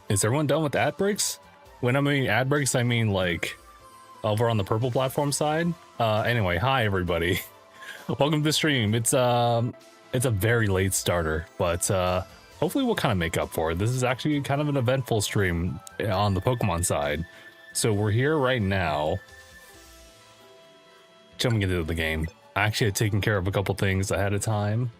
Is everyone done with ad breaks? When I mean ad breaks, I mean like over on the purple platform side. Anyway, hi everybody. Welcome to the stream. It's a very late starter, but hopefully we'll kind of make up for it. This is actually kind of an eventful stream on the Pokemon side. So we're here right now. Jumping into the game. I actually had taken care of a couple things ahead of time.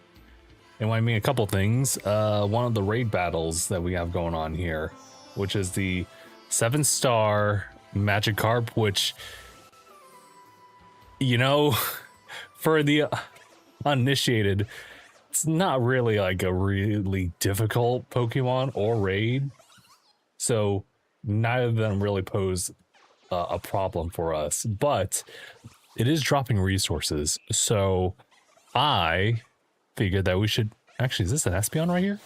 And when I mean a couple things, one of the raid battles that we have going on here, which is the 7-star Magikarp, which, you know, for the uninitiated, it's not really like a really difficult Pokemon or raid. So neither of them really pose a problem for us, but it is dropping resources. So I figured that we should actually, is this an Espeon right here?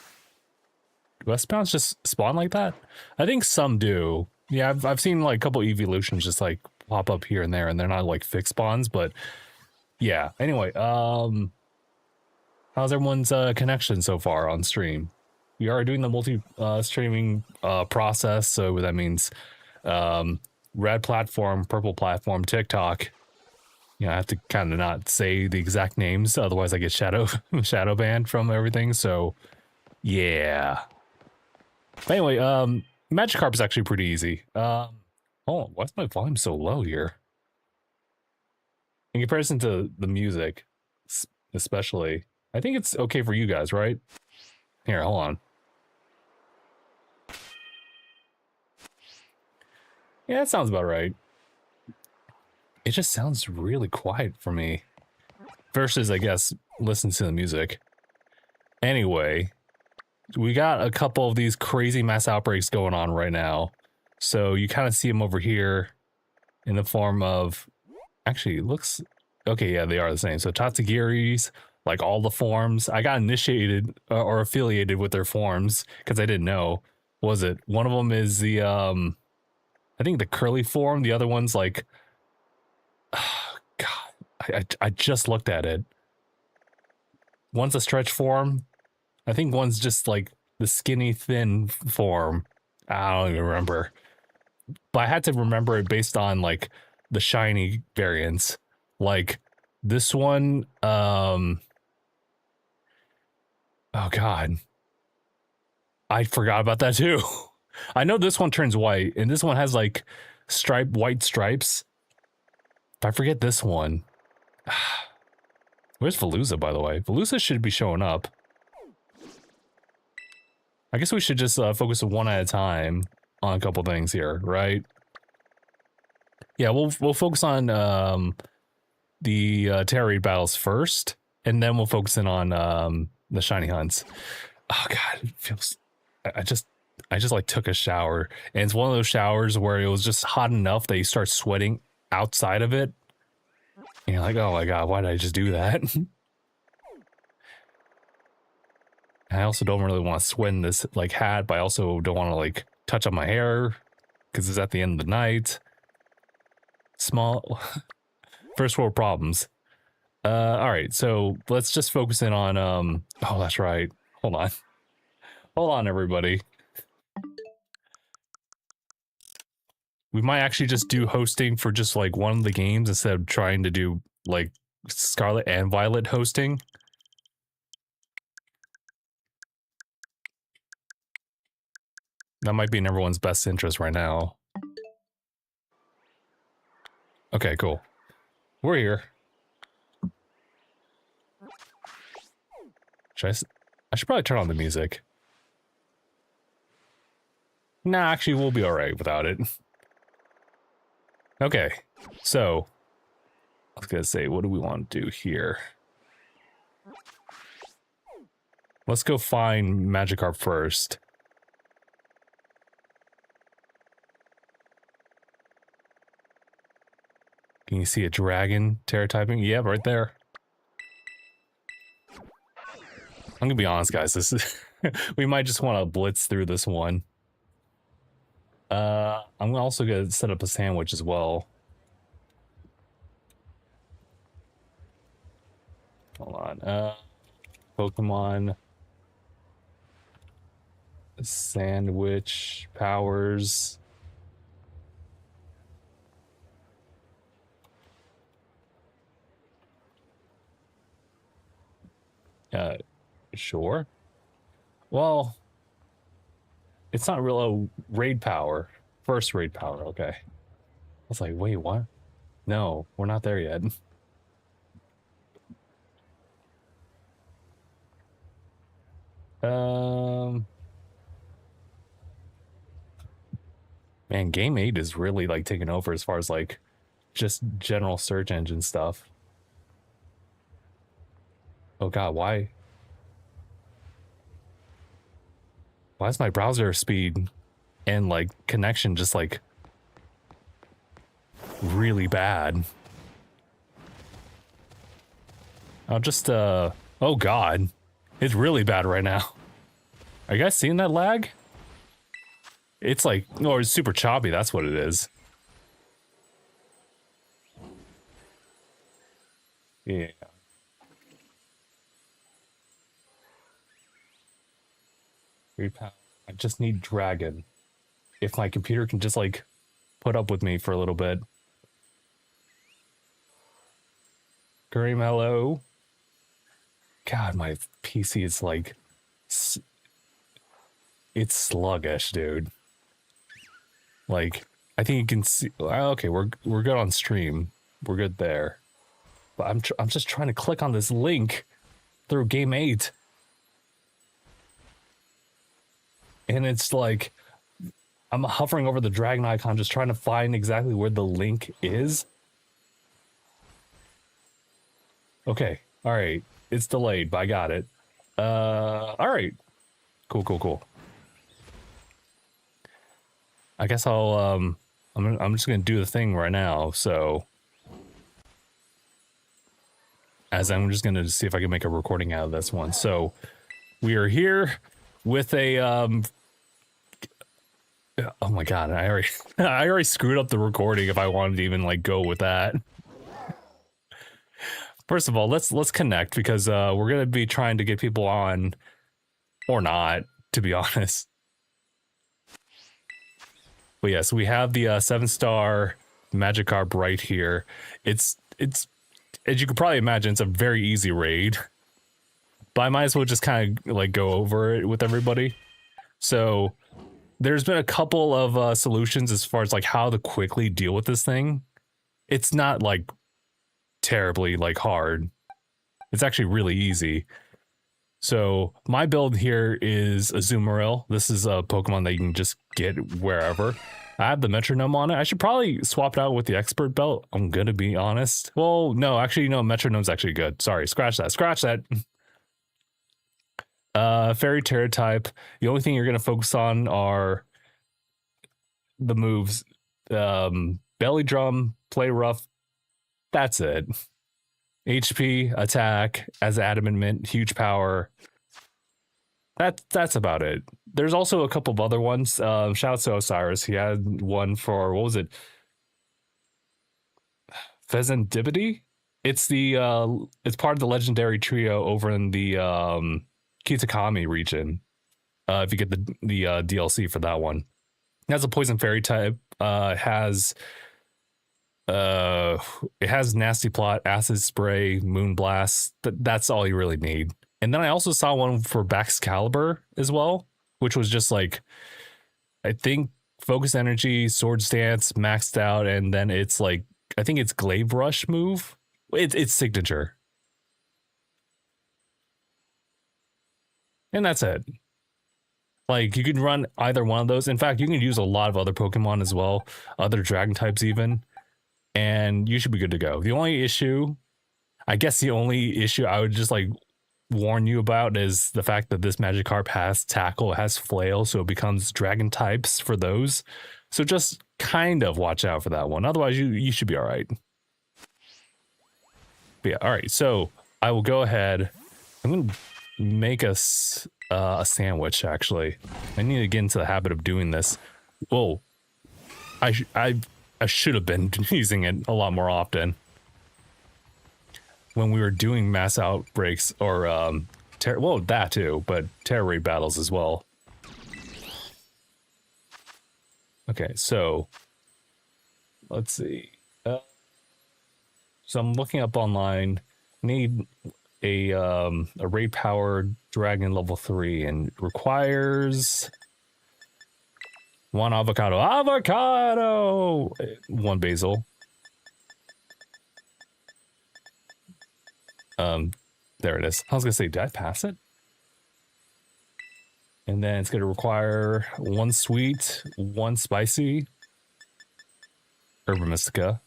Do Espeons just spawn like that? I think some do. Yeah, I've seen like a couple evolutions just like pop up here and there, and they're not like fixed spawns, but yeah. Anyway, how's everyone's connection so far on stream? We are doing the multi streaming process, so that means red platform, purple platform, TikTok. You know, I have to kind of not say the exact names, otherwise I get shadow banned from everything. So, yeah. But anyway, Magikarp is actually pretty easy. Oh, why is my volume so low here? In comparison to the music, especially, I think it's okay for you guys, right? Here, hold on. Yeah, that sounds about right. It just sounds really quiet for me. Versus, I guess, listen to the music. Anyway, we got a couple of these crazy mass outbreaks going on right now. So you kind of see them over here in the form of... Actually, it looks... Okay, yeah, they are the same. So Tatsugiri's, like all the forms. I got initiated or affiliated with their forms because I didn't know. What was it? One of them is the... I think the curly form. The other one's like... God, I just looked at it. One's a stretch form. I think one's just like the skinny thin form. I don't even remember. But I had to remember it based on like the shiny variants. Like this one, oh God. I forgot about that too. I know this one turns white, and this one has like white stripes. But I forget this one. Where's Veluza, by the way? Veluza should be showing up. I guess we should just focus one at a time on a couple things here, right? Yeah, we'll focus on the Tera Raid Battles first, and then we'll focus in on the shiny hunts. Oh God, it feels... I just like took a shower, and it's one of those showers where it was just hot enough that you start sweating outside of it. And you're like, oh my God, why did I just do that? I also don't really want to sweat in this like hat, but I also don't want to like touch up my hair because it's at the end of the night. Small first world problems. All right, so let's just focus in on oh, that's right. Hold on, everybody. We might actually just do hosting for just like one of the games instead of trying to do like Scarlet and Violet hosting. That might be in everyone's best interest right now. Okay, cool. We're here. I should probably turn on the music. Nah, actually, we'll be alright without it. Okay, so... I was gonna say, what do we want to do here? Let's go find Magikarp first. Can you see a dragon Terra typing? Yeah, right there. I'm gonna be honest, guys. This is we might just want to blitz through this one. I'm also gonna set up a sandwich as well. Hold on. Pokemon Sandwich powers. Sure. Well, it's not real. Oh, raid power. First raid power. Okay. I was like, wait, what? No, we're not there yet. Man, Game 8 is really like taking over as far as like just general search engine stuff. Oh god, why? Why is my browser speed and like connection just like really bad? I'll just oh god. It's really bad right now. Are you guys seeing that lag? It's like, no, it's super choppy, that's what it is. Yeah. I just need dragon. If my computer can just like put up with me for a little bit. Kareem, hello. God, my PC is like, it's sluggish, dude. Like, I think you can see. Okay, we're good on stream. We're good there. But I'm just trying to click on this link through Game 8. And it's like, I'm hovering over the dragon icon, just trying to find exactly where the link is. Okay, all right. It's delayed, but I got it. All right. Cool. I guess I'll, I'm just gonna do the thing right now, so. As I'm just gonna see if I can make a recording out of this one. So, we are here with a, oh my god, I already screwed up the recording if I wanted to even like go with that. First of all, let's connect because we're gonna be trying to get people on, or not, to be honest. But yes, we have the 7-star Magikarp right here. It's as you could probably imagine, it's a very easy raid. But I might as well just kind of like go over it with everybody. So there's been a couple of solutions as far as like how to quickly deal with this thing. It's not like terribly like hard. It's actually really easy. So my build here is Azumarill. This is a Pokemon that you can just get wherever. I have the metronome on it. I should probably swap it out with the expert belt. I'm gonna be honest. Well, no, actually, no, metronome's actually good. Sorry, scratch that. Fairy Tera type. The only thing you're gonna focus on are the moves. Belly drum, play rough. That's it. HP, attack, as adamant mint, huge power. That's about it. There's also a couple of other ones. Shout out to Osiris. He had one for, what was it? Pheasantibity? It's the it's part of the legendary trio over in the Kitakami region. If you get the DLC for that one. It has a poison fairy type. It has nasty plot, acid spray, moon blast. That's all you really need. And then I also saw one for Baxcalibur as well, which was just like, I think focus energy, sword stance, maxed out, and then it's like, I think it's Glaive Rush move. It's signature. And that's it. Like, you can run either one of those. In fact, you can use a lot of other Pokemon as well, other dragon types even, and you should be good to go. The only issue I would just like warn you about is the fact that this Magikarp has tackle, has flail, so it becomes dragon types for those. So just kind of watch out for that one. Otherwise, you should be all right. But yeah, all right. So I will go ahead. I'm gonna make us a sandwich. Actually, I need to get into the habit of doing this. Whoa, I should have been using it a lot more often when we were doing Mass Outbreaks or that too, but Tera Raid Battles as well. Okay, so let's see. So I'm looking up online. Need a raid powered dragon level 3 and it requires one avocado, one basil. There it is. I was gonna say, did I pass it? And then it's gonna require one sweet, one spicy, herba mystica.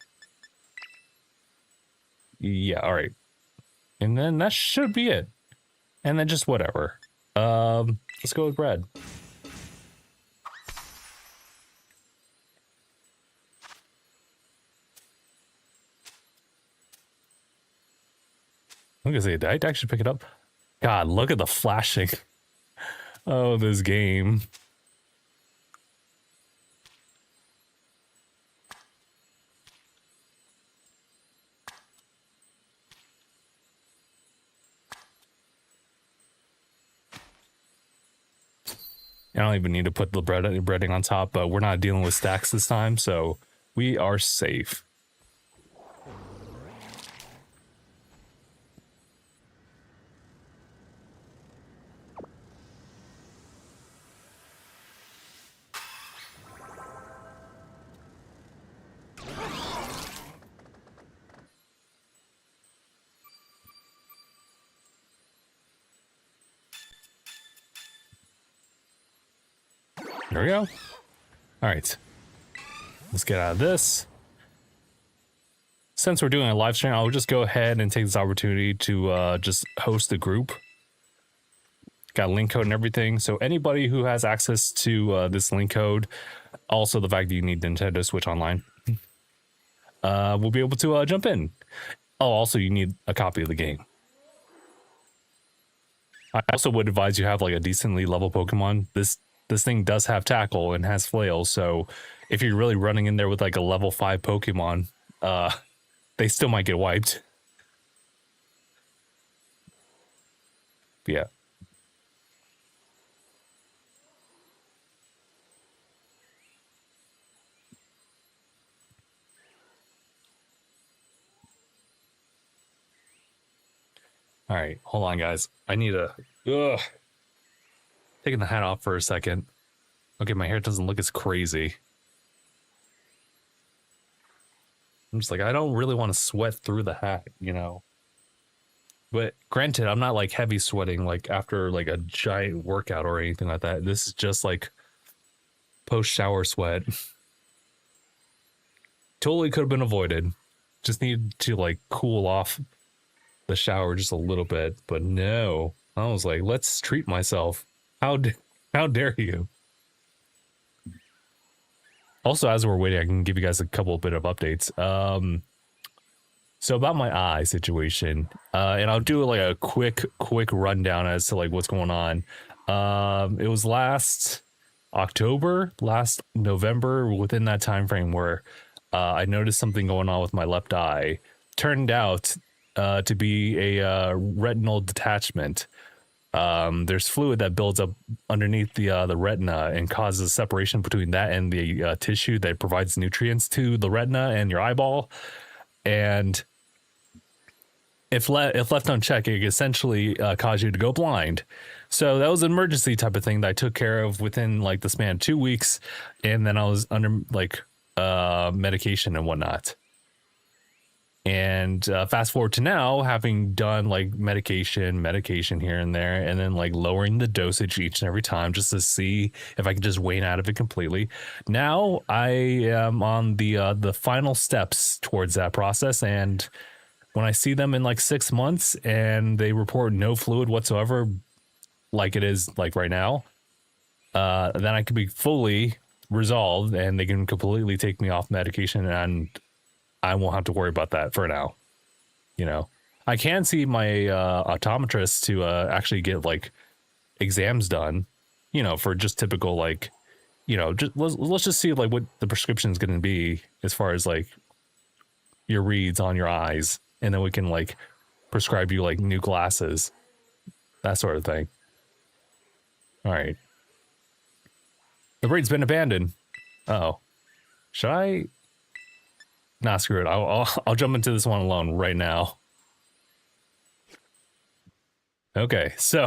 Yeah, all right. And then that should be it. And then just whatever. Let's go with bread. I'm gonna say, did I actually pick it up? God, look at the flashing. Oh, this game. I don't even need to put the breading on top, but we're not dealing with stacks this time, so we are safe. There we go. All right. Let's get out of this. Since we're doing a live stream, I'll just go ahead and take this opportunity to just host the group. Got a link code and everything. So anybody who has access to this link code, also the fact that you need Nintendo Switch Online, will be able to jump in. Oh, also you need a copy of the game. I also would advise you have like a decently level Pokemon. This thing does have tackle and has flails, so if you're really running in there with like a level 5 Pokemon, they still might get wiped. But yeah. All right, hold on, guys. I need a... Taking the hat off for a second. Okay, my hair doesn't look as crazy. I'm just like, I don't really want to sweat through the hat, you know? But granted, I'm not like heavy sweating like after like a giant workout or anything like that. This is just like post-shower sweat. Totally could have been avoided. Just needed to like cool off the shower just a little bit. But no, I was like, let's treat myself. How dare you? Also, as we're waiting, I can give you guys a couple bit of updates. So about my eye situation, and I'll do like a quick rundown as to like what's going on. It was last November, within that time frame where I noticed something going on with my left eye. Turned out to be a retinal detachment. There's fluid that builds up underneath the retina and causes separation between that and the tissue that provides nutrients to the retina and your eyeball. And if left unchecked, it can essentially cause you to go blind. So that was an emergency type of thing that I took care of within like the span of 2 weeks. And then I was under like medication and whatnot. And fast forward to now, having done like medication here and there, and then like lowering the dosage each and every time just to see if I can just wane out of it completely. Now I am on the final steps towards that process, and when I see them in like 6 months and they report no fluid whatsoever, like it is like right now, then I could be fully resolved and they can completely take me off medication and I won't have to worry about that for now. You know, I can see my optometrist to actually get like exams done, you know, for just typical like, you know, just let's just see like what the prescription is going to be as far as like your reads on your eyes, and then we can like prescribe you like new glasses, that sort of thing. All right. The raid's been abandoned. Oh, should I? Nah, screw it. I'll jump into this one alone right now. Okay, so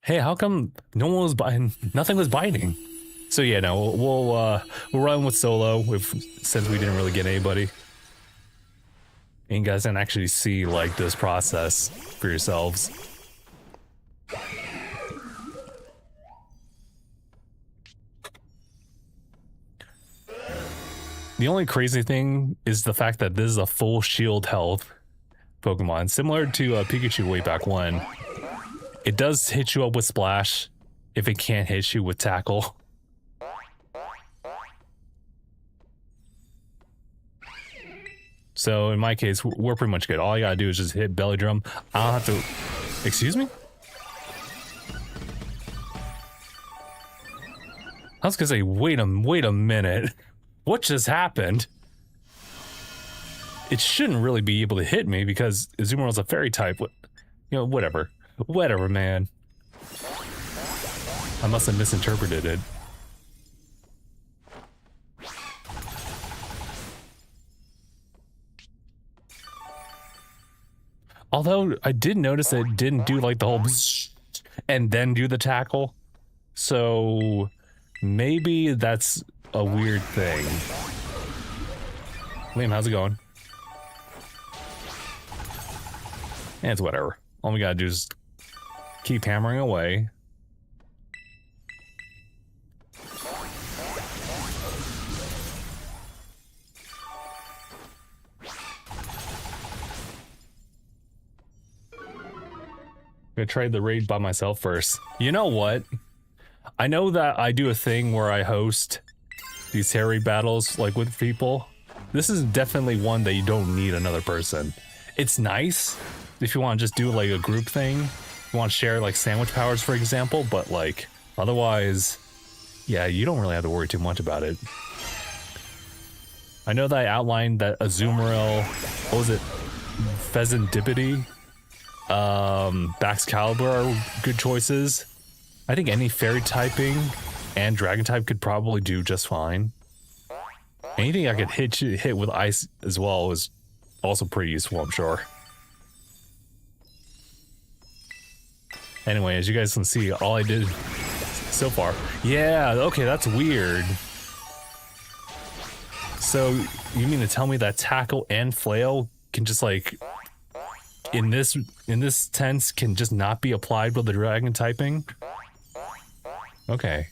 hey, how come no one was biting? Nothing was biting. So yeah, no, we'll run with solo since we didn't really get anybody. And you guys can actually see like this process for yourselves. The only crazy thing is the fact that this is a full shield health Pokemon, similar to Pikachu way back when. It does hit you up with Splash if it can't hit you with Tackle. So in my case, we're pretty much good. All I gotta do is just hit Belly Drum. I don't have to... Excuse me? I was gonna say, wait a minute. What just happened? It shouldn't really be able to hit me because Azumarill's a fairy type. You know, whatever. Whatever, man. I must have misinterpreted it. Although I did notice that it didn't do like the whole and then do the tackle. So maybe that's a weird thing. Liam, how's it going? And it's whatever. All we gotta do is keep hammering away. I'm gonna try the raid by myself first. You know what? I know that I do a thing where I host these Tera Raid battles like with people. This is definitely one that you don't need another person. It's nice if you want to just do like a group thing. You want to share like sandwich powers, for example, but like otherwise, yeah, you don't really have to worry too much about it. I know that I outlined that Azumarill, what was it? Pheasantipity, Baxcalibur are good choices. I think any fairy typing and dragon type could probably do just fine. Anything I could hit with ice as well is also pretty useful, I'm sure. Anyway, as you guys can see, all I did so far. Yeah, okay, that's weird. So you mean to tell me that tackle and flail can just like in this tense can just not be applied with the dragon typing? Okay.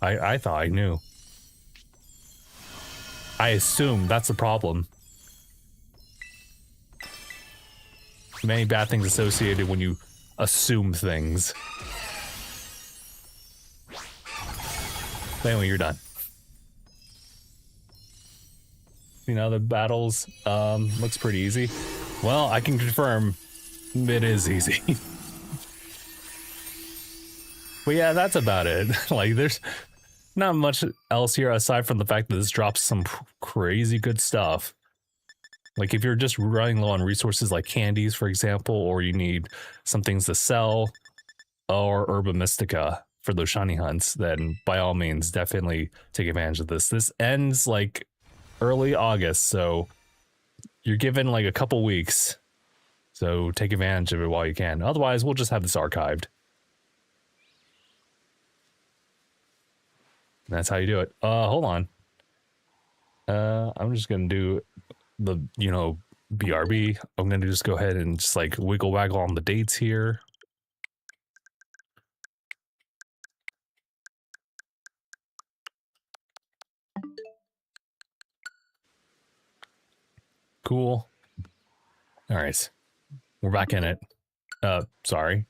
I thought I knew. I assume that's the problem. Many bad things associated when you assume things. But anyway, you're done. You know, the battles looks pretty easy. Well, I can confirm it is easy. But yeah, that's about it. Like, there's not much else here aside from the fact that this drops some crazy good stuff. Like, if you're just running low on resources like candies, for example, or you need some things to sell, or Herba Mystica for those shiny hunts, then by all means, definitely take advantage of this. This ends like early August, so you're given like a couple weeks. So take advantage of it while you can. Otherwise, we'll just have this archived. That's how you do it. Hold on. I'm just gonna do the, you know, BRB. I'm gonna just go ahead and just like wiggle waggle on the dates here. Cool. All right, we're back in it. Sorry.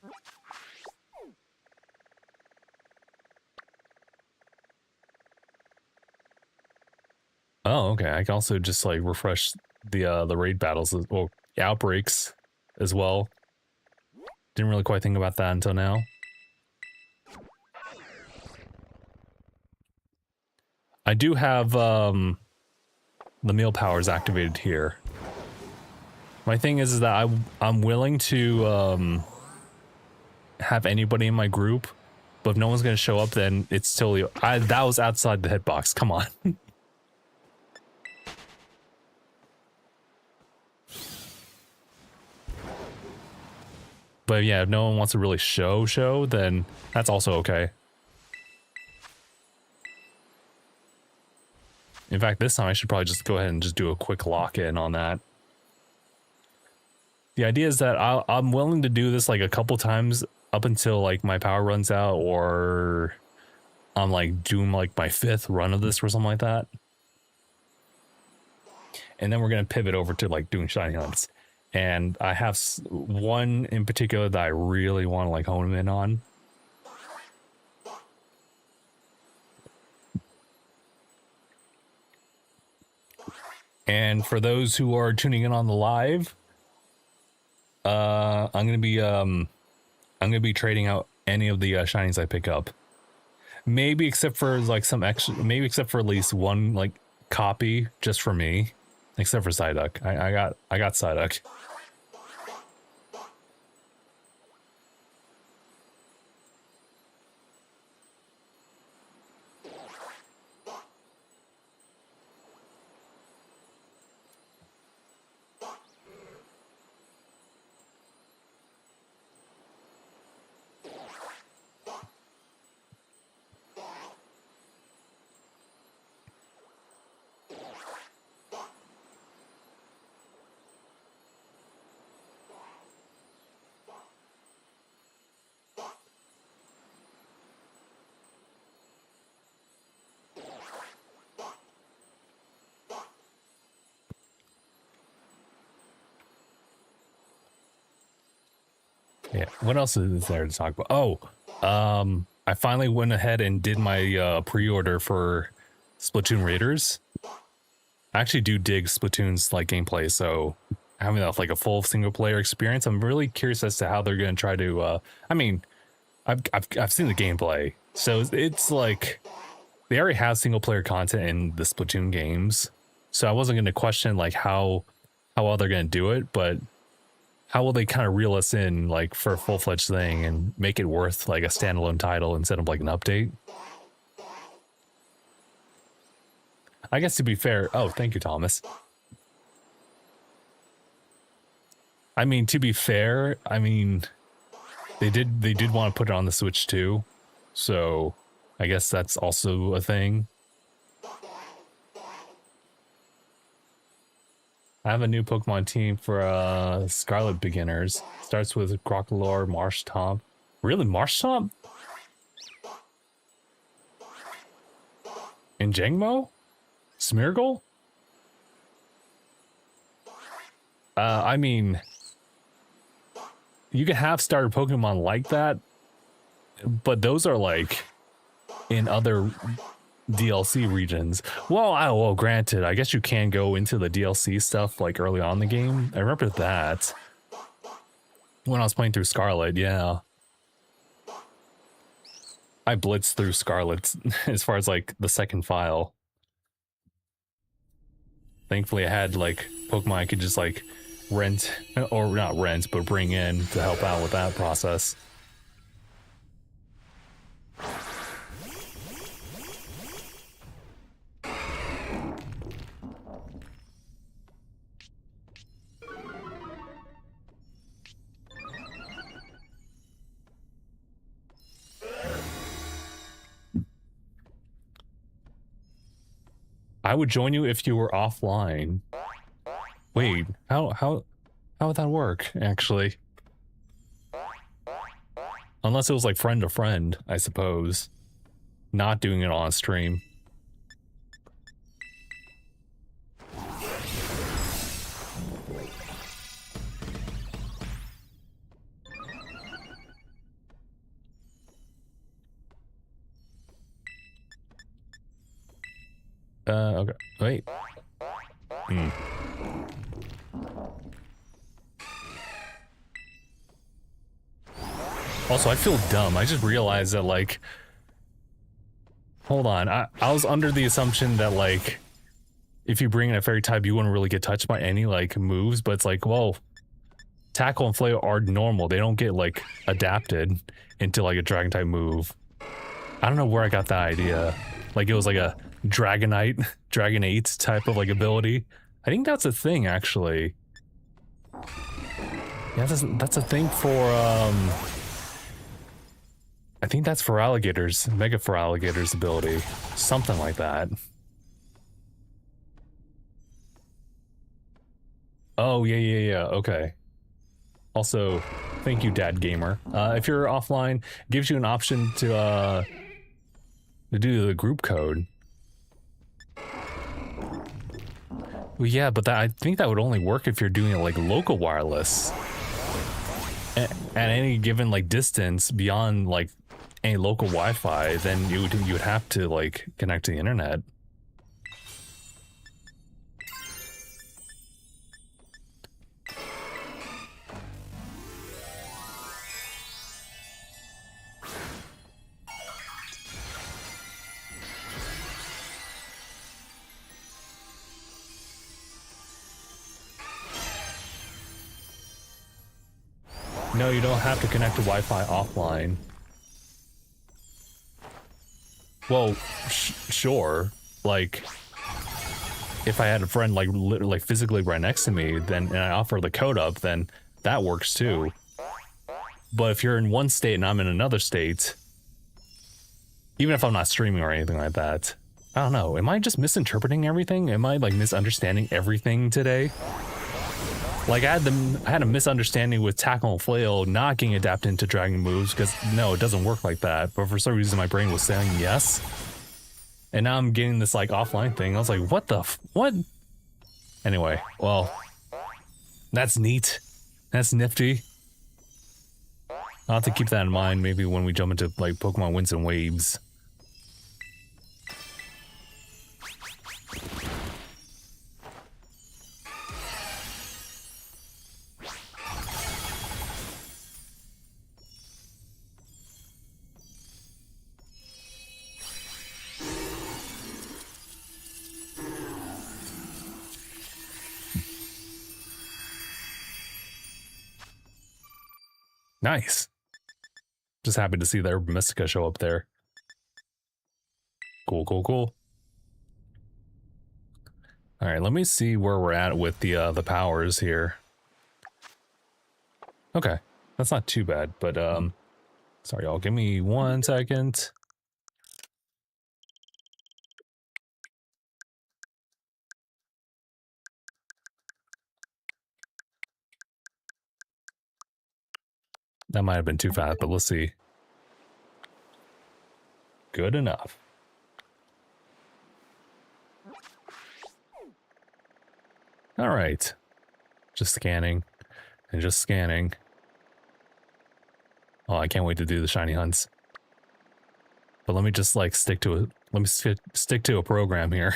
Oh, okay. I can also just like refresh the raid battles, or outbreaks as well. Didn't really quite think about that until now. I do have the meal powers activated here. My thing is that I'm willing to have anybody in my group, But if no one's gonna show up, then it's totally. That was outside the hitbox. Come on. But yeah, if no one wants to really show, then that's also okay. In fact, this time I should probably just go ahead and just do a quick lock-in on that. The idea is that I'm willing to do this like a couple times up until like my power runs out, or I'm like doing like my 5th run of this or something like that. And then we're going to pivot over to like doing shiny hunts. And I have one in particular that I really want to like hone in on. And for those who are tuning in on the live, I'm gonna be trading out any of the shinies I pick up. Maybe except for like some extra, maybe except for at least one like copy just for me. Except for Psyduck. I got Psyduck. Yeah, what else is there to talk about? Oh, I finally went ahead and did my pre-order for Splatoon Raiders. I actually do dig Splatoon's like gameplay, so having that like a full single player experience, I'm really curious as to how they're going to try to. I mean, I've seen the gameplay, so it's like they already have single player content in the Splatoon games, so I wasn't going to question like how well they're going to do it, but how will they kind of reel us in like for a full-fledged thing and make it worth like a standalone title instead of like an update? I guess to be fair, oh, thank you, Thomas. I mean, to be fair, I mean, they did want to put it on the Switch too, so I guess that's also a thing. I have a new Pokemon team for Scarlet beginners. Starts with Crocolore, Marshtomp. Really, Marshtomp? And Jangmo? Smeargle? I mean, you can have starter Pokemon like that, but those are like in other DLC regions. Well, granted, I guess you can go into the DLC stuff like early on in the game. I remember that when I was playing through Scarlet. Yeah, I blitzed through Scarlet as far as like the second file. Thankfully, I had like Pokemon I could just like rent, or not rent, but bring in to help out with that process. I would join you if you were offline. Wait, how would that work, actually? Unless it was like friend to friend, I suppose. Not doing it on stream. Okay. Wait. Also, I feel dumb. I just realized that, like... Hold on. I was under the assumption that, like, if you bring in a fairy type, you wouldn't really get touched by any, like, moves. But it's like, well, tackle and flail are normal. They don't get, like, adapted into, like, a dragon type move. I don't know where I got that idea. Like it was like a Dragonite type of like ability. I think that's a thing actually. Yeah, that's a thing for I think that's for alligators, Mega for alligators ability. Something like that. Oh yeah, okay. Also, thank you, Dad Gamer. If you're offline, it gives you an option to do the group code. Well, yeah, but I think that would only work if you're doing it like local wireless. At any given like distance beyond like any local Wi-Fi, then you would have to like connect to the internet. No, you don't have to connect to Wi-Fi offline. Well, sure. Like, if I had a friend like literally physically right next to me, then and I offer the code up, then that works too. But if you're in one state and I'm in another state, even if I'm not streaming or anything like that, I don't know. Am I just misinterpreting everything? Am I like misunderstanding everything today? Like I had a misunderstanding with Tackle and Flail not getting adapted into dragon moves because no, it doesn't work like that. But for some reason my brain was saying yes. And now I'm getting this like offline thing. I was like, what the what? Anyway, well, that's neat. That's nifty. I'll have to keep that in mind maybe when we jump into like Pokemon Winds and Waves. Nice. Just happy to see the Urban Mystica show up there. Cool. All right, let me see where we're at with the powers here. Okay, that's not too bad, but sorry y'all, give me 1 second. That might have been too fast, but let's see. Good enough. All right. Just scanning and just scanning. Oh, I can't wait to do the shiny hunts. But let me just like stick to it. Let me stick to a program here.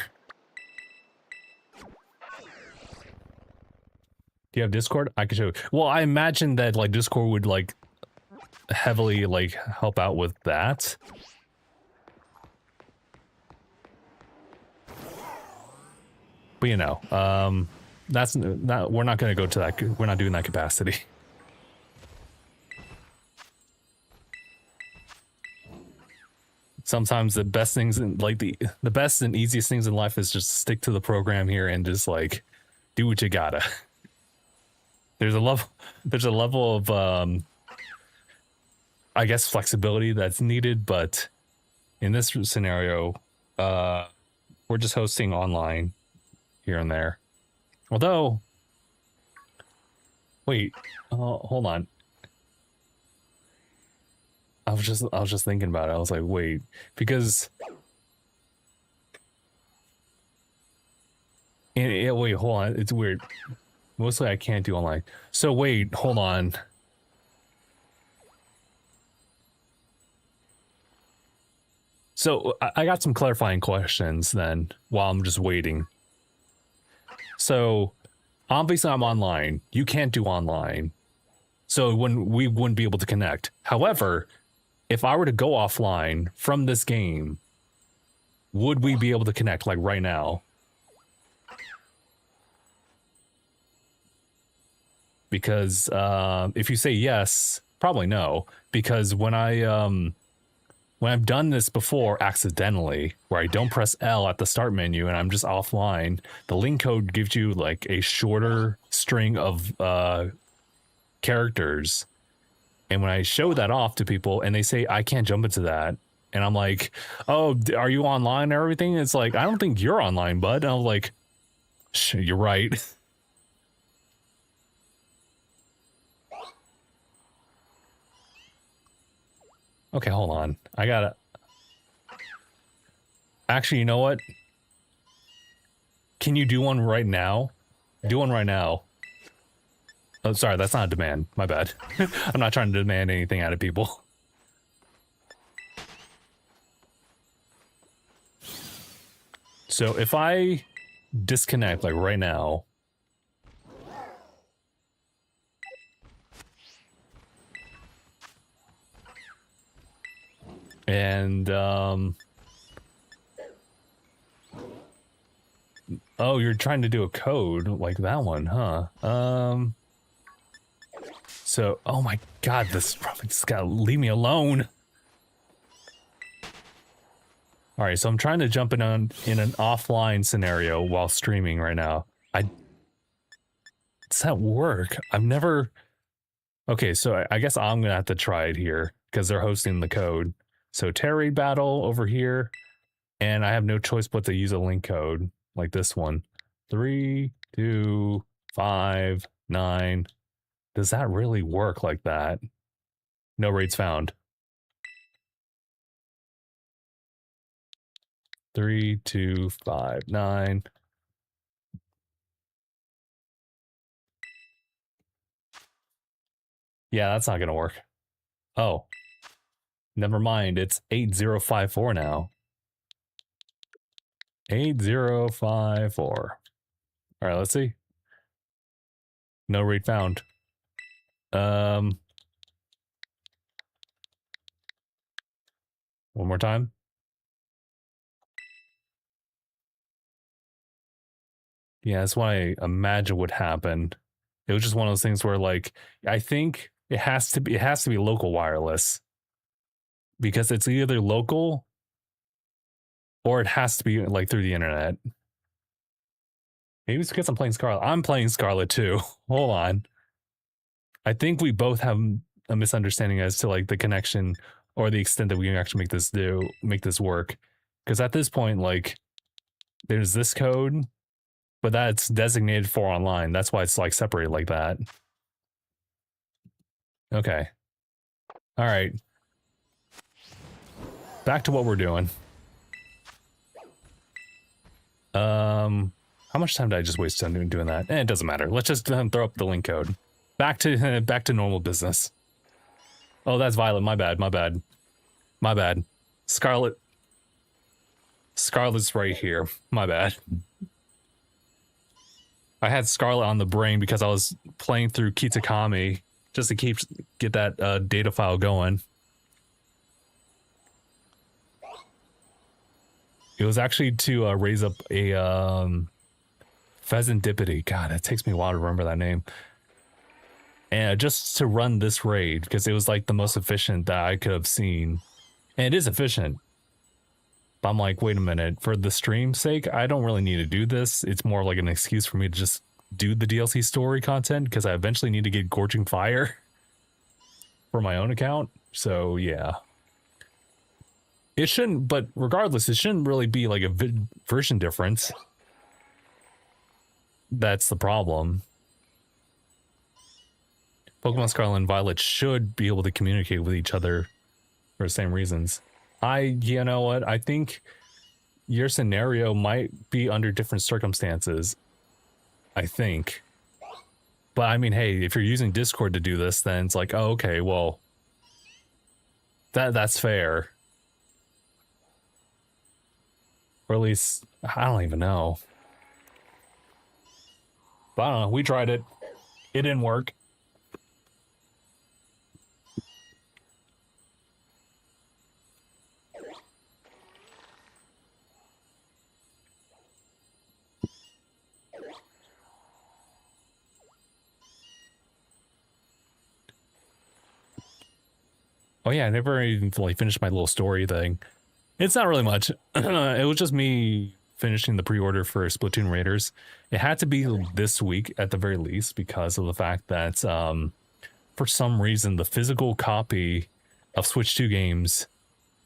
Do you have Discord? I can show you. Well, I imagine that like Discord would like heavily like help out with that. But you know, that's not, we're not going to go to that. We're not doing that capacity. Sometimes the best things in like the best and easiest things in life is just stick to the program here and just like do what you gotta. There's a level of I guess flexibility that's needed, but in this scenario, we're just hosting online here and there. Although, wait, hold on. I was just thinking about it. I was like, wait, because wait, hold on. It's weird. Mostly I can't do online. So wait, hold on. So I got some clarifying questions then while I'm just waiting. So obviously I'm online. You can't do online. So we wouldn't be able to connect. However, if I were to go offline from this game, would we be able to connect like right now? Because if you say yes, probably no. Because when I when I've done this before accidentally, where I don't press L at the start menu and I'm just offline, the link code gives you like a shorter string of characters. And when I show that off to people and they say, I can't jump into that. And I'm like, oh, are you online and everything? It's like, I don't think you're online, bud. And I'm like, you're right. Okay, hold on. I gotta... Actually, you know what? Can you do one right now? Do one right now. Oh, sorry, that's not a demand. My bad. I'm not trying to demand anything out of people. So if I disconnect, like right now... And, oh, you're trying to do a code like that one, huh? So, oh my god, this probably just gotta leave me alone. Alright, so I'm trying to jump in an offline scenario while streaming right now. Does that work? I've never... Okay, so I guess I'm gonna have to try it here, because they're hosting the code. So Tera Raid Battle over here, and I have no choice but to use a link code, like this one. 3, 2, 5, 9. Does that really work like that? No raids found. 3, 2, 5, 9. Yeah, that's not gonna work. Oh. Never mind, it's 8054 now. 8054. Alright, let's see. No raid found. One more time. Yeah, that's what I imagine would happen. It was just one of those things where, like, I think it has to be local wireless, because it's either local or it has to be like through the internet. Maybe it's because I'm playing Scarlet. I'm playing Scarlet too. Hold on. I think we both have a misunderstanding as to like the connection or the extent that we can actually make this work. Because at this point, like, there's this code, but that's designated for online. That's why it's like separated like that. Okay. All right. Back to what we're doing. How much time did I just waste on doing that? It doesn't matter. Let's just throw up the link code. Back to normal business. Oh, that's Violet. My bad. My bad. My bad. Scarlet's right here. My bad. I had Scarlet on the brain because I was playing through Kitakami just to get that data file going. It was actually to raise up a Pheasantipity. God, it takes me a while to remember that name. And just to run this raid, because it was like the most efficient that I could have seen. And it is efficient. But I'm like, wait a minute, for the stream's sake, I don't really need to do this. It's more like an excuse for me to just do the DLC story content, because I eventually need to get Gorging Fire for my own account. So yeah. It shouldn't, but regardless, it shouldn't really be like a version difference. That's the problem. Pokemon Scarlet and Violet should be able to communicate with each other for the same reasons. You know what? I think your scenario might be under different circumstances. I think. But I mean, hey, if you're using Discord to do this, then it's like, oh, okay, well, that's fair. Or at least, I don't even know. But I don't know, we tried it. It didn't work. Oh yeah, I never even like finished my little story thing. It's not really much. It was just me finishing the pre-order for Splatoon Raiders. It had to be this week at the very least because of the fact that for some reason the physical copy of Switch 2 games,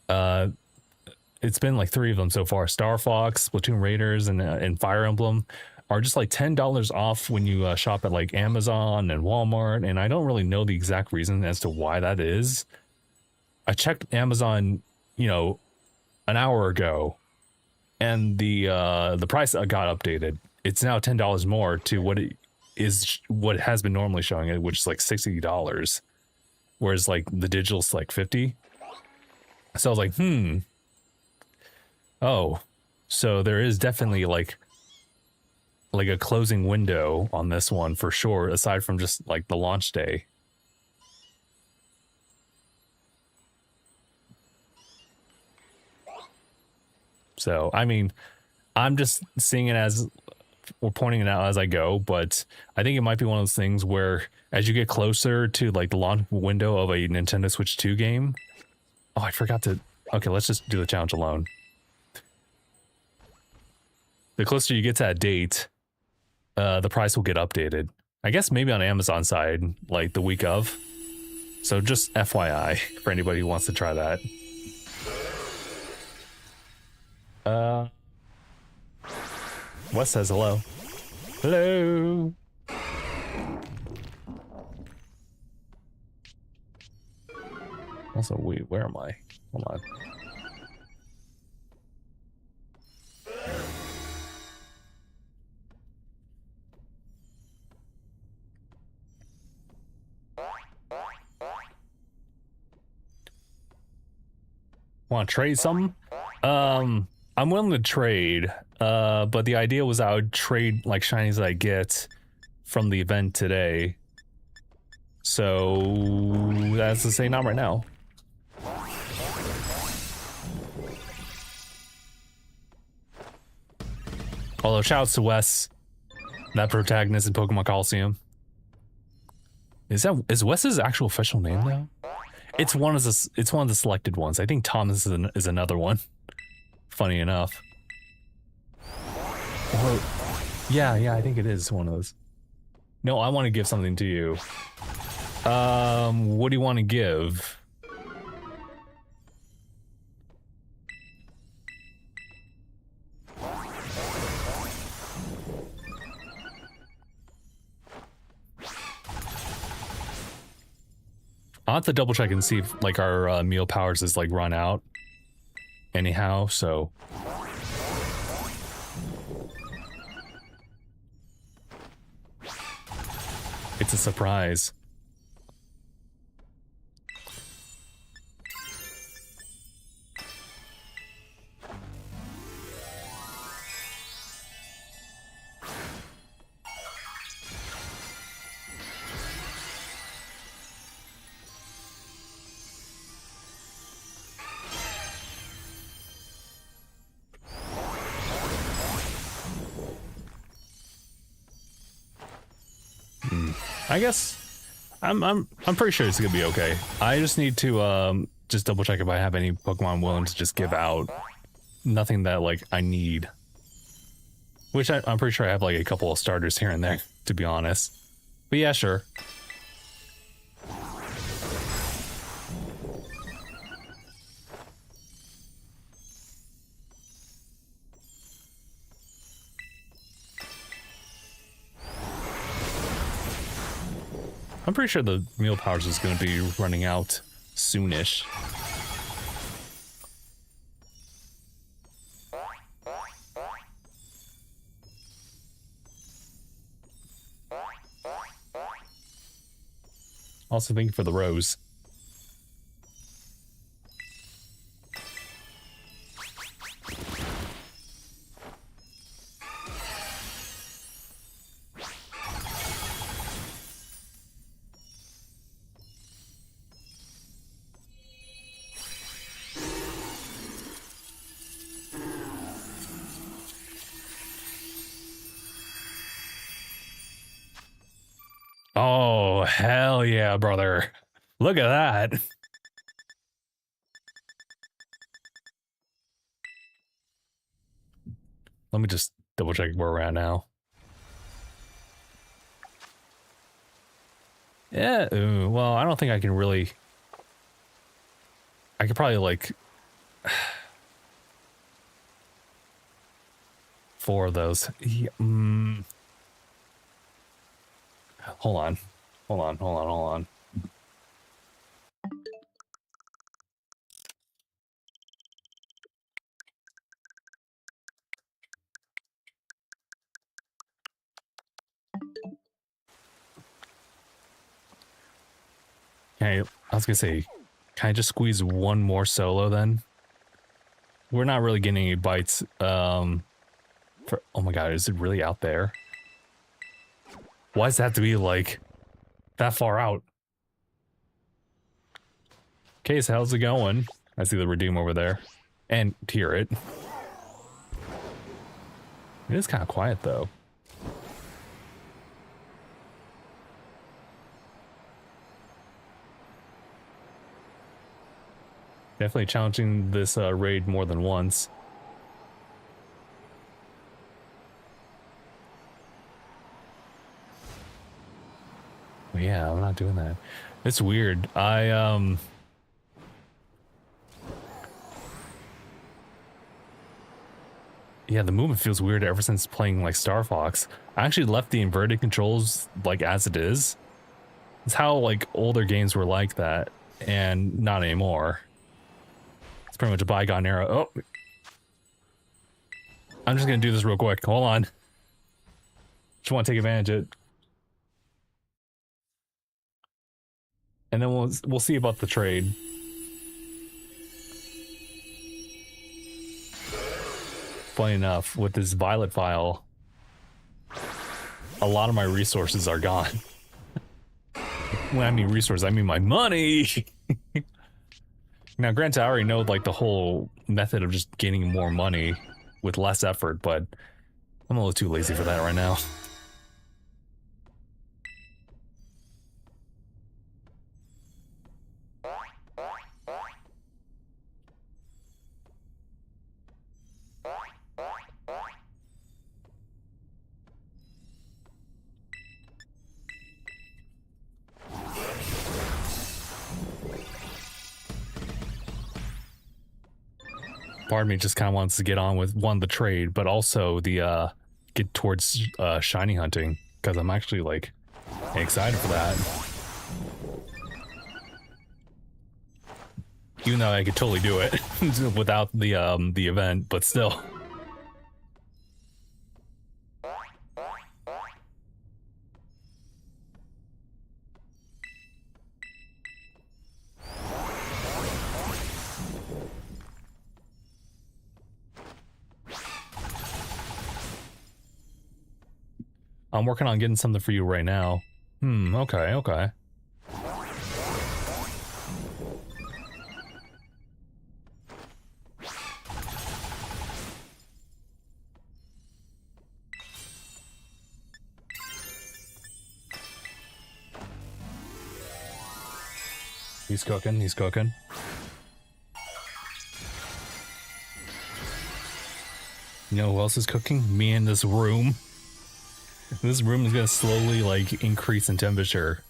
it's been like 3 of them so far, Star Fox, Splatoon Raiders, and Fire Emblem, are just like $10 off when you shop at like Amazon and Walmart. And I don't really know the exact reason as to why that is. I checked Amazon, you know, an hour ago, and the price got updated. It's now $10 more to what it is, what it has been normally showing it, which is like $60, whereas like the digital's like 50. So I was like, oh, so there is definitely like a closing window on this one for sure, aside from just like the launch day. So, I mean, I'm just seeing it as, we're pointing it out as I go, but I think it might be one of those things where as you get closer to like the launch window of a Nintendo Switch 2 game. Oh, I forgot to, okay, let's just do the challenge alone. The closer you get to that date, the price will get updated. I guess maybe on Amazon side, like the week of. So just FYI for anybody who wants to try that. Wes says hello. Hello. Also, wait, where am I? Hold on. Want to trade something? I'm willing to trade, but the idea was I would trade like shinies that I get from the event today. So that's to say not right now. Although shoutouts to Wes, that protagonist in Pokemon Coliseum. Is Wes's actual official name though? It's one of the selected ones. I think Thomas is another one. Funny enough. Oh, yeah, I think it is one of those. No, I want to give something to you. What do you want to give? I'll have to double check and see if like our meal powers is like run out anyhow, so it's a surprise. I guess I'm pretty sure it's gonna be okay. I just need to just double check if I have any Pokemon willing to just give out. Nothing that like I need. Which I'm pretty sure I have like a couple of starters here and there, to be honest. But yeah, sure. I'm pretty sure the meal powers is going to be running out soonish. Also, thank you for the rose. Oh, hell yeah, brother. Look at that. Let me just double check where we're at now. Yeah, ooh, well, I don't think I can really... I could probably, like... 4 of those. Yeah, Hold on. Hold on. I was gonna say, can I just squeeze one more solo then? We're not really getting any bites. Oh my god, is it really out there? Why does it have to be like that far out? Okay, so how's it going? I see the Redeem over there. And hear it. It is kind of quiet though. Definitely challenging this raid more than once. But yeah, I'm not doing that. It's weird. Yeah, the movement feels weird ever since playing like Star Fox. I actually left the inverted controls like as it is. It's how like older games were like that, and not anymore. It's pretty much a bygone era. Oh, I'm just gonna do this real quick. Hold on. Just want to take advantage of it, and then we'll see about the trade. Funny enough, with this Violet file, a lot of my resources are gone. When I mean resources, I mean my money. Now, granted, I already know like the whole method of just gaining more money with less effort, but I'm a little too lazy for that right now. Part of me just kind of wants to get on with one, the trade, but also the get towards shiny hunting, because I'm actually like excited for that. Even though I could totally do it without the event, but still. I'm working on getting something for you right now. Okay. He's cooking. You know who else is cooking? Me in this room. This room is gonna slowly like increase in temperature.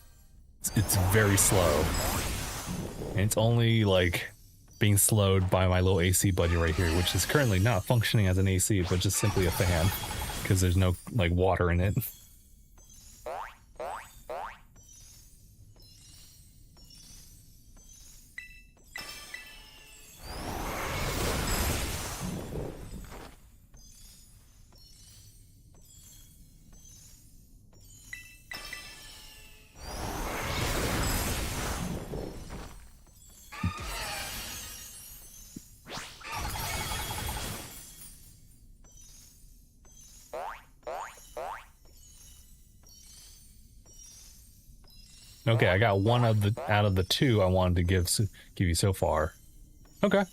It's very slow. And it's only like being slowed by my little AC buddy right here, which is currently not functioning as an AC, but just simply a fan, because there's no like water in it. Okay, I got one of the out of the 2 I wanted to give you so far. Okay.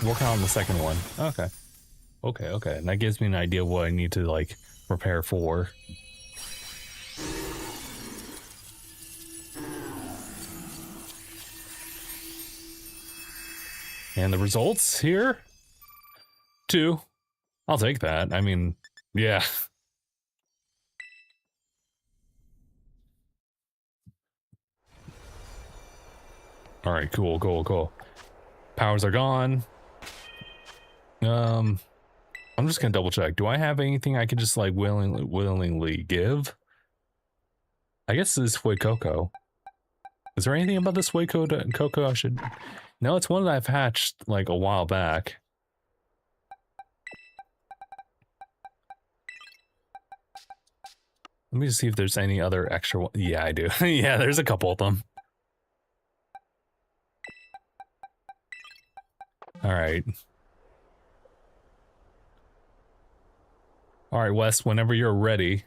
Working on the second one. Okay. And that gives me an idea of what I need to like prepare for. And the results here? 2. I'll take that. I mean, yeah. Alright, cool. Powers are gone. I'm just gonna double check. Do I have anything I could just like willingly give? I guess this is Fuecoco. Is there anything about this Fuecoco I should... No, it's one that I've hatched like a while back. Let me just see if there's any other extra one. Yeah, I do. Yeah, there's a couple of them. Alright. Alright, Wes, whenever you're ready,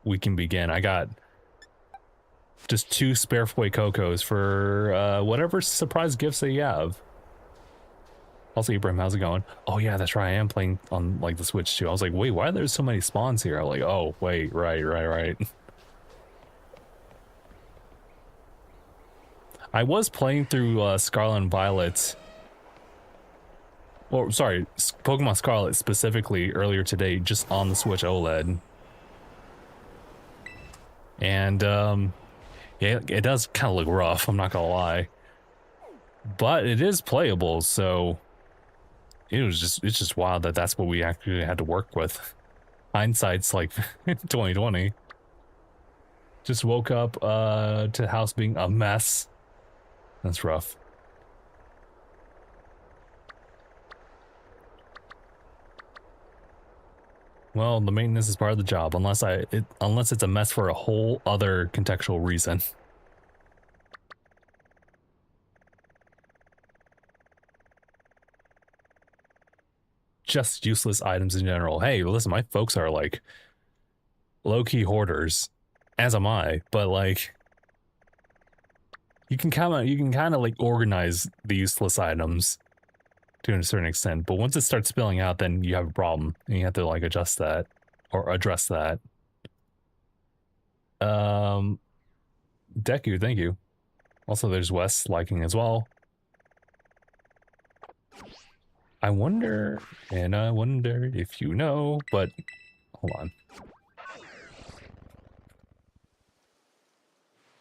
we can begin. I got just 2 spare Fuecocos for whatever surprise gifts that you have. Also, Ibrahim, how's it going? Oh yeah, that's right. I am playing on like the Switch too. I was like, wait, why are there so many spawns here? I'm like, oh wait, right. I was playing through Scarlet and Violet. Well, sorry, Pokemon Scarlet specifically earlier today, just on the Switch OLED. And yeah, it does kind of look rough. I'm not gonna lie, but it is playable. So it's just wild that that's what we actually had to work with. Hindsight's like 2020. Just woke up to the house being a mess. That's rough. Well, the maintenance is part of the job, unless it's a mess for a whole other contextual reason. Just useless items in general. Hey, listen, my folks are like low-key hoarders, as am I, but like you can kind of like organize the useless items to a certain extent, but once it starts spilling out, then you have a problem and you have to like adjust that or address that. Deku, thank you. Also, there's Wes liking as well. I wonder if you know, but hold on.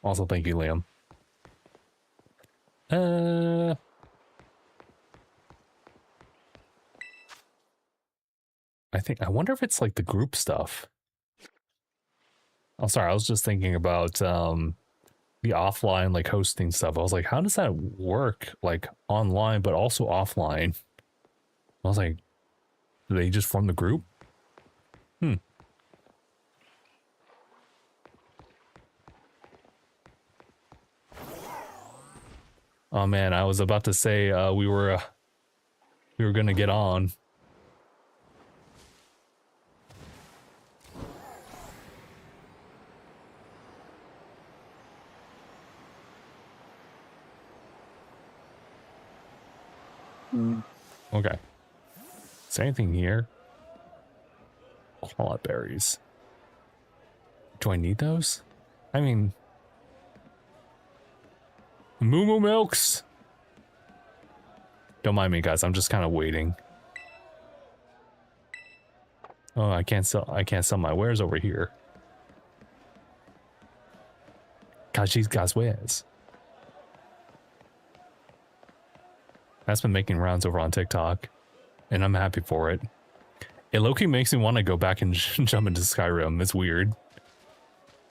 Also, thank you, Liam. I wonder if it's like the group stuff. Oh, sorry, I was just thinking about the offline like hosting stuff. I was like, how does that work like online but also offline? I was like, do they just form the group? Oh man, I was about to say we were gonna get on. Okay. Is there anything here? Koala berries. Do I need those? I mean, Moo Milks. Don't mind me, guys. I'm just kind of waiting. Oh, I can't sell my wares over here. God, she's got wares. That's been making rounds over on TikTok, and I'm happy for it. It low-key makes me want to go back and jump into Skyrim. It's weird.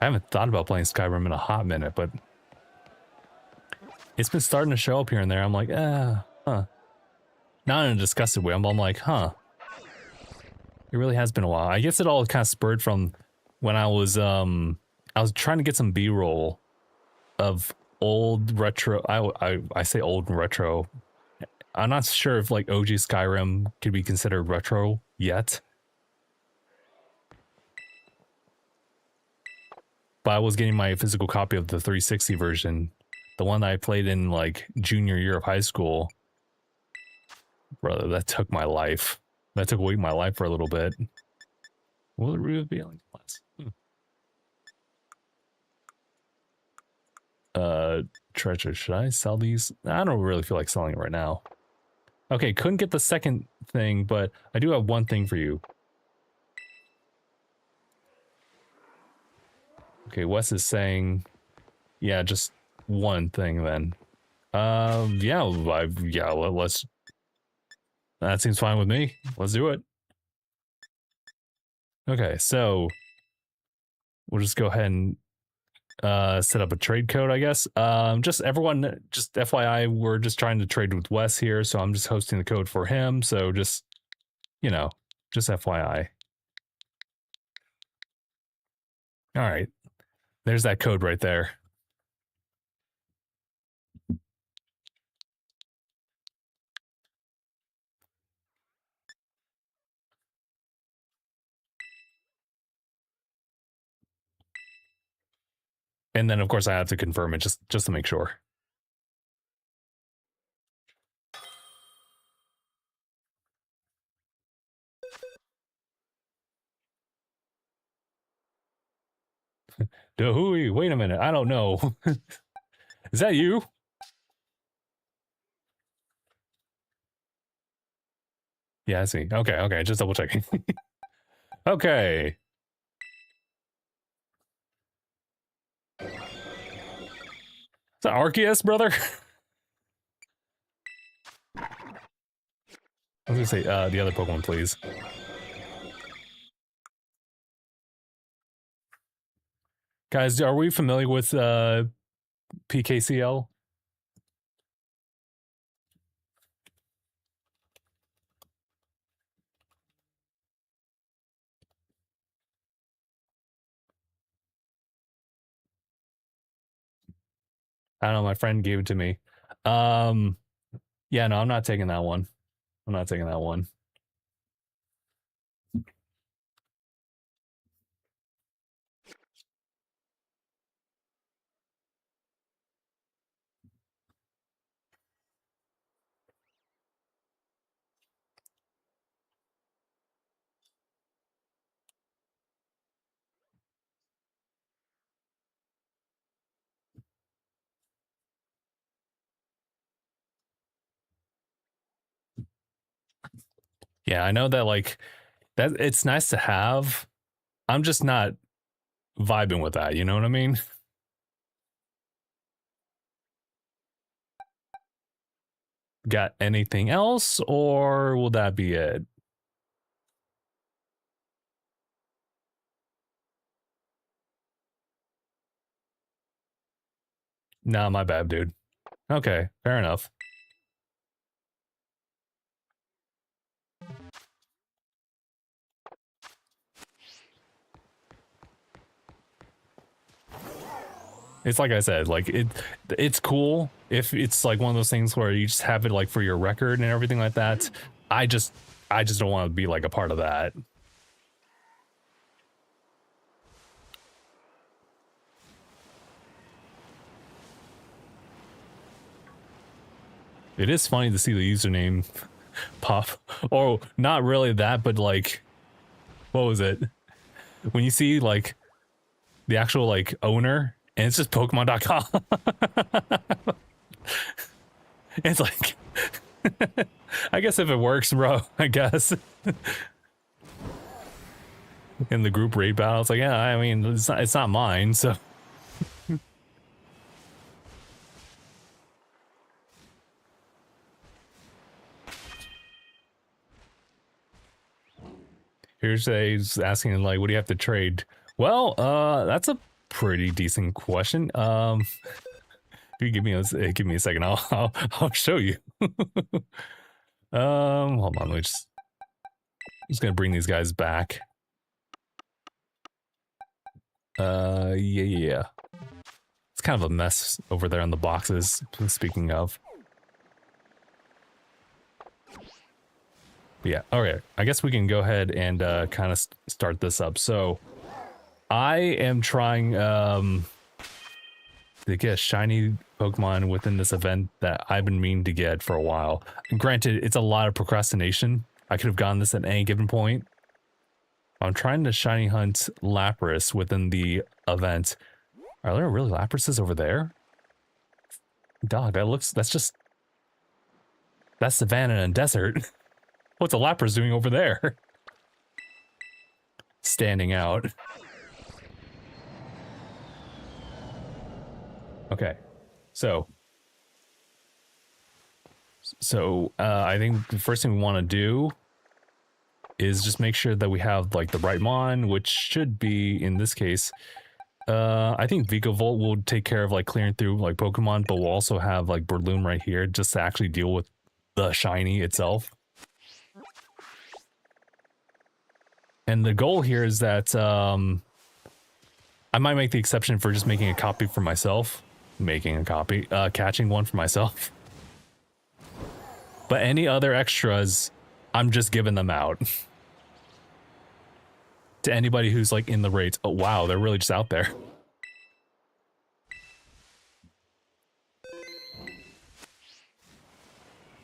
I haven't thought about playing Skyrim in a hot minute, but it's been starting to show up here and there. I'm like, huh. Not in a disgusted way. I'm like, huh. It really has been a while. I guess it all kind of spurred from when I was trying to get some B-roll of old retro. I say old and retro. I'm not sure if like OG Skyrim could be considered retro yet. But I was getting my physical copy of the 360 version. The one that I played in like junior year of high school. Brother, that took my life. That took away my life for a little bit. Will it reveal in class? treasure. Should I sell these? I don't really feel like selling it right now. Okay, couldn't get the second thing, but I do have one thing for you. Okay, Wes is saying, yeah, just one thing then. Yeah, let's. That seems fine with me. Let's do it. Okay, so we'll just go ahead and set up a trade code, I guess. Just everyone, just FYI, we're just trying to trade with Wes here, so I'm just hosting the code for him. So just, you know, just FYI. All right, there's that code right there. And then, of course, I have to confirm it just to make sure. Dooey, wait a minute. I don't know. Is that you? Yeah, I see. Okay. Just double checking. Okay. Is that Arceus, brother? I was gonna say the other Pokemon, please. Guys, are we familiar with PKCL? I don't know, my friend gave it to me. Yeah, no, I'm not taking that one. I'm not taking that one. Yeah, I know that like that it's nice to have. I'm just not vibing with that, you know what I mean? Got anything else, or will that be it? Nah, my bad, dude. Okay, fair enough. It's like I said, like it's cool if it's like one of those things where you just have it like for your record and everything like that. I just don't want to be like a part of that. It is funny to see the username pop. Or not really that, but like what was it? When you see like the actual like owner and it's just Pokemon.com. It's like I guess if it works, bro, I guess. In the group raid battle, it's like, yeah, I mean, it's not mine, so. Here's he's asking like, what do you have to trade? Well, that's a pretty decent question. If you give me a second, I'll show you. Hold on, I'm just gonna bring these guys back. Yeah. It's kind of a mess over there on the boxes, speaking of. But yeah, okay. I guess we can go ahead and kind of start this up. So I am trying to get a shiny Pokemon within this event that I've been meaning to get for a while. And granted, it's a lot of procrastination. I could have gotten this at any given point. I'm trying to shiny hunt Lapras within the event. Are there really Laprases over there? Dog, that's savannah and desert. What's a Lapras doing over there? Standing out. Okay, so I think the first thing we want to do is just make sure that we have like the right mon, which should be in this case. I think Vikavolt will take care of like clearing through like Pokemon, but we'll also have like Breloom right here just to actually deal with the shiny itself. And the goal here is that I might make the exception for just making a copy for myself. Catching one for myself. But any other extras, I'm just giving them out. To anybody who's like in the raids. Oh wow, they're really just out there.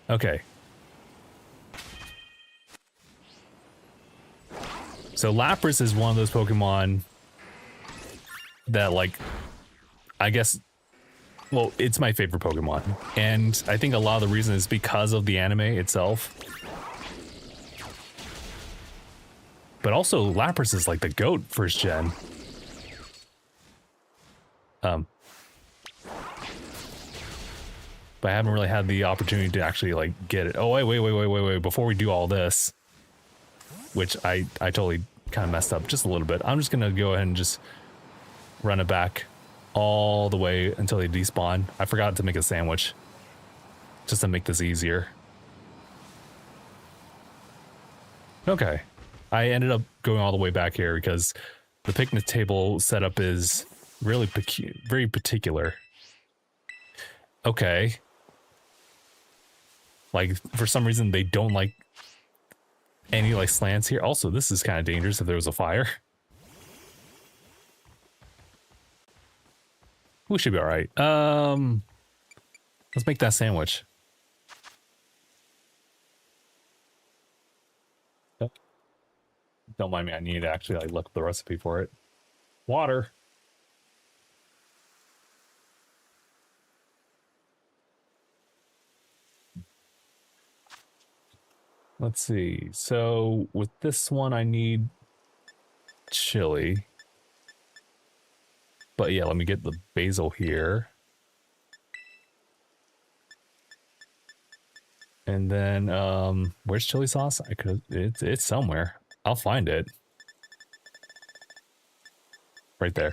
Okay. So Lapras is one of those Pokemon that like, I guess, well, it's my favorite Pokemon. And I think a lot of the reason is because of the anime itself. But also Lapras is like the GOAT first gen. But I haven't really had the opportunity to actually like get it. Oh, wait. Before we do all this, which I totally kind of messed up just a little bit. I'm just going to go ahead and just run it back all the way until they despawn. I forgot to make a sandwich just to make this easier. Okay. I ended up going all the way back here because the picnic table setup is really very particular. Okay. Like, for some reason, they don't like any, like, slants here. Also, this is kind of dangerous if there was a fire. We should be all right. Let's make that sandwich. Don't mind me, I need to actually like look up the recipe for it. Water. Let's see. So with this one, I need chili. But yeah, let me get the basil here. And then, where's chili sauce? It's somewhere. I'll find it. Right there.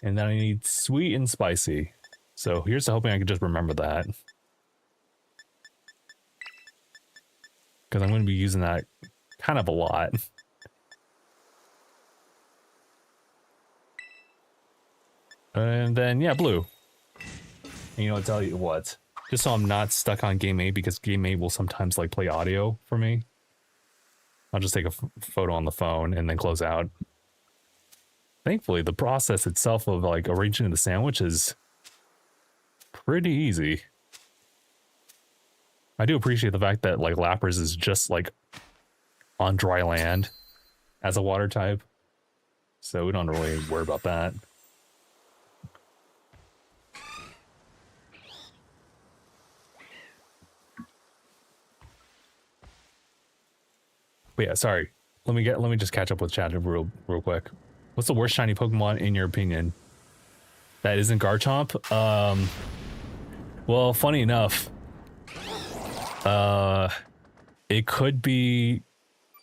And then I need sweet and spicy. So here's hoping I can just remember that. Because I'm going to be using that kind of a lot. And then, yeah, blue. And you know, I'll tell you what. Just so I'm not stuck on Game 8, because Game 8 will sometimes like play audio for me. I'll just take a photo on the phone and then close out. Thankfully, the process itself of like arranging the sandwich is pretty easy. I do appreciate the fact that like Lapras is just like on dry land as a water type. So we don't really worry about that. But yeah, sorry. Let me just catch up with chat real quick. What's the worst shiny Pokemon in your opinion? That isn't Garchomp? Well, funny enough, it could be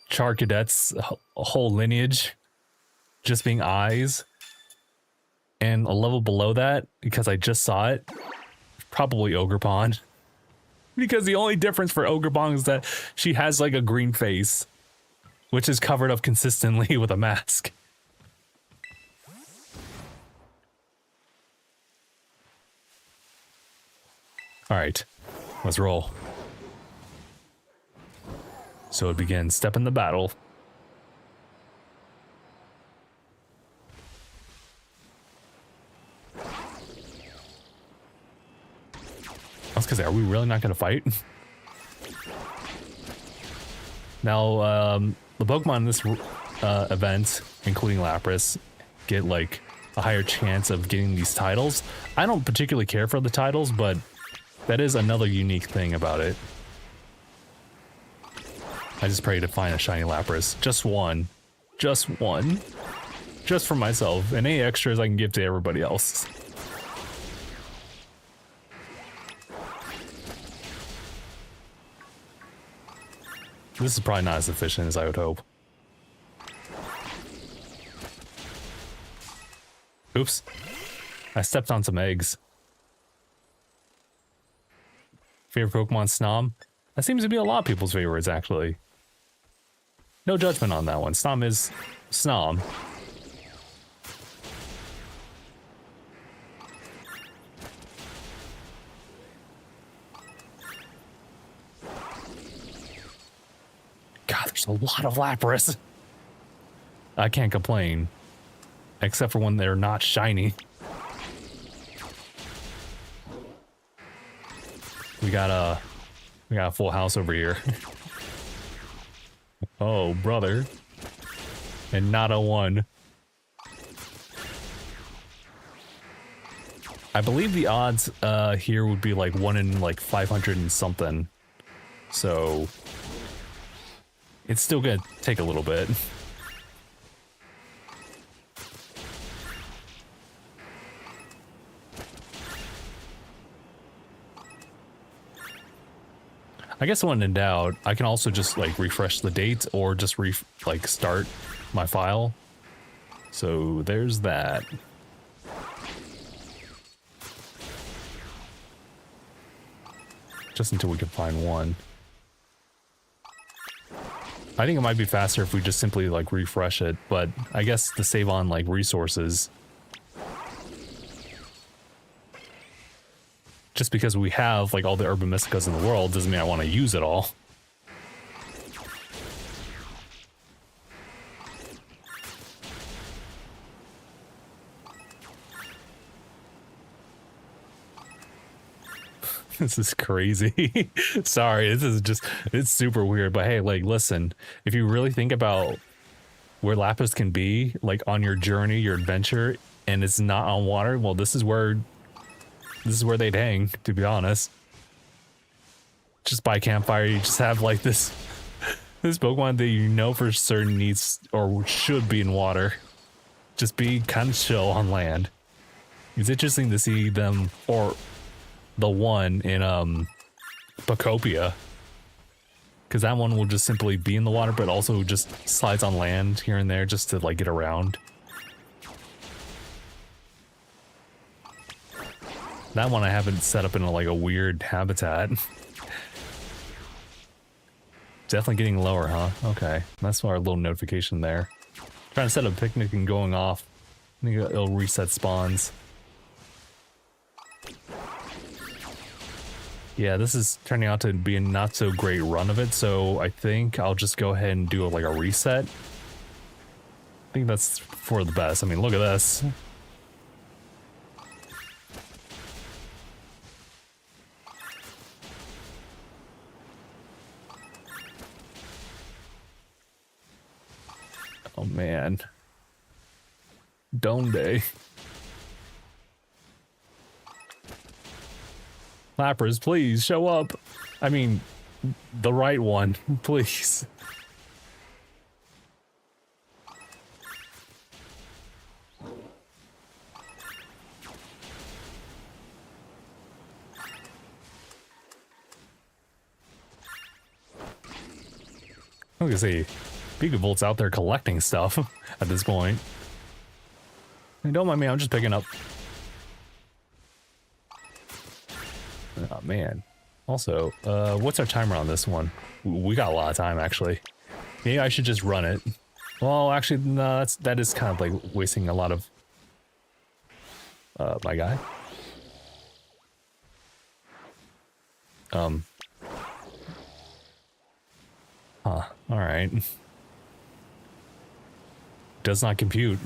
Charcadet's whole lineage just being eyes. And a level below that, because I just saw it, probably Ogerpon. Because the only difference for Ogerpon is that she has like a green face, which is covered up consistently with a mask. All right, let's roll. So it begins. Step in the battle. I was gonna say, are we really not gonna fight? Now, the Pokemon in this event, including Lapras, get like a higher chance of getting these titles. I don't particularly care for the titles, but that is another unique thing about it. I just pray to find a shiny Lapras. Just one. Just one. Just for myself. And any extras I can give to everybody else. This is probably not as efficient as I would hope. Oops. I stepped on some eggs. Favorite Pokemon, Snom? That seems to be a lot of people's favorites, actually. No judgment on that one. Snom is Snom. God, there's a lot of Lapras. I can't complain. Except for when they're not shiny. We got a full house over here. Oh, brother. And not a one. I believe the odds here would be like 1 in like 500 and something. So it's still gonna take a little bit. I guess when in doubt, I can also just like refresh the dates or just start my file. So there's that. Just until we can find one. I think it might be faster if we just simply like refresh it, but I guess to save on like resources. Just because we have like all the Urban Mysticas in the world doesn't mean I want to use it all. This is crazy. Sorry, this is just, it's super weird. But hey, like, listen, if you really think about where Lapras can be, like on your journey, your adventure, and it's not on water, well, this is where they'd hang, to be honest. Just by campfire, you just have like this Pokemon that you know for certain needs or should be in water. Just be kind of chill on land. It's interesting to see them, or the one in Pokopia. Because that one will just simply be in the water, but also just slides on land here and there just to like get around. That one I haven't set up in a weird habitat. Definitely getting lower, huh? Okay, that's our little notification there. Trying to set up a picnic and going off. I think it'll reset spawns. Yeah, this is turning out to be a not so great run of it, so I think I'll just go ahead and do like a reset. I think that's for the best. I mean, look at this. Oh man. Donde. Lapras, please show up. I mean, the right one, please. I was gonna say, Picavolt's out there collecting stuff at this point. And don't mind me, I'm just picking up. Oh man. Also, what's our timer on this one? We got a lot of time actually. Maybe I should just run it. Well, actually, no, that is kind of like wasting a lot of my guy. Huh, alright. Does not compute.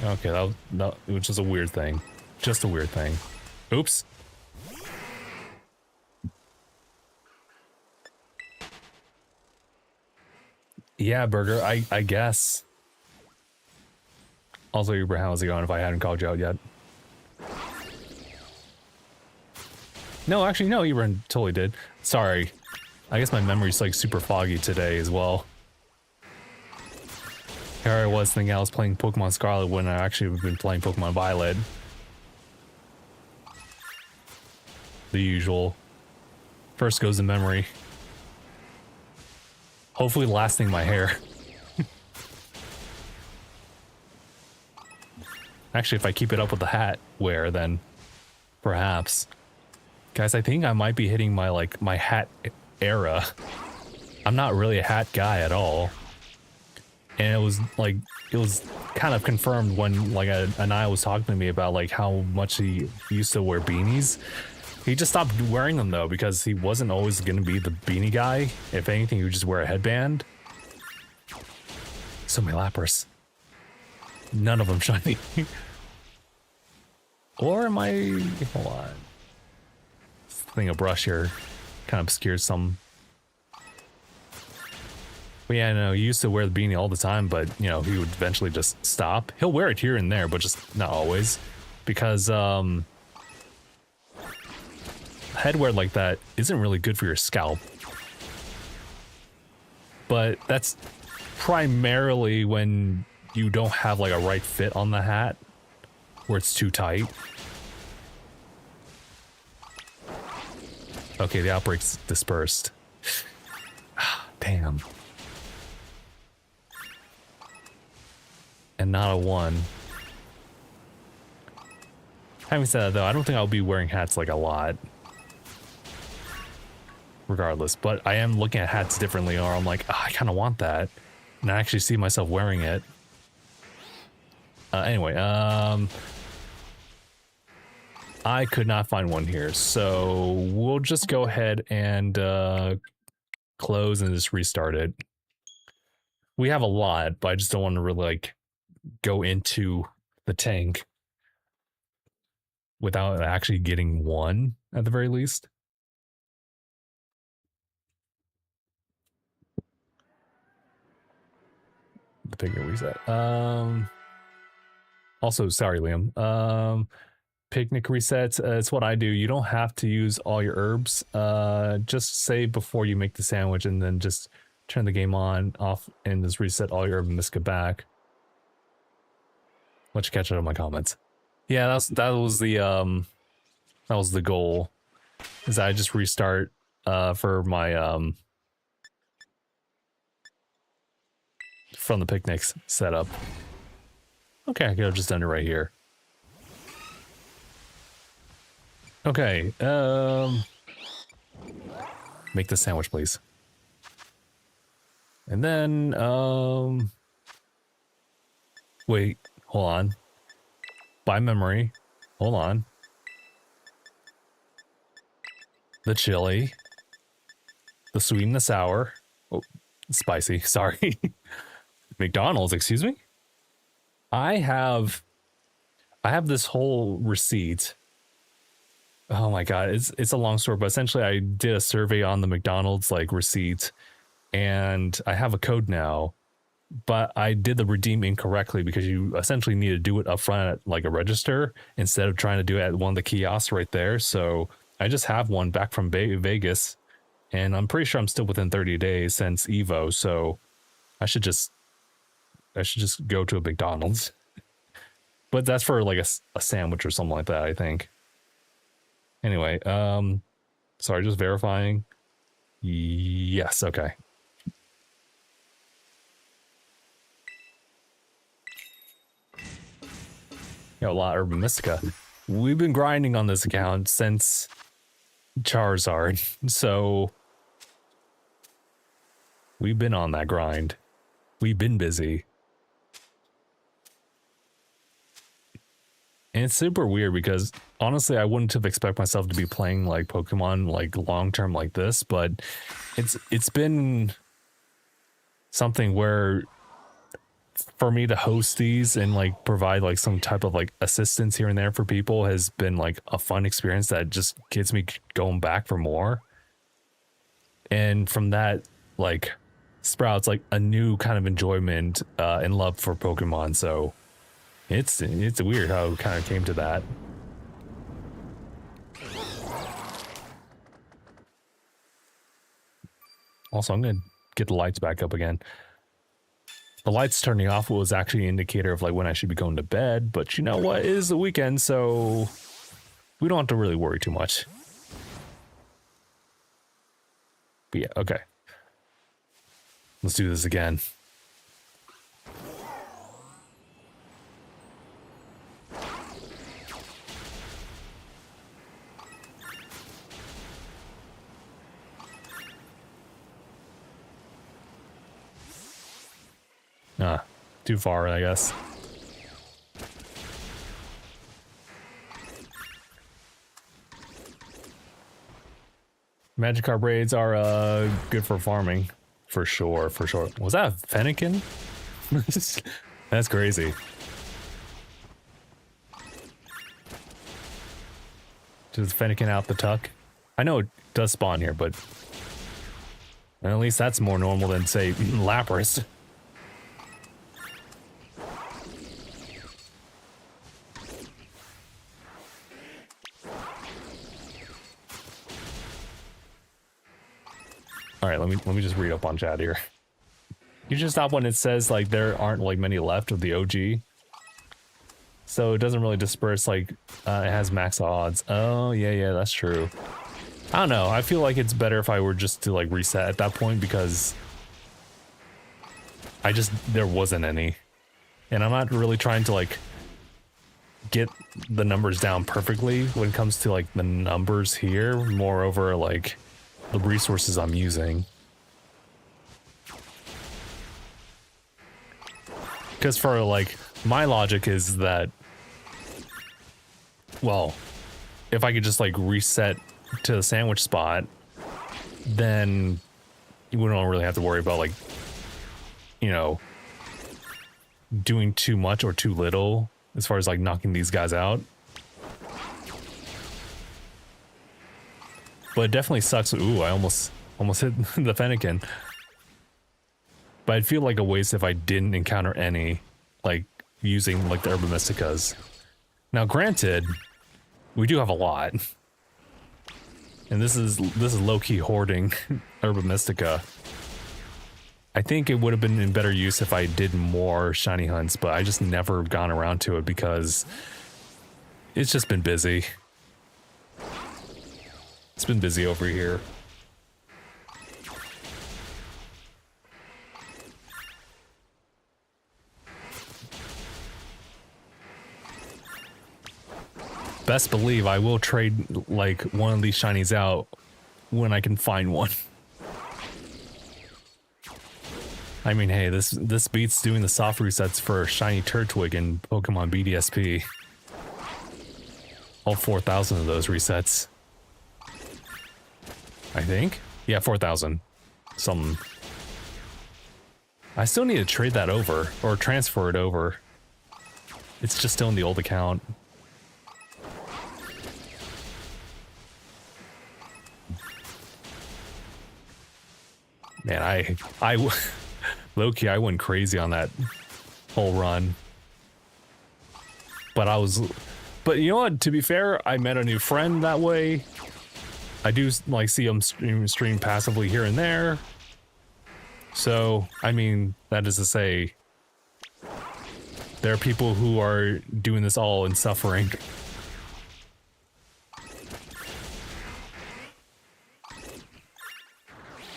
Okay, that which is a weird thing. Just a weird thing. Oops. Yeah, Burger, I guess. Also, Uber, how's it going if I hadn't called you out yet? No, actually, no, Uber totally did. Sorry. I guess my memory's like super foggy today as well. Here I was thinking I was playing Pokemon Scarlet when I actually have been playing Pokemon Violet. The usual. First goes the memory. Hopefully lasting my hair. Actually, if I keep it up with the hat wear, then perhaps. Guys, I think I might be hitting my, like, my hat era. I'm not really a hat guy at all. And it was, like, it was kind of confirmed when, like, Anaya was talking to me about, like, how much he used to wear beanies. He just stopped wearing them, though, because he wasn't always going to be the beanie guy. If anything, he would just wear a headband. So many Lapras. None of them shiny. Or am I... Hold on. This thing of brush here kind of obscures some... But yeah, no, he used to wear the beanie all the time, but, you know, he would eventually just stop. He'll wear it here and there, but just not always. Because, headwear like that isn't really good for your scalp. But that's primarily when you don't have like a right fit on the hat, where it's too tight. Okay, the outbreak's dispersed. Damn. And not a 1. Having said that, though, I don't think I'll be wearing hats like a lot. Regardless, but I am looking at hats differently, or I'm like, oh, I kind of want that. And I actually see myself wearing it. Anyway, I could not find one here, so we'll just go ahead and close and just restart it. We have a lot, but I just don't want to really like go into the tank without actually getting one at the very least. The picnic reset. Also, sorry, Liam. Picnic resets. It's what I do. You don't have to use all your herbs. Just save before you make the sandwich, and then just turn the game off, and just reset all your herb and Miska back. Let you catch up on my comments. Yeah, that was the goal. Is I just restart for my from the picnics setup. Okay, I could have just done it right here. Okay, make the sandwich, please. And then, wait, hold on. By memory, hold on. The chili, the sweet and the sour. Oh, spicy, sorry. McDonald's, excuse me? I have this whole receipt. Oh my god, it's a long story, but essentially I did a survey on the McDonald's like receipt, and I have a code now, but I did the redeem incorrectly because you essentially need to do it up front at like a register instead of trying to do it at one of the kiosks right there. So I just have one back from Vegas, and I'm pretty sure I'm still within 30 days since Evo, so I should just go to a McDonald's. But that's for like a sandwich or something like that, I think. Anyway, sorry, just verifying. Yes, okay. Got a lot of Urban Mystica. We've been grinding on this account since Charizard, so we've been on that grind. We've been busy. And it's super weird because honestly, I wouldn't have expected myself to be playing like Pokemon like long term like this, but it's been something where for me to host these and like provide like some type of like assistance here and there for people has been like a fun experience that just gets me going back for more. And from that, like sprouts like a new kind of enjoyment and love for Pokemon. So it's weird how it kind of came to that. Also, I'm gonna get the lights back up again. The lights turning off was actually an indicator of like when I should be going to bed, but you know what? It is the weekend, so we don't have to really worry too much. But yeah, okay. Let's do this again. Too far, I guess. Magikarp raids are good for farming, for sure, for sure. Was that a Fennekin? That's crazy. Just Fennekin out the tuck. I know it does spawn here, but at least that's more normal than, say, Lapras. All right, let me just read up on chat here. You just stop when it says like there aren't like many left of the OG, so it doesn't really disperse. Like it has max odds. Oh yeah, that's true. I don't know. I feel like it's better if I were just to like reset at that point because there wasn't any, and I'm not really trying to like get the numbers down perfectly when it comes to like the numbers here. Moreover, like the resources I'm using. Because for like, my logic is that, well, if I could just like reset to the sandwich spot, then we don't really have to worry about like, you know, doing too much or too little as far as like knocking these guys out. But it definitely sucks. Ooh, I almost hit the Fennekin. But I'd feel like a waste if I didn't encounter any, like using like the Herba Mysticas. Now, granted, we do have a lot, and this is low-key hoarding Herba Mystica. I think it would have been in better use if I did more shiny hunts, but I just never gone around to it because it's just been busy. It's been busy over here. Best believe I will trade like one of these shinies out when I can find one. I mean, hey, this beats doing the soft resets for shiny Turtwig and Pokemon BDSP. All 4,000 of those resets. I think? Yeah, 4,000. Something. I still need to trade that over, or transfer it over. It's just still in the old account. Man, low-key, I went crazy on that whole run. But you know what, to be fair, I met a new friend that way. I do like see him stream passively here and there. So, I mean, that is to say, there are people who are doing this all in suffering.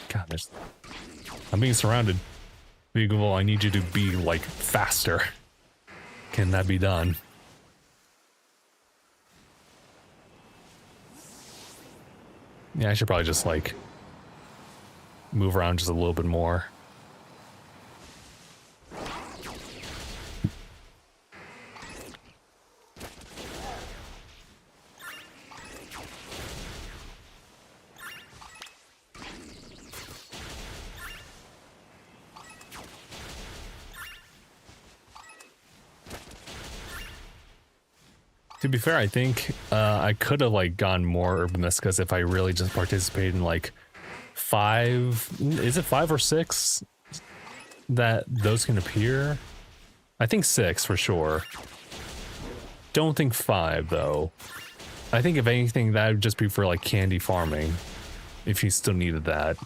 God, I'm being surrounded. Well, I need you to be like faster. Can that be done? Yeah, I should probably just like move around just a little bit more. To be fair, I think I could have like gone more Herba Mysticas if I really just participated in like 5, is it 5 or 6 that those can appear. I think 6 for sure. Don't think 5 though. I think if anything that would just be for like candy farming, if you still needed that.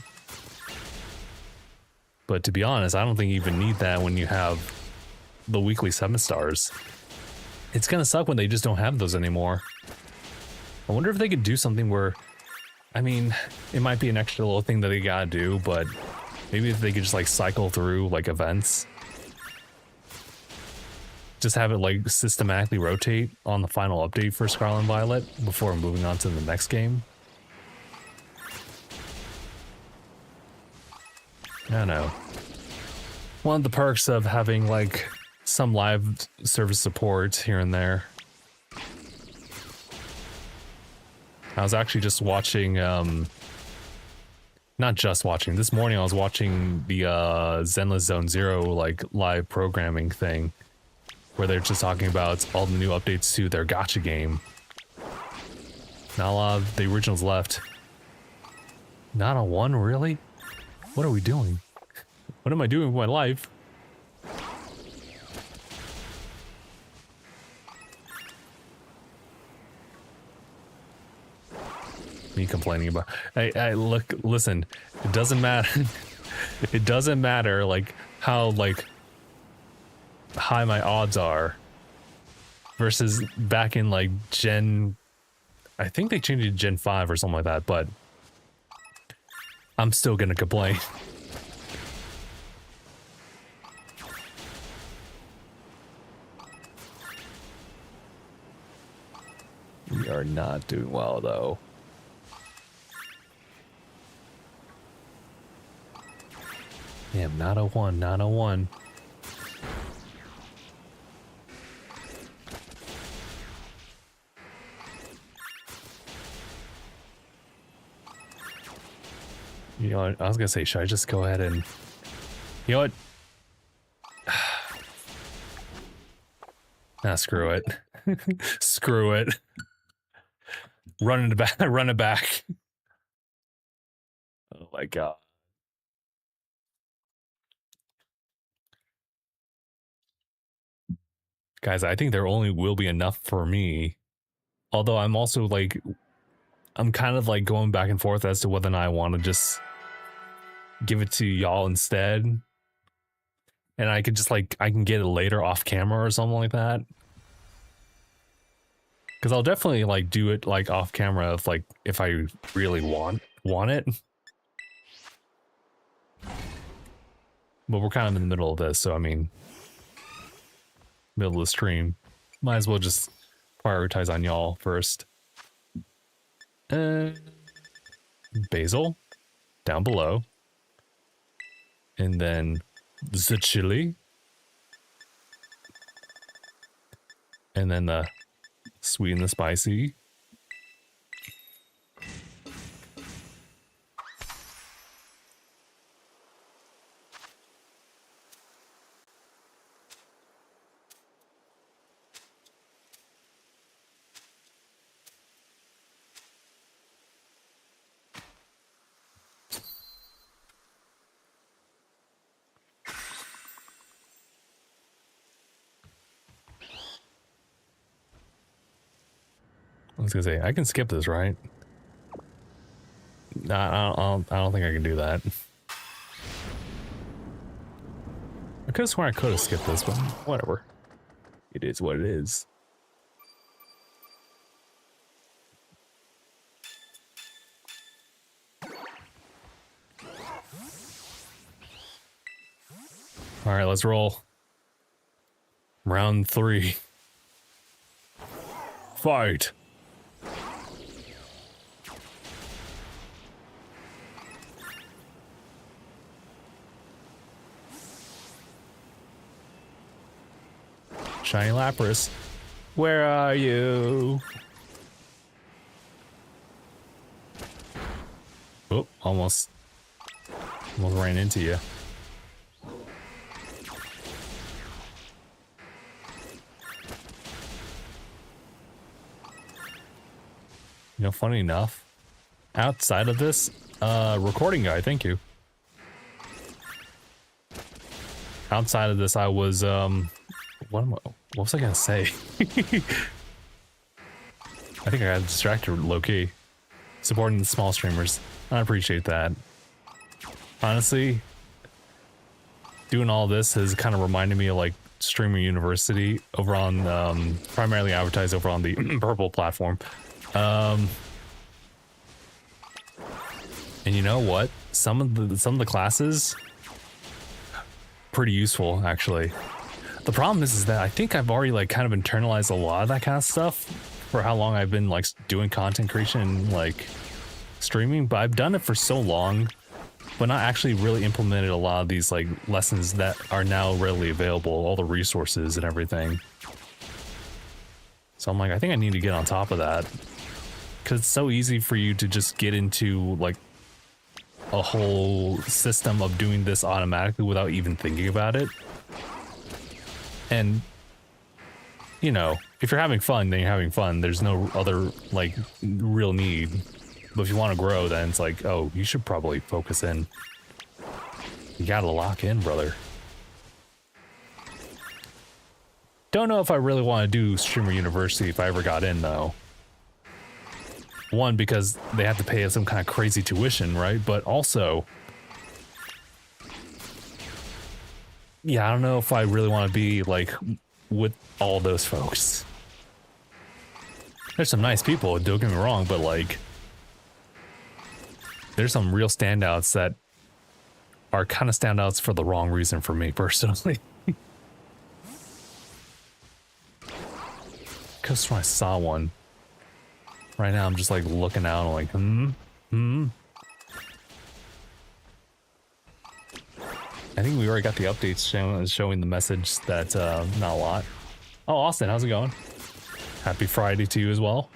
But to be honest, I don't think you even need that when you have the weekly 7 stars. It's gonna suck when they just don't have those anymore. I wonder if they could do something where, I mean, it might be an extra little thing that they gotta do, but maybe if they could just like cycle through like events. Just have it like systematically rotate on the final update for Scarlet and Violet before moving on to the next game. I don't know. One of the perks of having like some live service support here and there. I was actually just watching, not just watching, this morning I was watching the Zenless Zone Zero like live programming thing where they're just talking about all the new updates to their gacha game. Not a lot of the originals left. Not a one, really? What are we doing? What am I doing with my life? Me complaining about... Hey, look, listen, it doesn't matter. It doesn't matter, like, how, like, high my odds are versus back in, like, Gen... I think they changed it to Gen 5 or something like that, but I'm still gonna complain. We are not doing well, though. Damn, not a one, not a one. You know what? I was gonna say, should I just go ahead and... You know what? Nah, screw it. Screw it. Run it back. Run it back. Oh my god. Guys, I think there only will be enough for me. Although I'm also like... I'm kind of like going back and forth as to whether or not I want to just give it to y'all instead. And I could just like, I can get it later off camera or something like that. Because I'll definitely like do it like off camera if I really want it. But we're kind of in the middle of this, so I mean, middle of the stream. Might as well just prioritize on y'all first. Basil down below, and then the chili, and then the sweet and the spicy. I was gonna say, I can skip this, right? Nah, I don't think I can do that. I could have sworn I could have skipped this, but whatever. It is what it is. Alright, let's roll. Round 3. Fight! Shiny Lapras, where are you? Oh, almost ran into you. You know, funny enough, outside of this, recording guy, thank you. outside of this, I was what was I gonna say? I think I got distracted low key. Supporting the small streamers. I appreciate that. Honestly, doing all this has kind of reminded me of like Streamer University over on primarily advertised over on the purple platform. And you know what? Some of the classes pretty useful actually. The problem is that I think I've already like kind of internalized a lot of that kind of stuff for how long I've been like doing content creation and like streaming, but I've done it for so long, but not actually really implemented a lot of these like lessons that are now readily available, all the resources and everything. So I'm like, I think I need to get on top of that, because it's so easy for you to just get into like a whole system of doing this automatically without even thinking about it. And you know, if you're having fun, then you're having fun. There's no other like real need. But if you want to grow, then it's like, oh, you should probably focus in. You gotta lock in, brother. Don't know if I really want to do Streamer University if I ever got in, though. One, because they have to pay some kind of crazy tuition, right? But also, yeah, I don't know if I really want to be like with all those folks. There's some nice people, don't get me wrong, but like, there's some real standouts that are kind of standouts for the wrong reason for me personally. Because when I saw one, right now I'm just like looking out and like, I think we already got the updates showing the message that not a lot. Oh, Austin, how's it going? Happy Friday to you as well.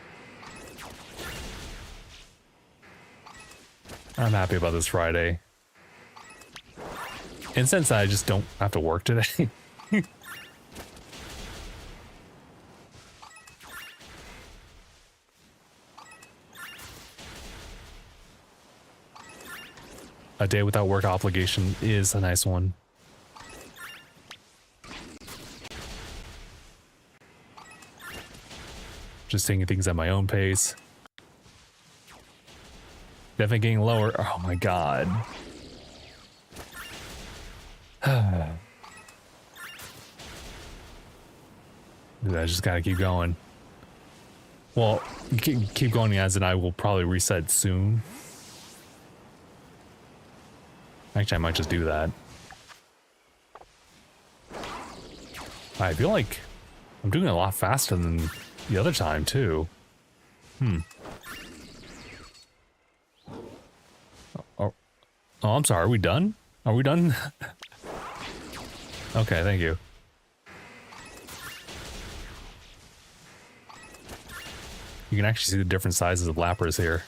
I'm happy about this Friday. And since I just don't have to work today. A day without work obligation is a nice one. Just taking things at my own pace. Definitely getting lower. Oh my god. Dude, I just gotta keep going. Well, keep going as in I will probably reset soon. Actually, I might just do that. I feel like I'm doing it a lot faster than the other time, too. Oh, I'm sorry. Are we done? Are we done? Okay, thank you. You can actually see the different sizes of lappers here.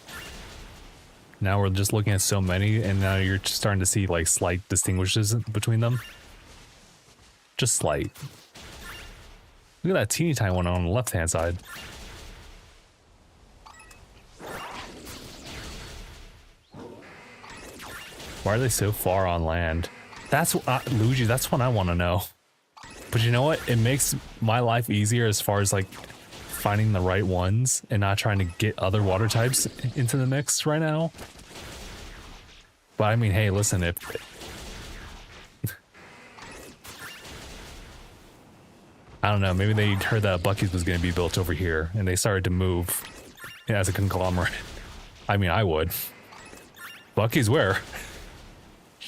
Now we're just looking at so many, and now you're just starting to see like slight distinguishes between them. Just slight. Look at that teeny tiny one on the left hand side. Why are they so far on land? That's Luigi, that's what I want to know. But you know what? It makes my life easier as far as like finding the right ones and not trying to get other water types into the mix right now. But I mean, hey, listen, if I don't know, maybe they heard that Bucky's was going to be built over here and they started to move as a conglomerate. I mean, I would. Bucky's where?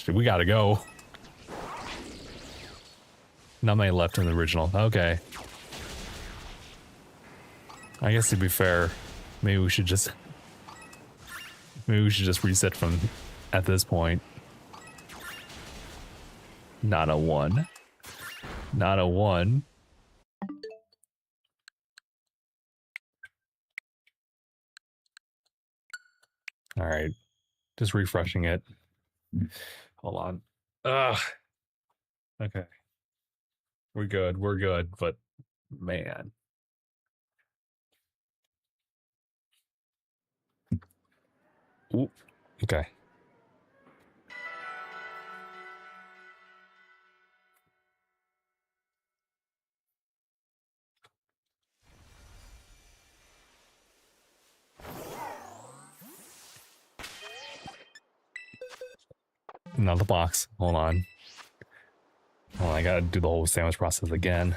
We gotta go. Not many left in the original. Okay. I guess to be fair, maybe we should just reset from at this point. Not a 1. Not a 1. All right. Just refreshing it. Hold on. Ugh. Okay. We're good, but man. Ooh. Okay. Not the box. Hold on. Hold on, I gotta do the whole sandwich process again.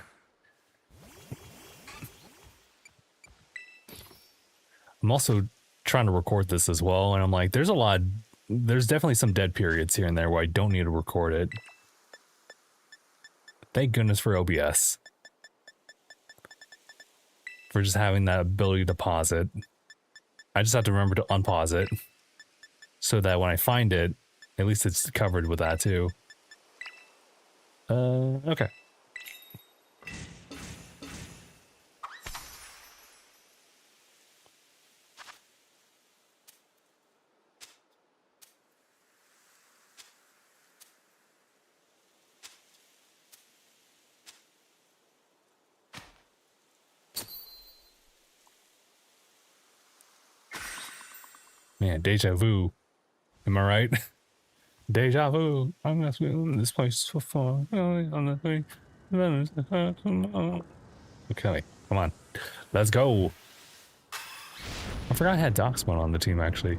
I'm also trying to record this as well, and I'm like, there's definitely some dead periods here and there where I don't need to record it. Thank goodness for OBS. For just having that ability to pause it. I just have to remember to unpause it. So that when I find it, at least it's covered with that too. Okay. Man, deja vu. Am I right? Deja vu. I'm gonna be in this place for fun. Okay, come on. Let's go. I forgot I had Doxmon on the team, actually.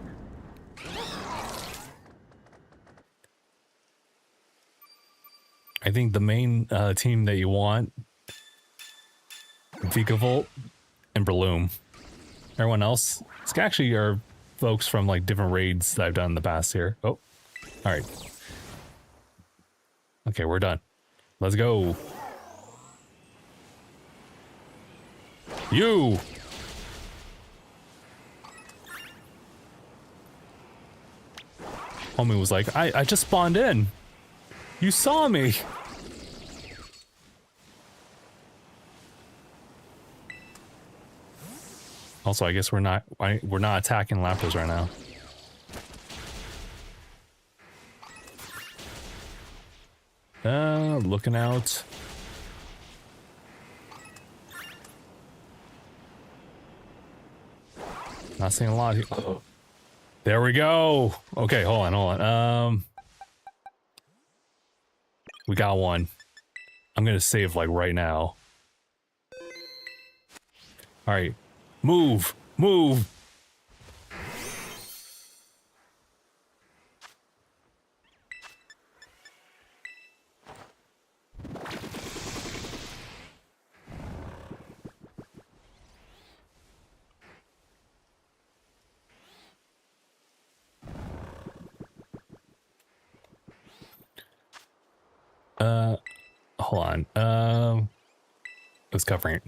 I think the main team that you want, Vikavolt and Breloom. Everyone else, it's actually are folks from like different raids that I've done in the past here. Oh, all right. Okay, we're done. Let's go. You. Homie was like, I just spawned in. You saw me. Also, I guess we're not attacking Lapras right now. Looking out. Not seeing a lot here. Oh, there we go. Okay, hold on. We got one. I'm gonna save like right now. All right, move. Hold on. It was covering it.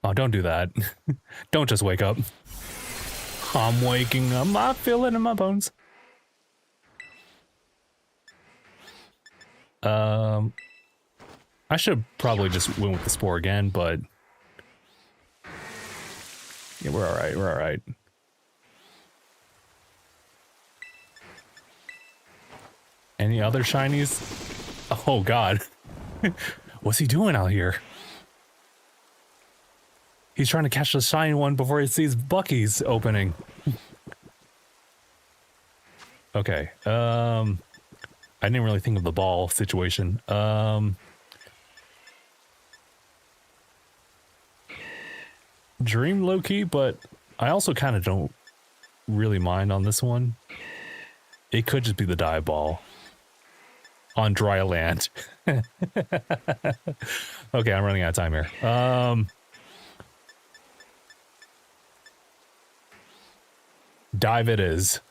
Oh, don't do that. Don't just wake up. I'm waking up. I feel it in my bones. I should probably just win with the spore again, but yeah, we're all right. We're all right. Any other shinies? Oh God. What's he doing out here? He's trying to catch the shiny one before he sees Bucky's opening. Okay. I didn't really think of the ball situation. Dream low-key, but I also kind of don't really mind on this one. It could just be the dive ball on dry land. Okay, I'm running out of time here. Dive it is.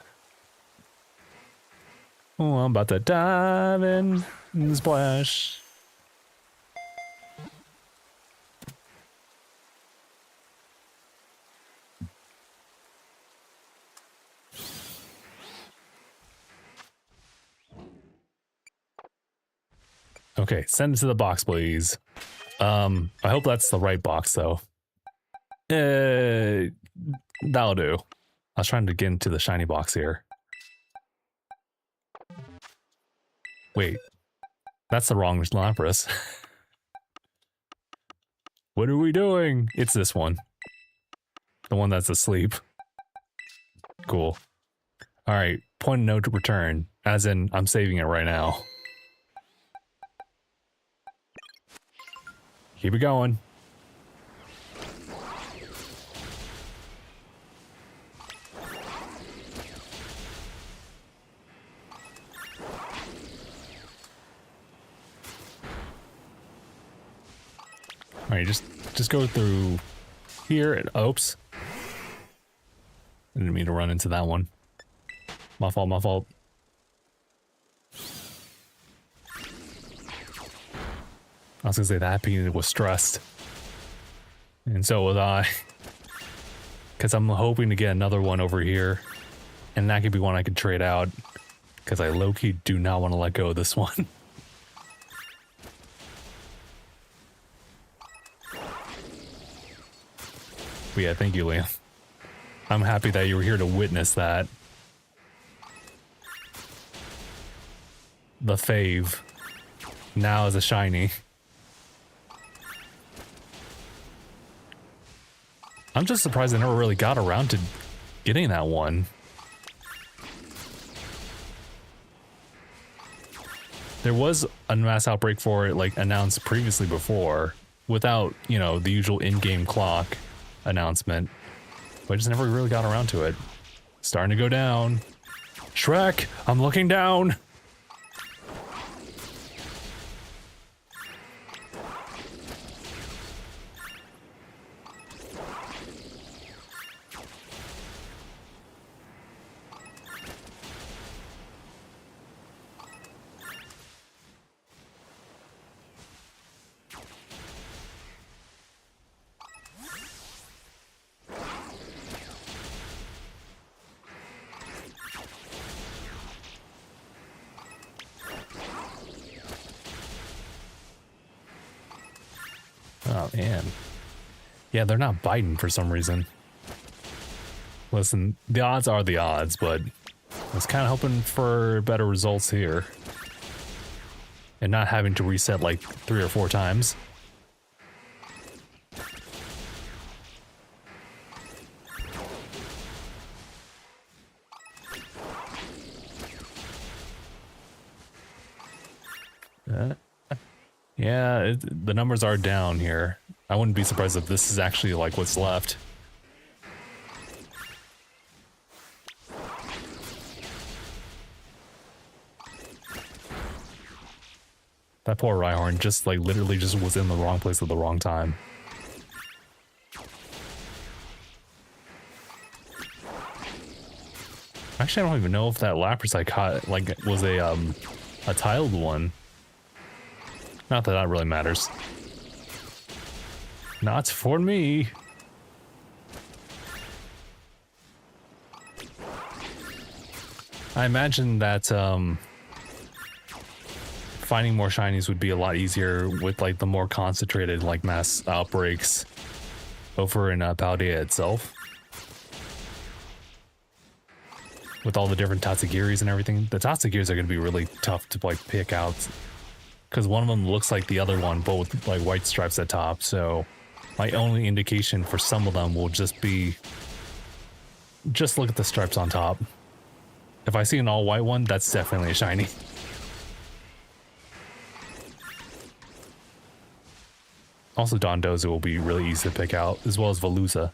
Oh, I'm about to dive in and splash. Okay, send it to the box, please. I hope that's the right box, though. That'll do. I was trying to get into the shiny box here. Wait, that's the wrong Lapras. What are we doing? It's this one. The one that's asleep. Cool. All right, point of no to return. As in, I'm saving it right now. Keep it going. All right, just go through here. And, oops. I didn't mean to run into that one. My fault, my fault. I was gonna say that peanut was stressed. And so was I. Because I'm hoping to get another one over here. And that could be one I could trade out. Because I low-key do not want to let go of this one. But yeah, thank you, Liam. I'm happy that you were here to witness that. The fave. Now is a shiny. I'm just surprised I never really got around to getting that one. There was a Mass Outbreak for it, like, announced previously before, without, you know, the usual in-game clock announcement. But I just never really got around to it. Starting to go down. Shrek, I'm looking down! Oh, man. Yeah, they're not biting for some reason. Listen, the odds are the odds, but I was kind of hoping for better results here. And not having to reset like 3 or 4 times. Yeah, the numbers are down here. I wouldn't be surprised if this is actually like what's left. That poor Rhyhorn just like literally just was in the wrong place at the wrong time. Actually, I don't even know if that Lapras I caught like was a tiled one. Not that that really matters. Not for me. I imagine that finding more shinies would be a lot easier with like the more concentrated like mass outbreaks over in Paldea itself. With all the different Tatsugiris and everything. The Tatsugiris are going to be really tough to like pick out. Because one of them looks like the other one, but with like white stripes at top. So my only indication for some of them will just be, just look at the stripes on top. If I see an all white one, that's definitely a shiny. Also Dondozo will be really easy to pick out, as well as Veluza.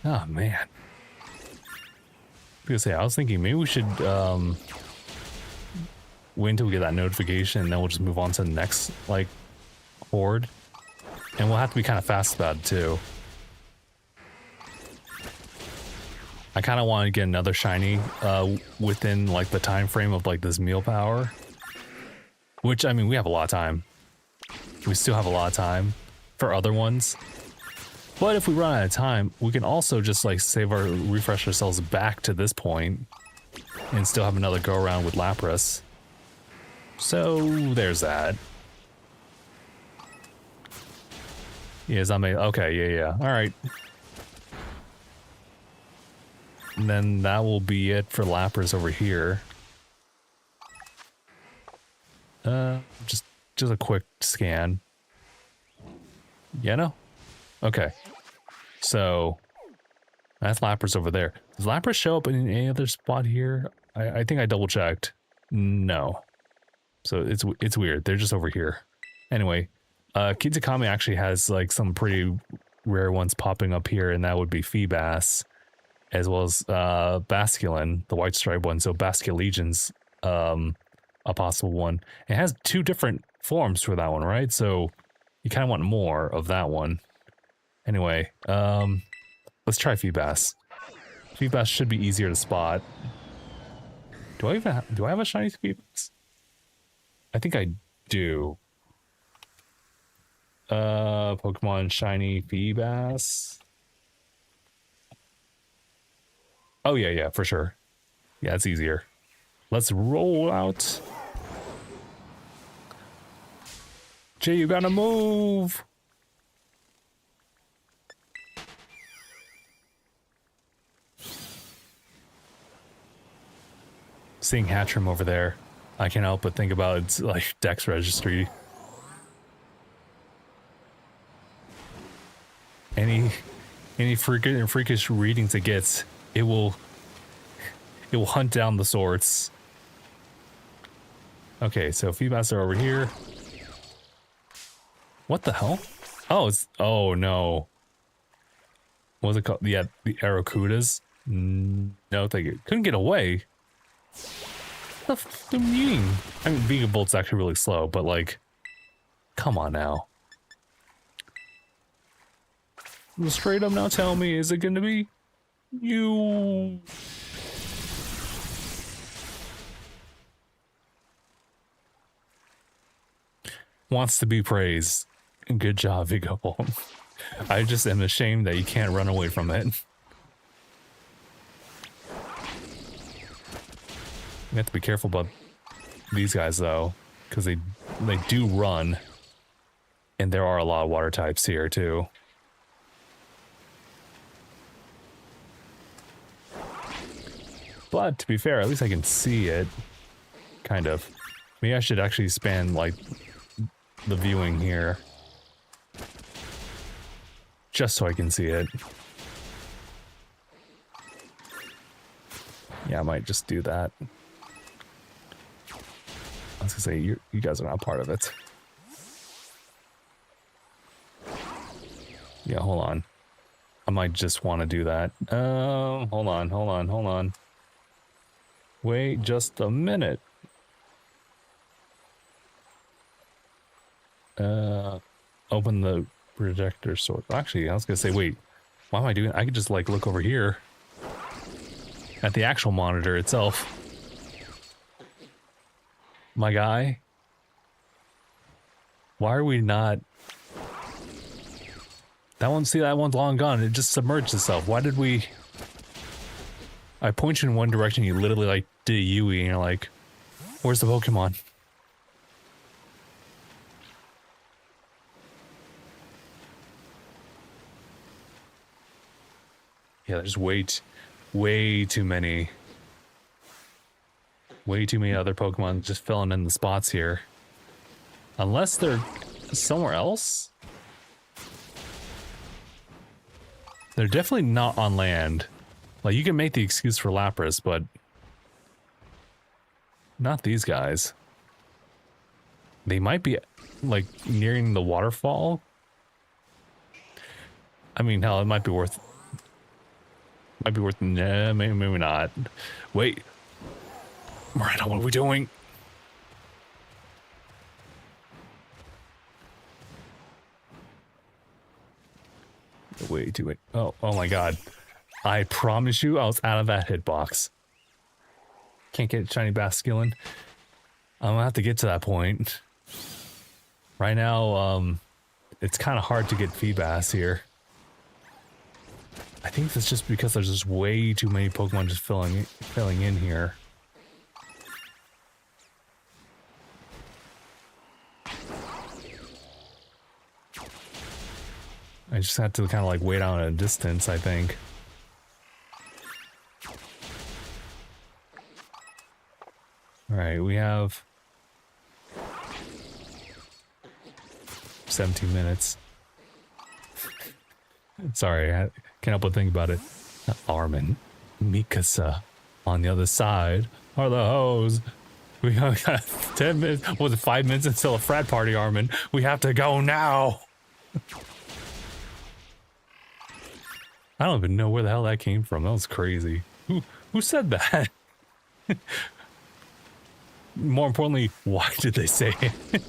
Oh man. I was thinking maybe we should wait until we get that notification and then we'll just move on to the next like horde. And we'll have to be kind of fast about it too. I kind of want to get another shiny within like the time frame of like this meal power. Which, I mean, we have a lot of time. We still have a lot of time for other ones. But if we run out of time, we can also just like refresh ourselves back to this point and still have another go around with Lapras. So there's that. Yes, okay, yeah. All right. And then that will be it for Lapras over here. Just a quick scan. Yeah, no? Okay. So that's Lapras over there. Does Lapras show up in any other spot here? I think I double checked. No. So it's weird. They're just over here. Anyway, Kizukami actually has like some pretty rare ones popping up here, and that would be Feebas, as well as Basculin, the white stripe one. So Basculegion's a possible one. It has 2 different forms for that one, right? So you kind of want more of that one. Anyway, let's try Feebas. Feebas should be easier to spot. Do I have a shiny Feebas? I think I do. Pokemon shiny Feebas. Oh yeah, for sure. Yeah, it's easier. Let's roll out. Jay, you gotta move. Seeing Hatchrim over there, I can't help but think about its like Dex registry. Any freakish readings it gets, it will hunt down the sorts. Okay, so Feebas are over here. What the hell? Oh no. What was it called? Yeah, the Aracudas? No, thank you. Couldn't get away. What the f do you mean? I mean, Vegan Bolt's actually really slow, but like, come on now. Straight up now tell me, is it gonna be you? Wants to be praised. Good job, Vigo Bolt. I just am ashamed that you can't run away from it. You have to be careful about these guys though, because they do run, and there are a lot of water types here too. But to be fair, at least I can see it, kind of. Maybe I should actually expand like the viewing here, just so I can see it. Yeah, I might just do that. I was gonna say, you guys are not part of it. Yeah, hold on. I might just want to do that. Hold on. Wait just a minute. Open the projector sword. Actually, I was gonna say, wait, why am I doing? I could just like look over here at the actual monitor itself. My guy, why are we not? That one, see, that one's long gone. It just submerged itself. Why did we? I point you in one direction, you literally like did a Yui, and you're like, where's the Pokemon? Yeah, there's way too many other Pokemon just filling in the spots here. Unless they're somewhere else. They're definitely not on land. Like, you can make the excuse for Lapras, but not these guys. They might be, like, nearing the waterfall. I mean, hell, it might be worth... Nah, maybe not. Wait. Miranda, what are we doing? Wait, do it. Oh my god. I promise you I was out of that hitbox. Can't get shiny Basculin. I'm gonna have to get to that point. Right now, it's kind of hard to get Feebas here. I think that's just because there's just way too many Pokemon just filling in here. I just had to kind of like wait out at a distance, I think. Alright, we have 17 minutes. Sorry, I can't help but think about it. Armin, Mikasa, on the other side are the hoes. We got 10 minutes, was it 5 minutes until a frat party, Armin? We have to go now. I don't even know where the hell that came from. That was crazy. Who said that? More importantly, why did they say it?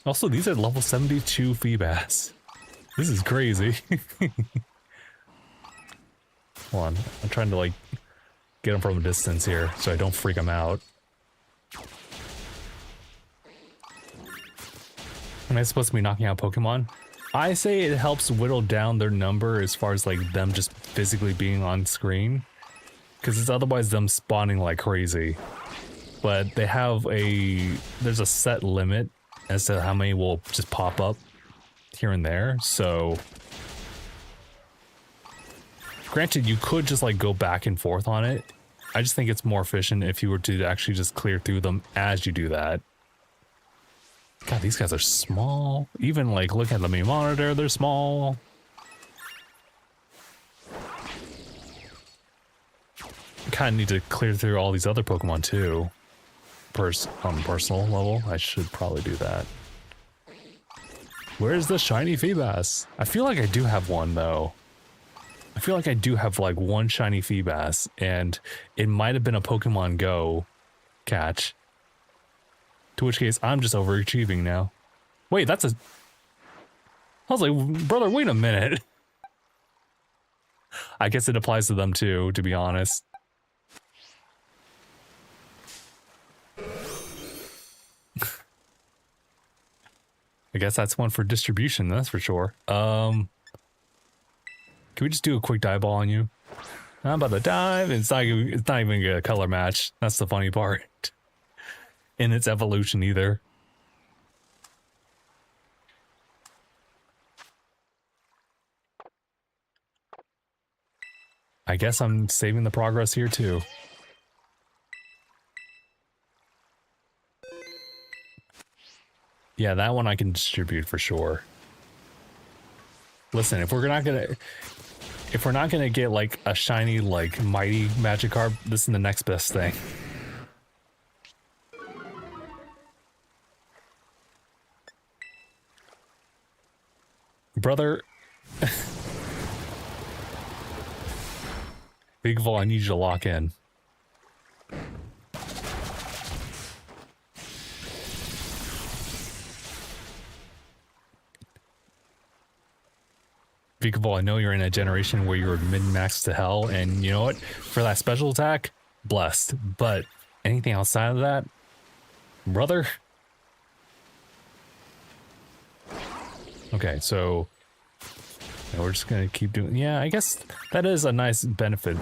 Also, these are level 72 Feebas. This is crazy. Hold on, I'm trying to like get them from a distance here so I don't freak them out. Am I supposed to be knocking out Pokemon? I say it helps whittle down their number as far as like them just physically being on screen, because it's otherwise them spawning like crazy. But they have there's a set limit as to how many will just pop up here and there. So granted, you could just like go back and forth on it. I just think it's more efficient if you were to actually just clear through them as you do that. God, these guys are small. Even like look at the main monitor, they're small. Kind of need to clear through all these other Pokemon too. On personal level, I should probably do that. Where's the shiny Feebas? I feel like I do have one though. I feel like I do have like one shiny Feebas, and it might have been a Pokemon Go catch. To which case, I'm just overachieving now. Wait, that's a... I was like, brother, wait a minute. I guess it applies to them too, to be honest. I guess that's one for distribution, that's for sure. Can we just do a quick dive ball on you? I'm about to dive. It's not even a color match. That's the funny part. In its evolution either. I guess I'm saving the progress here too. Yeah, that one I can distribute for sure. Listen, if we're not gonna get like a shiny like mighty Magikarp, this is the next best thing. Brother. Big Vol, I need you to lock in. Big Vol, I know you're in a generation where you're min-maxed to hell, and you know what? For that special attack, blessed. But anything outside of that, brother? Okay, so we're just gonna keep doing. Yeah, I guess that is a nice benefit.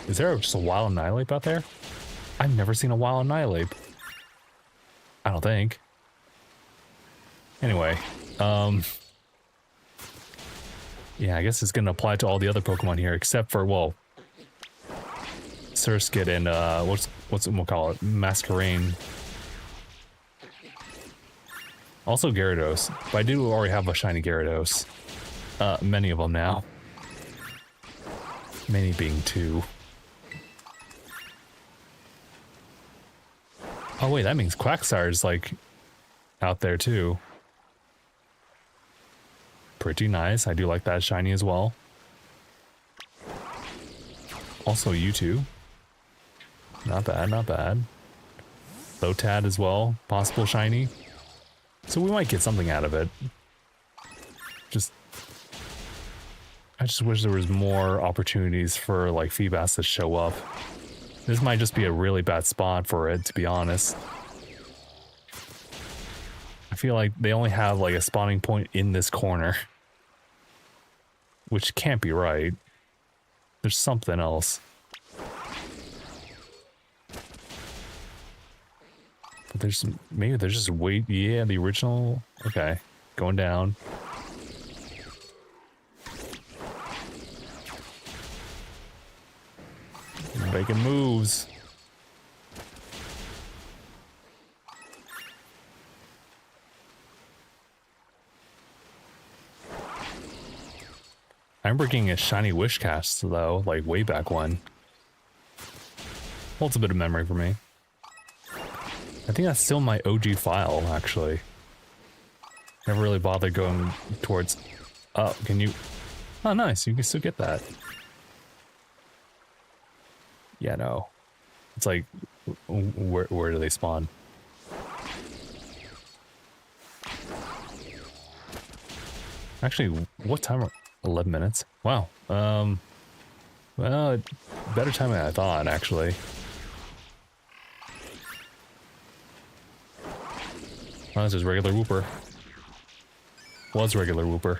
Is there just a wild Annihilape out there? I've never seen a wild Annihilape. I don't think. Anyway, yeah, I guess it's gonna apply to all the other Pokemon here, except for, well, Surskit and we'll call it Masquerain. Also Gyarados, but I do already have a shiny Gyarados. Many of them now. Many being 2. Oh wait, that means Quagsire like out there too. Pretty nice. I do like that shiny as well. Also U2. Not bad, not bad. Lotad as well, possible shiny. So we might get something out of it. I just wish there was more opportunities for like Feebas to show up. This might just be a really bad spot for it, to be honest. I feel like they only have like a spawning point in this corner. Which can't be right. There's something else. But maybe there's just wait. Yeah, the original. Okay, going down. Making moves. I remember getting a shiny Wishcast though, like way back when. Holds a bit of memory for me. I think that's still my OG file, actually. Never really bothered going towards... Oh, can you... Oh, nice. You can still get that. Yeah, no. It's like, where do they spawn? Actually, what time? 11 minutes. Wow. Well, better time than I thought, actually. Oh, this is regular Wooper. Was regular Wooper.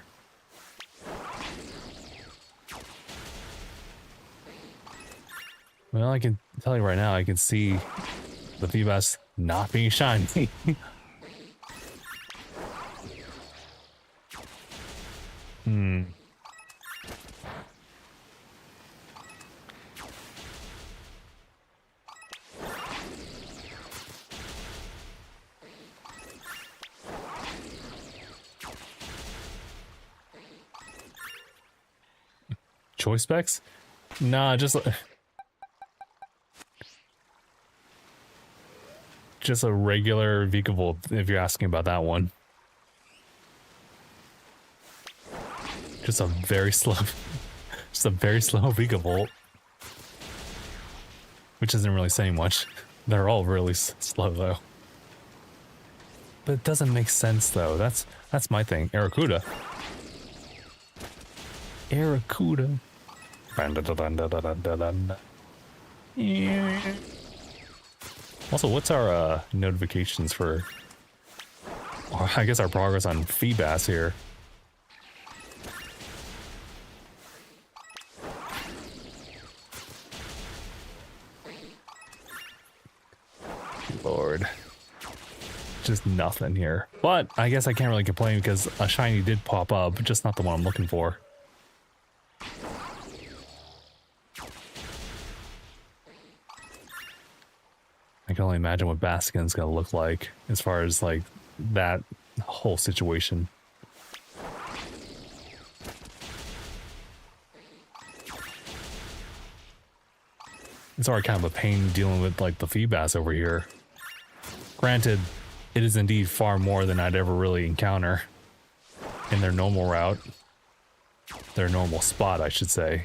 Well, I can tell you right now, I can see the Feebas not being shiny. Choice specs? Nah, just a regular Vikavolt, if you're asking about that one. Just a very slow Vikavolt. Which isn't really saying much. They're all really slow though. But it doesn't make sense though. That's my thing. Aracuda. Also, what's our notifications for, or I guess our progress on Feebas here? Lord. Just nothing here. But I guess I can't really complain because a shiny did pop up, just not the one I'm looking for. I can only imagine what Baskin's gonna look like as far as like that whole situation. It's already kind of a pain dealing with like the Feebas over here. Granted, it is indeed far more than I'd ever really encounter in their normal route. Their normal spot, I should say.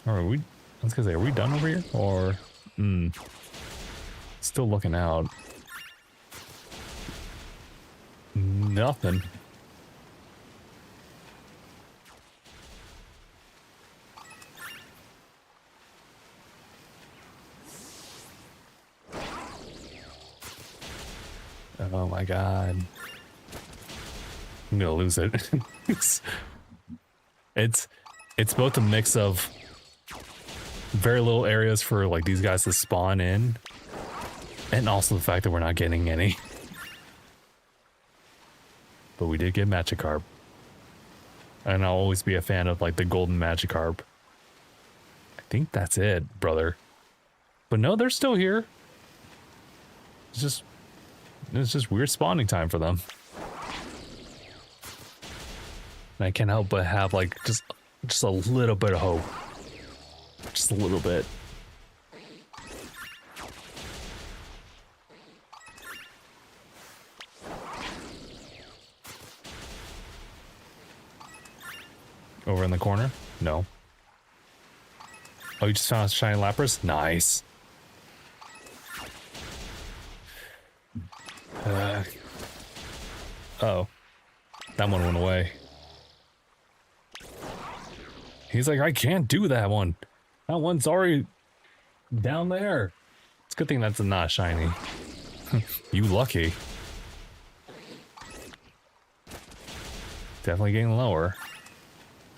Are we? I was gonna say, are we done over here? Or, still looking out. Nothing. Oh my god. I'm gonna lose it. It's both a mix of very little areas for like these guys to spawn in, and also the fact that we're not getting any. But we did get Magikarp, and I'll always be a fan of like the golden Magikarp. I think that's it, brother. But no, they're still here. It's just weird spawning time for them. And I can't help but have like just a little bit of hope. Just a little bit. Over in the corner? No. Oh, you just found a shiny Lapras? Nice. Oh. That one went away. He's like, I can't do that one. That one's already down there. It's a good thing that's not shiny. You lucky. Definitely getting lower.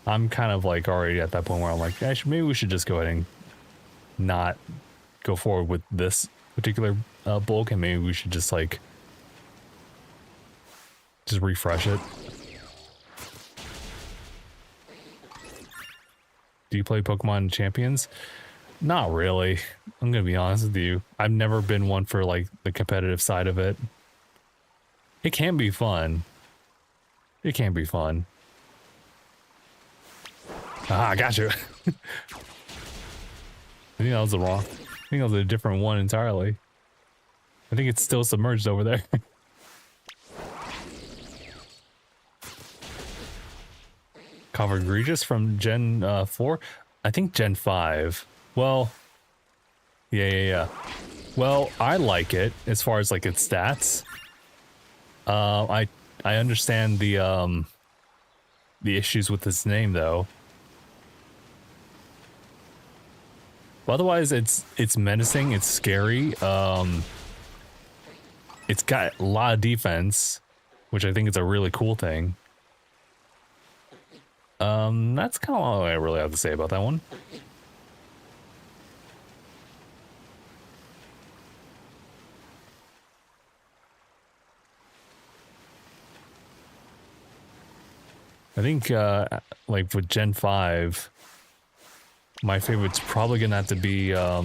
I'm kind of like already at that point where I'm like, maybe we should just go ahead and not go forward with this particular bulk, and maybe we should just like just refresh it. Do you play Pokemon Champions? Not really. I'm gonna be honest with you. I've never been one for like the competitive side of it. It can be fun. It can be fun. Ah, I got you. I think that was the wrong. I think that was a different one entirely. I think it's still submerged over there. Cofagrigus from Gen 4? I think Gen 5. Well, yeah. Well, I like it as far as like its stats. I understand the issues with its name though. But otherwise, it's menacing. It's scary. It's got a lot of defense, which I think is a really cool thing. That's kind of all I really have to say about that one. I think, like with Gen 5, my favorite's probably gonna have to be, I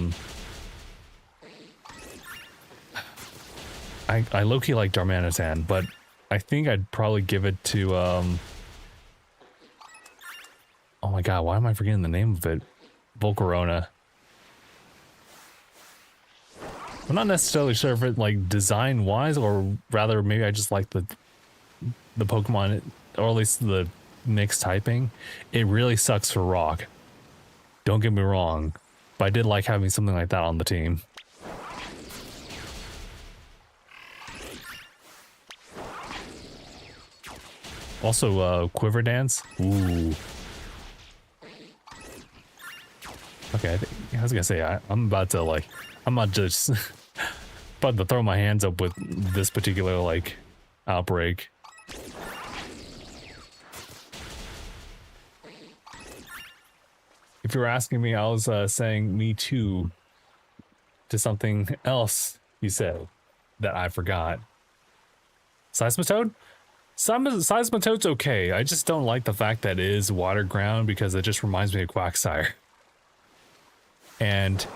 low-key like Darmanitan, but I think I'd probably give it to, oh my god, why am I forgetting the name of it? Volcarona. I'm not necessarily sure if it, like, design-wise, or rather, maybe I just like the Pokemon, or at least the mixed typing. It really sucks for Rock. Don't get me wrong, but I did like having something like that on the team. Also, Quiver Dance. Ooh. Okay, I was gonna say, I'm about to, like, I'm not just about to throw my hands up with this particular, like, outbreak. If you were asking me, I was saying me too to something else you said that I forgot. Seismitoad? Seismitoad's okay. I just don't like the fact that it is water ground because it just reminds me of Quagsire. And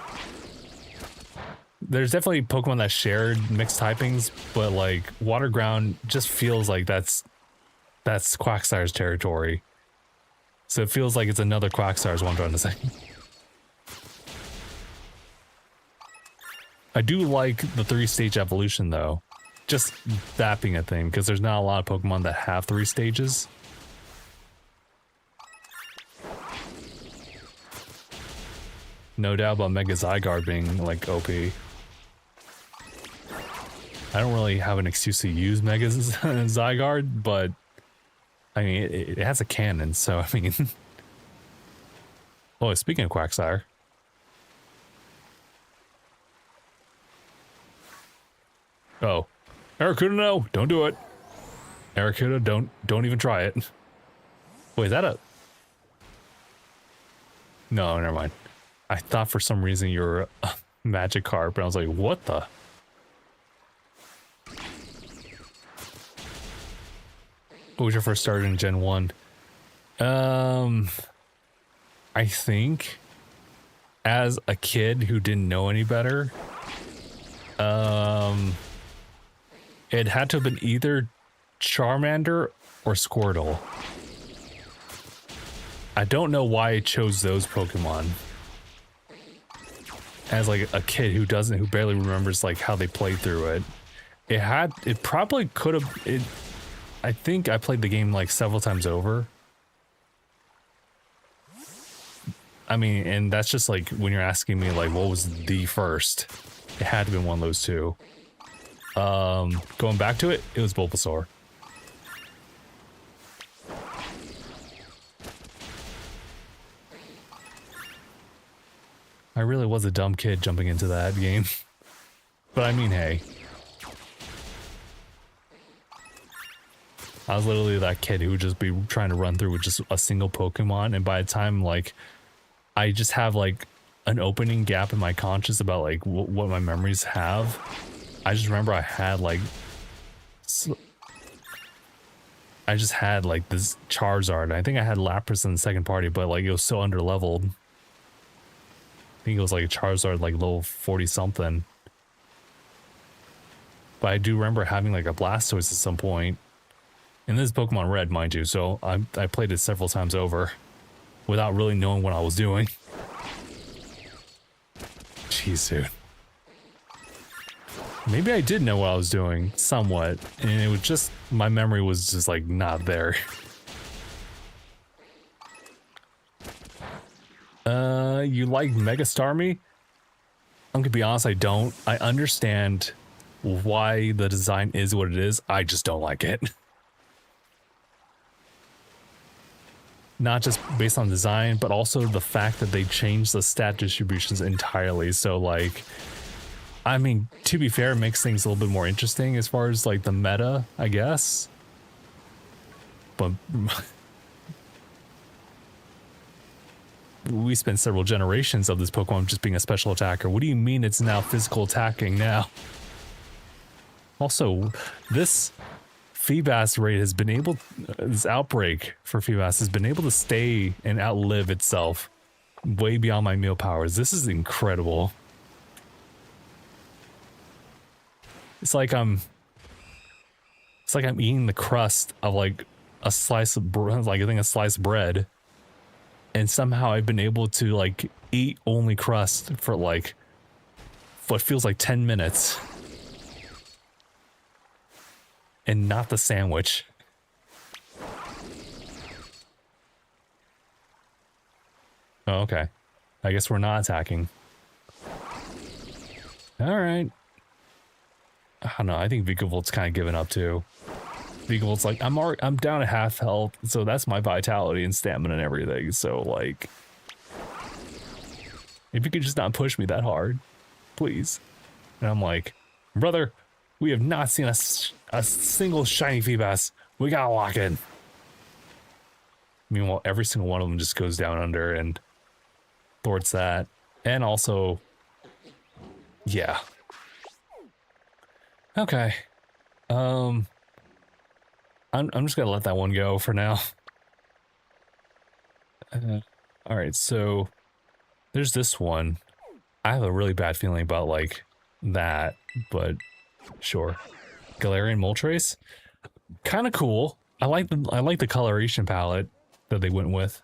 there's definitely Pokemon that shared mixed typings, but like water ground just feels like that's Quagsire's territory. So it feels like it's another Quagsire is what I'm trying to say. I do like the 3-stage evolution though. Just that being a thing, because there's not a lot of Pokemon that have 3 stages. No doubt about Mega Zygarde being like OP. I don't really have an excuse to use Mega Zygarde, but I mean, it has a cannon, so I mean... Oh, speaking of Quagsire. Oh. Arrokuda, no! Don't do it! Arrokuda, don't even try it. Wait, is that a... No, never mind. I thought for some reason you were a Magikarp, and I was like, what the... What was your first start in Gen 1? I think as a kid who didn't know any better, it had to have been either Charmander or Squirtle. I don't know why I chose those Pokemon. As like a kid who barely remembers like how they played through it. It probably could have, I think I played the game like several times over. I mean, and that's just like when you're asking me like what was the first. It had to be one of those two. Going back to it, it was Bulbasaur. I really was a dumb kid jumping into that game. But I mean, hey. I was literally that kid who would just be trying to run through with just a single Pokemon, and by the time like I just have like an opening gap in my conscious about like what my memories have. I just remember I had like this Charizard. I think I had Lapras in the second party, but like it was so underleveled. I think it was like a Charizard like level 40 something. But I do remember having like a Blastoise at some point. And this is Pokemon Red, mind you, so I played it several times over without really knowing what I was doing. Jeez, dude. Maybe I did know what I was doing, somewhat, and it was just, my memory was just like not there. You like Mega Starmie? I'm gonna be honest, I don't. I understand why the design is what it is. I just don't like it. Not just based on design, but also the fact that they changed the stat distributions entirely. So like, I mean, to be fair, it makes things a little bit more interesting as far as like the meta, I guess. But we spent several generations of this Pokemon just being a special attacker. What do you mean it's now physical attacking now? Also, this Feebas raid has been able, this outbreak for Feebas has been able to stay and outlive itself way beyond my meal powers. This is incredible. It's like I'm eating the crust of like a slice of bread, like I think a slice of bread, and somehow I've been able to like eat only crust for like what feels like 10 minutes. And not the sandwich. Oh, okay. I guess we're not attacking. Alright. I don't know, I think Vigavolt's kind of given up too. Vigavolt's like, I'm down to half health, so that's my vitality and stamina and everything, so like... If you could just not push me that hard, please. And I'm like, brother, we have not seen a single shiny Feebas. We gotta lock in. Meanwhile, every single one of them just goes down under and thwarts that. And also, yeah. Okay. I'm just gonna let that one go for now. All right, so there's this one. I have a really bad feeling about like that, but sure. Galarian Moltres, kind of cool. I like the coloration palette that they went with.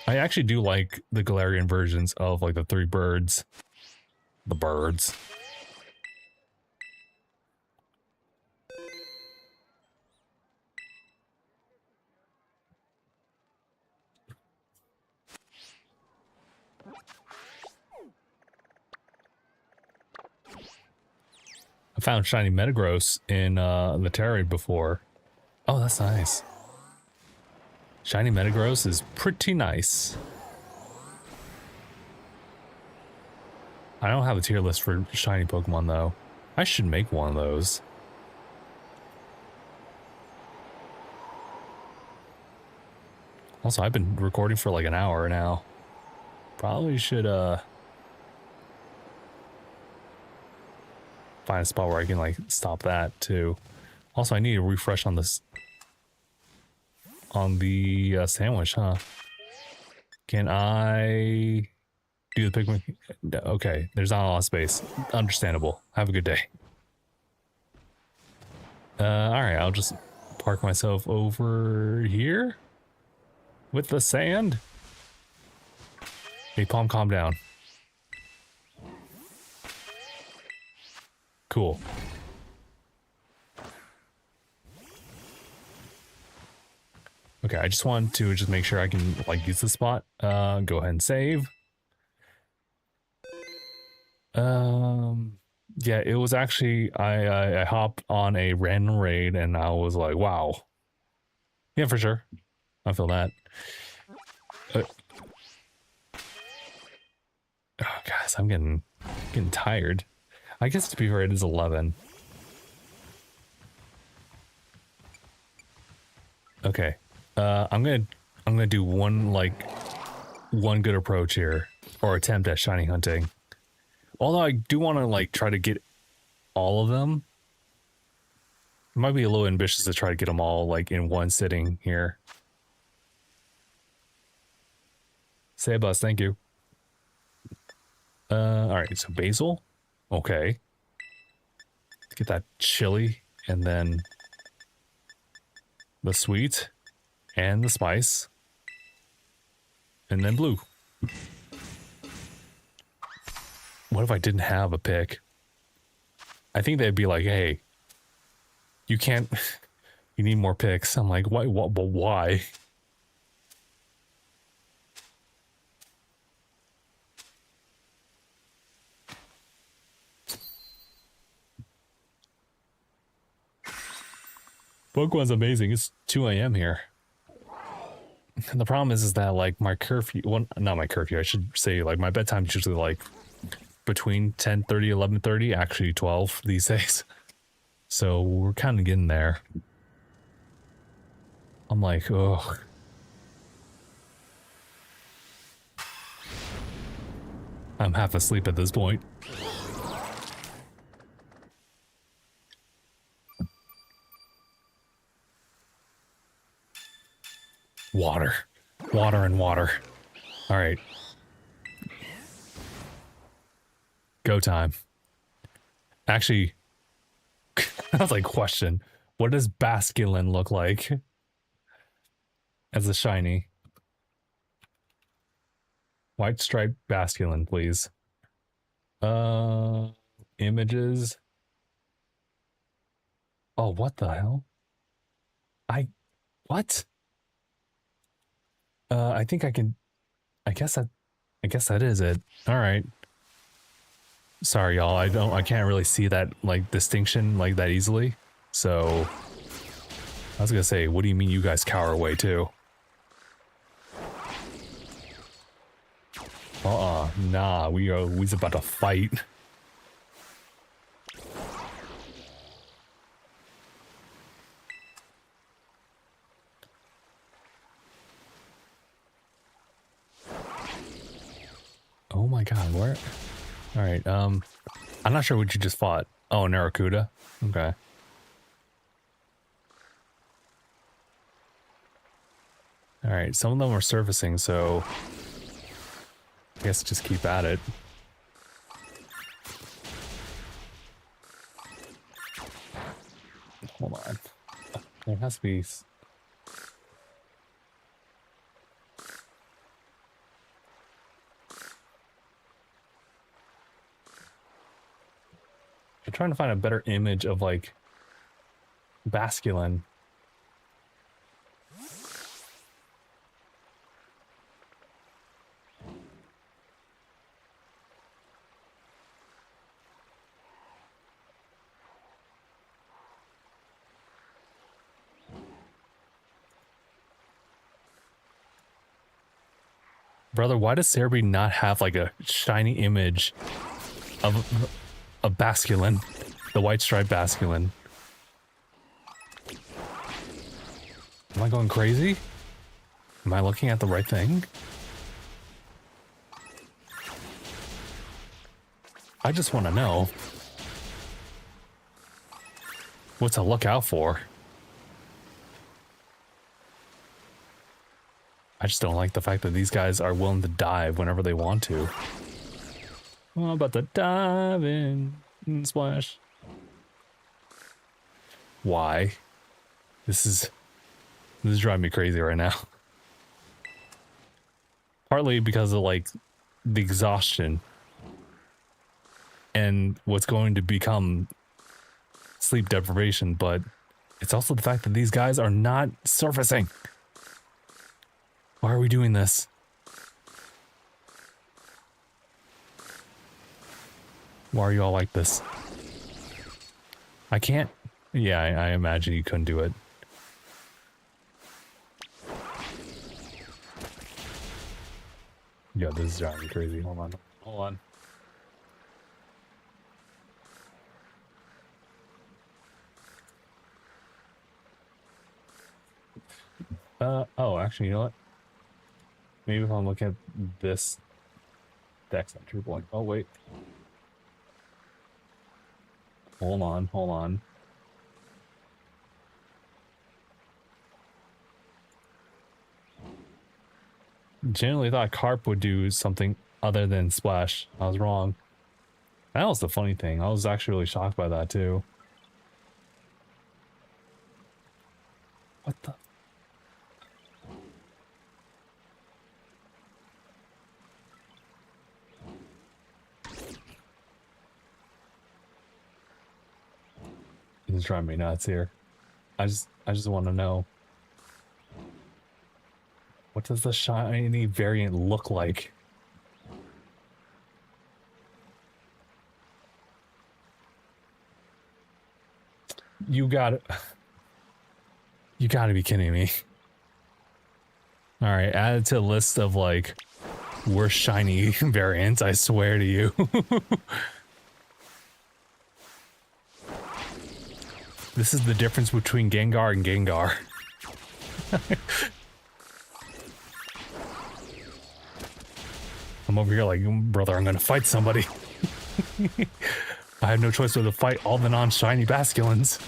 I actually do like the Galarian versions of like the three birds. The birds. I found shiny Metagross in the Tera Raid before. Oh, that's nice. Shiny Metagross is pretty nice. I don't have a tier list for shiny Pokemon though. I should make one of those. Also, I've been recording for like an hour now. Probably should find a spot where I can like stop that too. Also, I need a refresh on this, on the sandwich, huh? Can I do the Pikmin? Okay, there's not a lot of space. Understandable. Have a good day. All right, I'll just park myself over here with the sand. Hey, Palm, calm down. Cool. Okay, I just want to just make sure I can like use the spot. Go ahead and save. Yeah, it was actually I hopped on a random raid and I was like, wow. Yeah, for sure. I feel that. Oh, guys, I'm getting tired. I guess to be fair, it is 11. Okay. I'm gonna do one good approach here, or attempt at shiny hunting. Although I do want to like try to get all of them. It might be a little ambitious to try to get them all like in one sitting here. Say a bus, thank you. All right, so basil. Okay. Let's get that chili and then the sweet and the spice and then blue. What if I didn't have a pick? I think they'd be like, hey, you can't, you need more picks. I'm like, why? What? But why? Pokemon's amazing. It's 2 a.m. here. And the problem is that like my curfew, well, not my curfew, I should say like my bedtime is usually like between 10:30, 11:30, actually 12 these days. So we're kind of getting there. I'm like, oh. I'm half asleep at this point. Water. Water and water. All right. Go time. Actually, I was like, question. What does Basculin look like as a shiny? White striped Basculin, please. Images. Oh, what the hell? What? I think I can, I guess that is it. All right. Sorry, y'all. I can't really see that like distinction like that easily. So I was gonna say, what do you mean you guys cower away too? Nah, we's about to fight. Oh my god, where? Alright, I'm not sure what you just fought. Oh, Narakuda? Okay. Alright, some of them are surfacing, so I guess just keep at it. Hold on. There has to be... I'm trying to find a better image of like Basculin. Brother, why does Cerebi not have like a shiny image of a Basculin? The white striped Basculin. Am I going crazy? Am I looking at the right thing? I just want to know what to look out for. I just don't like the fact that these guys are willing to dive whenever they want to. I'm about to dive in and splash. Why? This is driving me crazy right now. Partly because of like the exhaustion and what's going to become sleep deprivation, but it's also the fact that these guys are not surfacing. Why are we doing this? Why are you all like this? I can't. Yeah, I imagine you couldn't do it. Yeah, this is driving me crazy. Hold on. Hold on. Oh, actually, you know what? Maybe if I'm looking at this deck's entry point. Oh, wait. Hold on. Generally thought Carp would do something other than Splash. I was wrong. That was the funny thing. I was actually really shocked by that too. What the? This is driving me nuts here. I just want to know. What does the shiny variant look like? You got it. You gotta be kidding me. Alright, add it to the list of like worst shiny variants, I swear to you. This is the difference between Gengar and Gengar. I'm over here like, brother, I'm gonna fight somebody. I have no choice but to fight all the non-shiny Basculins.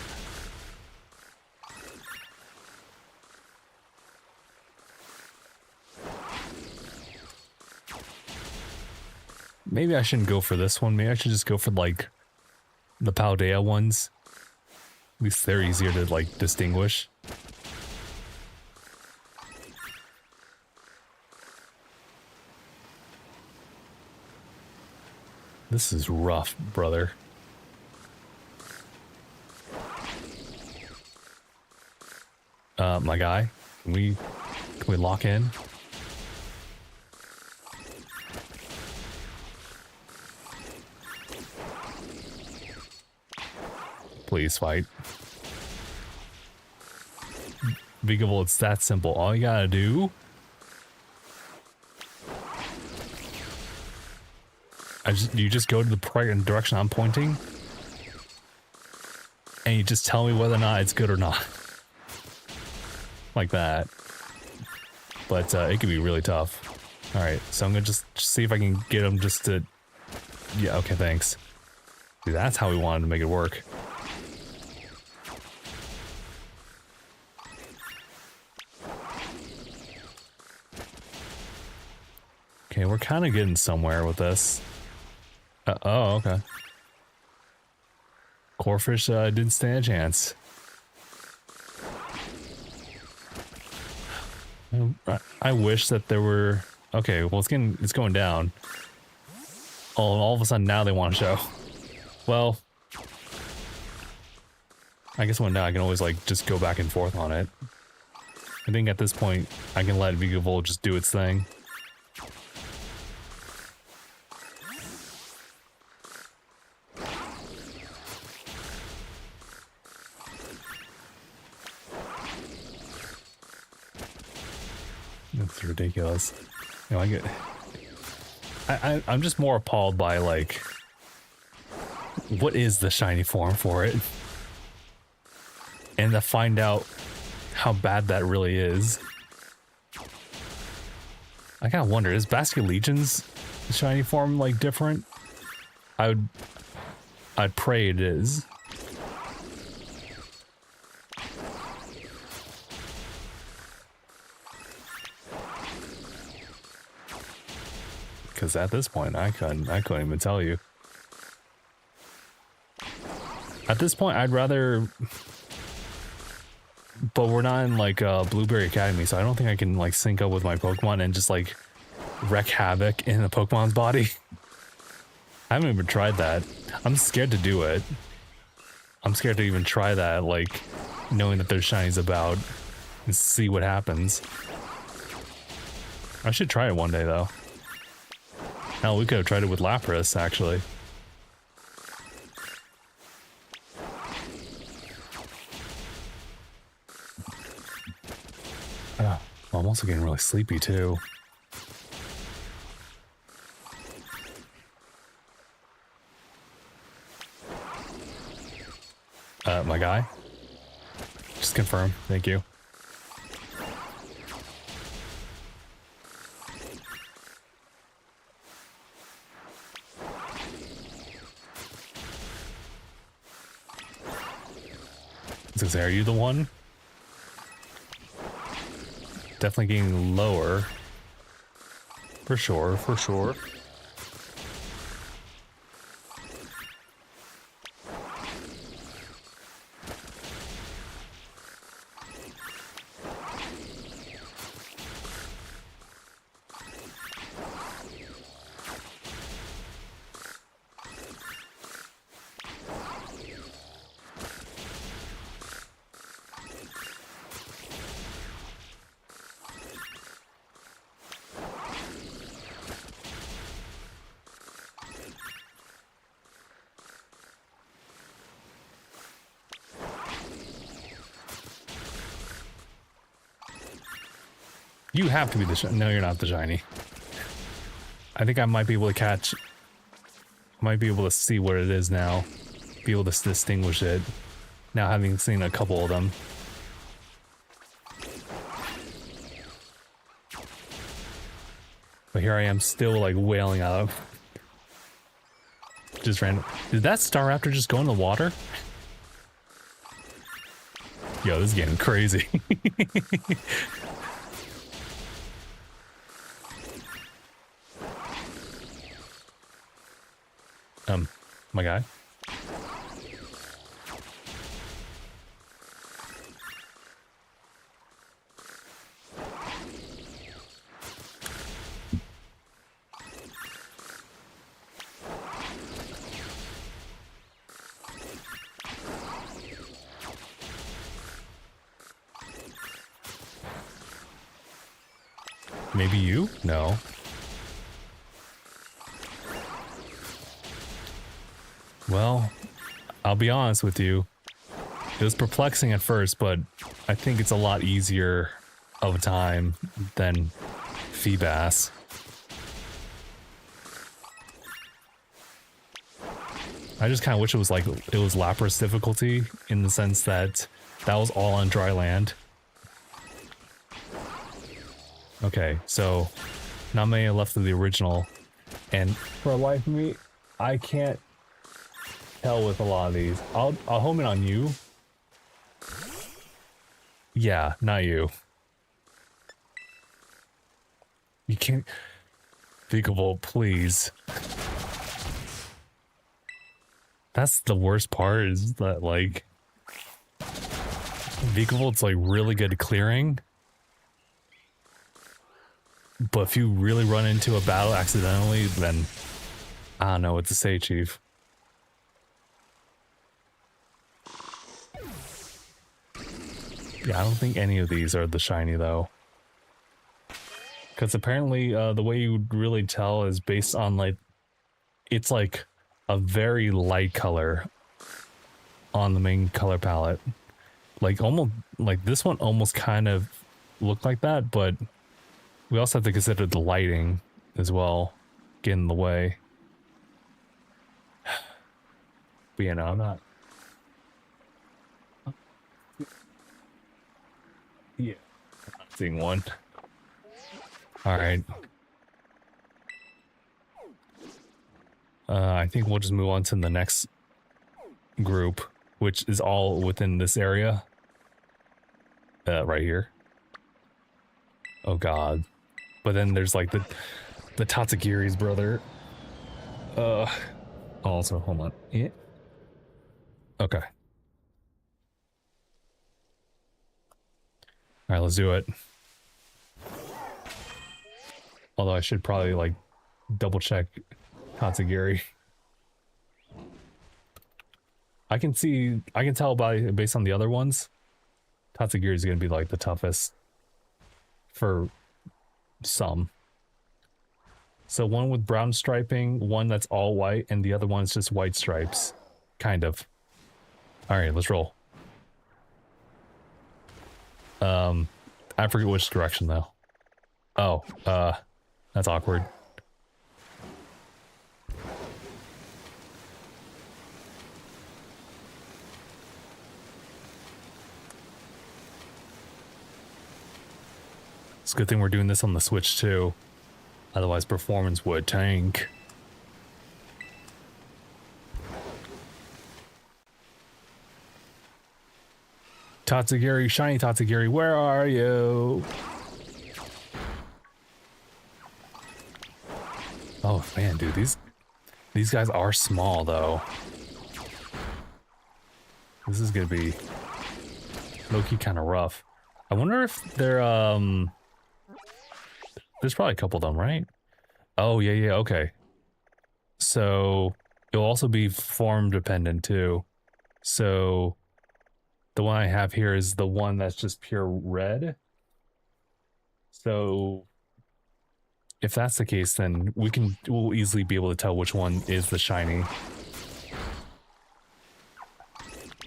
Maybe I shouldn't go for this one. Maybe I should just go for like the Paldea ones. At least they're easier to like distinguish. This is rough, brother. My guy, can we lock in? Please fight. Vigavolt, it's that simple. All you gotta do you just go to the direction I'm pointing, and you just tell me whether or not it's good or not. Like that. But it can be really tough. Alright, so I'm gonna just see if I can get him just to... Yeah, okay, thanks. See, that's how we wanted to make it work. Okay, we're kind of getting somewhere with this. Oh, okay. Corphish didn't stand a chance. I wish that there were... Okay, well it's going down. Oh, all of a sudden now they want to show. Well, I guess when now I can always like just go back and forth on it. I think at this point I can let Vigavolt just do its thing. That's ridiculous. You know, I'm just more appalled by like, what is the shiny form for it? And to find out how bad that really is. I gotta wonder, is Basculegion's shiny form like different? I'd pray it is. Because at this point, I couldn't even tell you. At this point, I'd rather... But we're not in, like, Blueberry Academy, so I don't think I can, like, sync up with my Pokemon and just, like, wreak havoc in a Pokemon's body. I haven't even tried that. I'm scared to do it. I'm scared to even try that, like, knowing that there's shinies about, and see what happens. I should try it one day, though. Hell, we could have tried it with Lapras, actually. Oh, I'm also getting really sleepy, too. My guy? Just confirm. Thank you. Are you the one? Definitely getting lower. For sure, for sure. You have to be the shiny. No, you're not the shiny. I think I might be able to catch... Might be able to see what it is now. Be able to distinguish it. Now having seen a couple of them. But here I am still like wailing out. Just random. Did that Staraptor just go in the water? Yo, this is getting crazy. My guy. Maybe you? No. Well, I'll be honest with you. It was perplexing at first, but I think it's a lot easier of a time than Feebas. I just kind of wish it was like it was Lapras difficulty in the sense that that was all on dry land. Okay, so not many left of the original, and for the life of me, I can't tell with a lot of these. I'll home in on you. Yeah, not you. You can't. Thinkable, please. That's the worst part, is that like Thinkable, it's like really good at clearing. But if you really run into a battle accidentally, then I don't know what to say, Chief. Yeah, I don't think any of these are the shiny though. Because apparently the way you would really tell is based on like, it's like a very light color on the main color palette. Like almost, like this one almost kind of looked like that, but we also have to consider the lighting as well, get in the way. But yeah, no, I'm not. Yeah, I'm not seeing one. Alright. I think we'll just move on to the next group, which is all within this area. Right here. Oh god. But then there's like the Tatsugiri's brother. Also, hold on. Yeah. Okay. Alright, let's do it. Although I should probably like double check Tatsugiri. I can tell based on the other ones, Tatsugiri is gonna be like the toughest for some. So one with brown striping, one that's all white, and the other one's just white stripes. Kind of. Alright, let's roll. I forget which direction though. Oh, that's awkward. It's a good thing we're doing this on the Switch too. Otherwise performance would tank. Tatsugiri, shiny Tatsugiri, where are you? Oh man, dude, these guys are small though. This is gonna be low-key kind of rough. I wonder if they're there's probably a couple of them, right? Oh yeah, okay. So it'll also be form dependent too. So the one I have here is the one that's just pure red. So if that's the case, then we'll easily be able to tell which one is the shiny.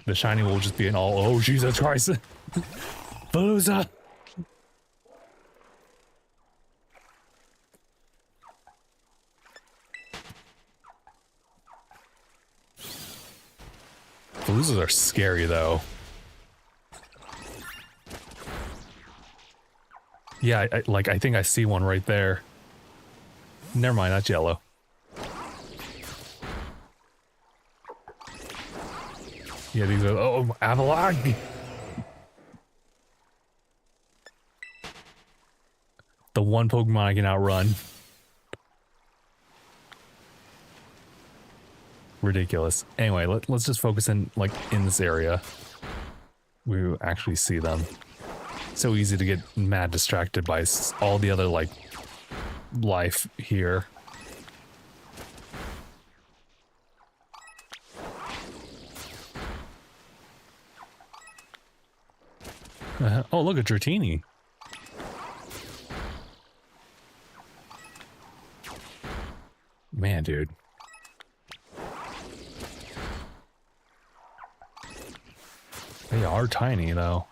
The shiny will just be an all, oh Jesus Christ. Veluza! Losers are scary though. Yeah, I think I see one right there. Never mind, that's yellow. Yeah, these are, oh, Avalon! The one Pokemon I can outrun. Ridiculous. Anyway, let's just focus in, like, in this area. We actually see them. So easy to get mad distracted by all the other, like, life here. Oh, look at Dratini. Man, dude. They are tiny, though.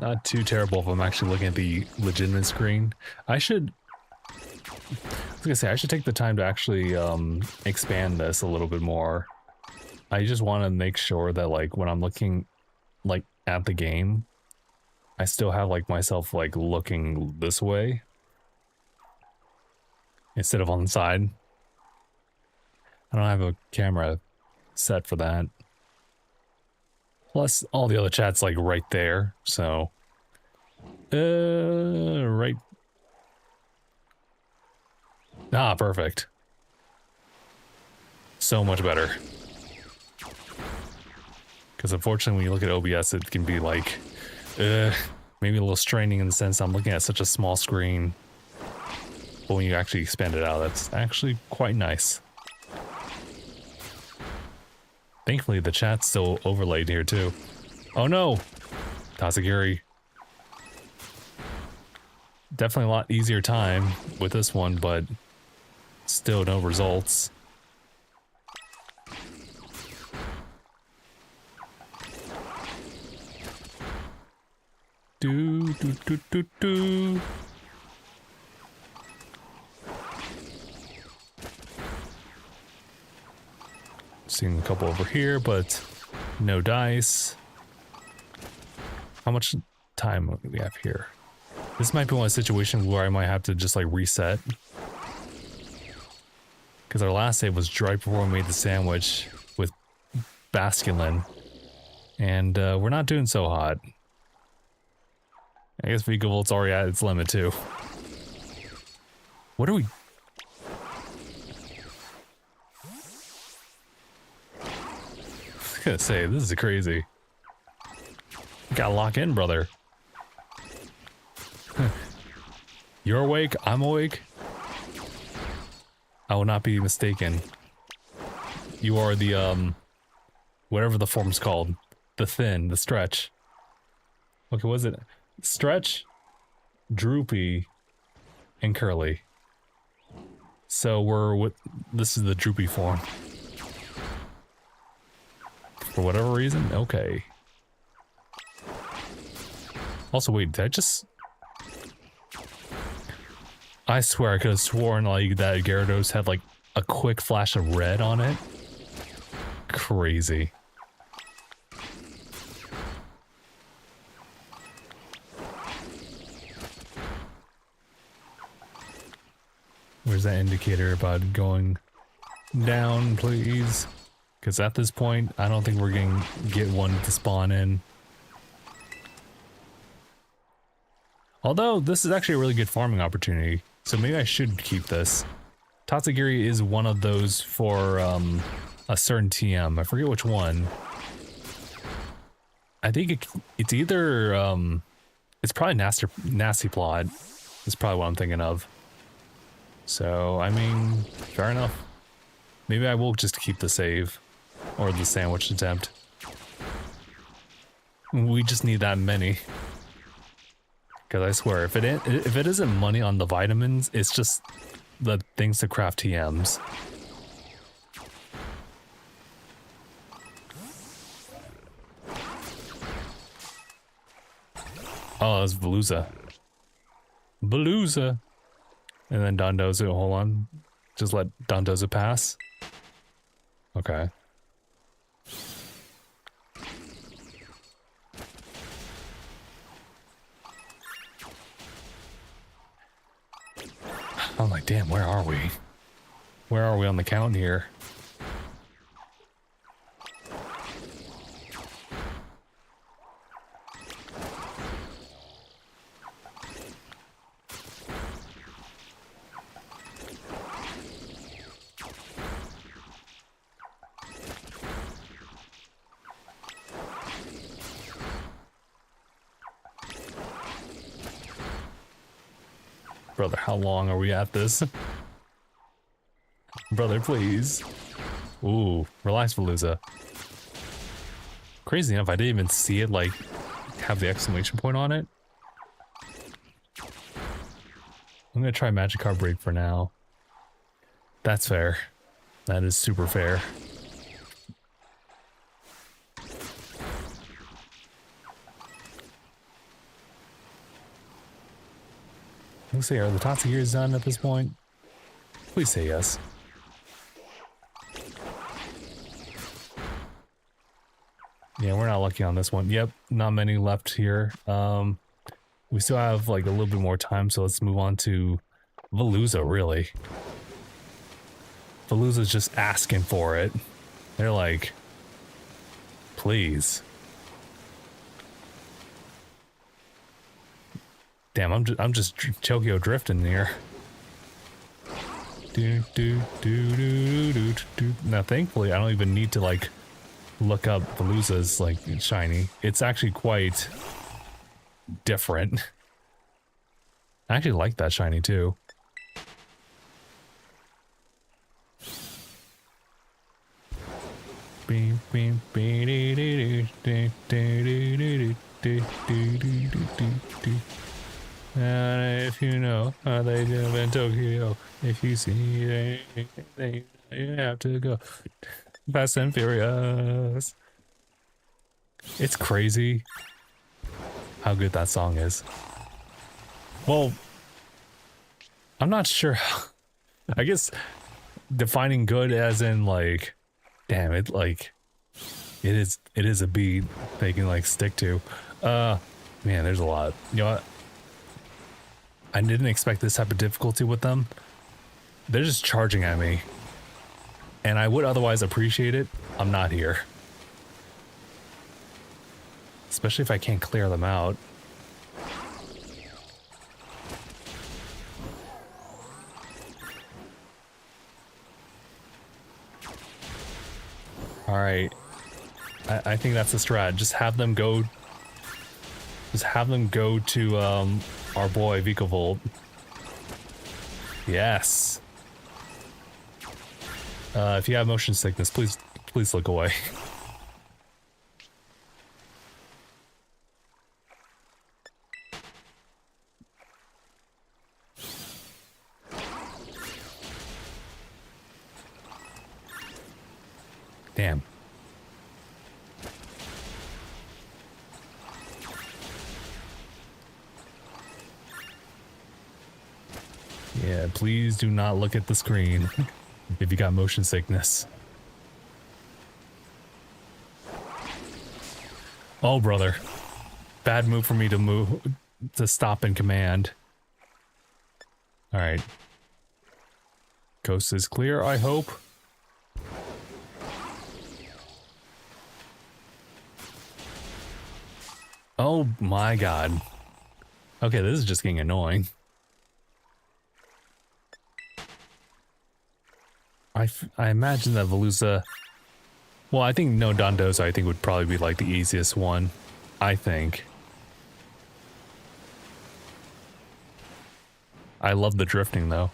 Not too terrible if I'm actually looking at the legitimate screen. I was gonna say, I should take the time to actually expand this a little bit more. I just want to make sure that, like, when I'm looking, like, at the game, I still have, like, myself, like, looking this way instead of on the side. I don't have a camera set for that. Plus, all the other chat's, like, right there, so... right... Ah, perfect. So much better. Because unfortunately, when you look at OBS, it can be, like... maybe a little straining in the sense I'm looking at such a small screen. But when you actually expand it out, that's actually quite nice. Thankfully, the chat's still overlaid here, too. Oh, no! Tatsugiri. Definitely a lot easier time with this one, but still no results. Do, do, do, do, do. Seeing a couple over here, but no dice. How much time do we have here? This might be one of the situations where I might have to just, like, reset. Because our last save was right before we made the sandwich with Basculin. And we're not doing so hot. I guess Vigavolt's already at its limit, too. What are we... I was gonna say, this is crazy. You gotta lock in, brother. You're awake, I'm awake. I will not be mistaken. You are the, whatever the form's called. The thin, the stretch. Okay, what is it? Stretch, Droopy, and Curly. So we're with... This is the Droopy form. For whatever reason? Okay. Also, wait, did I just... I swear I could have sworn, like, that Gyarados had, like, a quick flash of red on it. Crazy. Where's that indicator about going down, please? Because at this point, I don't think we're going to get one to spawn in. Although, this is actually a really good farming opportunity, so maybe I should keep this. Tatsugiri is one of those for a certain TM. I forget which one. I think it's either... it's probably Nasty Plot. That's probably what I'm thinking of. So, I mean, fair enough. Maybe I will just keep the save. Or the sandwich attempt. We just need that many. Because I swear, if it isn't money on the vitamins, it's just the things to craft TMs. Oh, that's Veluza. Veluza! And then Dondozo, hold on. Just let Dondozo pass. Okay. I'm like, damn, where are we? Where are we on the count here? Brother, how long are we at this? Brother, please. Ooh, relax, Veluza. Crazy enough, I didn't even see it, like, have the exclamation point on it. I'm gonna try Magikarp break for now. That's fair. That is super fair. Let's see, are the Tatsugiris done at this point? Please say yes. Yeah, we're not lucky on this one. Yep, not many left here. We still have like a little bit more time, so let's move on to Veluza, really. Veluza's just asking for it. They're like, please. Damn, I'm just Tokyo drifting here. Now, thankfully, I don't even need to like look up Veluza's like shiny. It's actually quite different. I actually like that shiny too. And if you know how they do in Tokyo, if you see anything, you have to go Fast and Furious. It's crazy how good that song is. Well, I'm not sure. I guess defining good as in like, damn it, like it is a beat they can like stick to. Man, there's a lot. You know what? I didn't expect this type of difficulty with them. They're just charging at me. And I would otherwise appreciate it. I'm not here. Especially if I can't clear them out. Alright. I think that's the strat. Just have them go to our boy Vikavolt. Yes. If you have motion sickness, please look away. Damn. Yeah, please do not look at the screen if you got motion sickness. Oh, brother. Bad move for me to stop in command. All right. Coast is clear, I hope. Oh my god. Okay, this is just getting annoying. I imagine that Veluza... Well, I think no Dondozo I think would probably be like the easiest one. I think. I love the drifting though.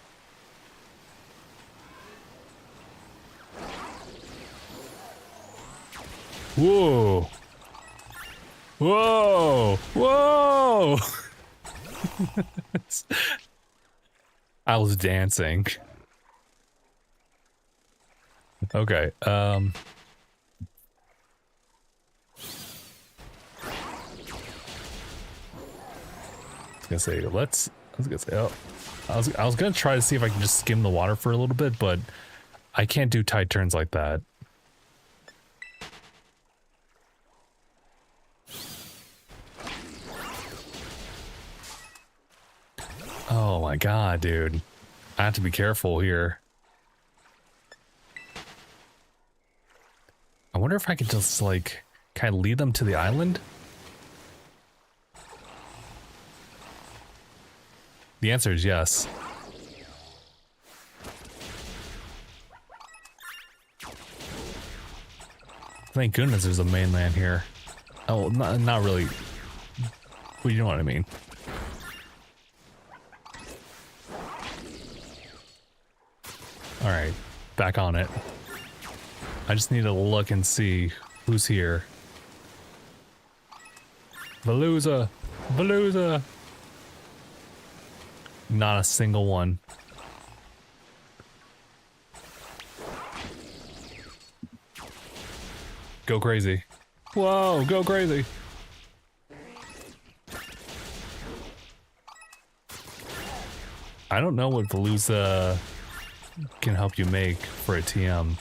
Whoa! Whoa! Whoa! I was dancing. Okay, I was gonna try to see if I can just skim the water for a little bit, but I can't do tight turns like that. Oh my god, dude. I have to be careful here. I wonder if I could just, like, kind of lead them to the island? The answer is yes. Thank goodness there's a mainland here. Oh, not really. Well, you know what I mean. Alright, back on it. I just need to look and see who's here. Veluza! Veluza! Not a single one. Go crazy. Whoa, go crazy. I don't know what Veluza can help you make for a TM.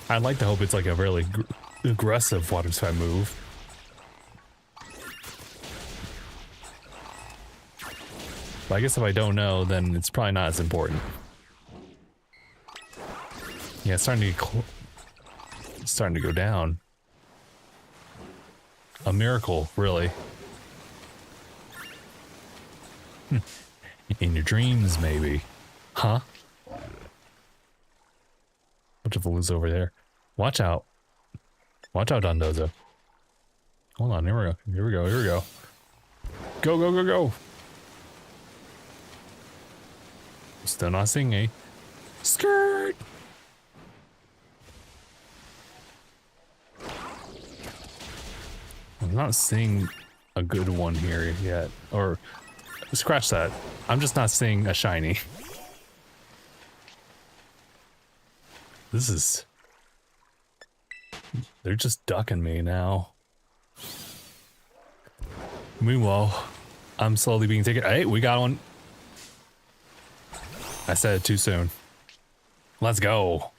I'd like to hope it's like a really aggressive water type move. But I guess if I don't know, then it's probably not as important. Yeah, it's starting to get it's starting to go down. A miracle, really. In your dreams, maybe. Huh? Bunch of Veluza over there. Watch out. Watch out, Dondozo. Hold on, here we go. Here we go, here we go. Go, go, go, go. Still not seeing a skirt. I'm not seeing a good one here yet. Or scratch that. I'm just not seeing a shiny. This is... They're just ducking me now. Meanwhile, I'm slowly being taken. Hey, we got one. I said it too soon. Let's go.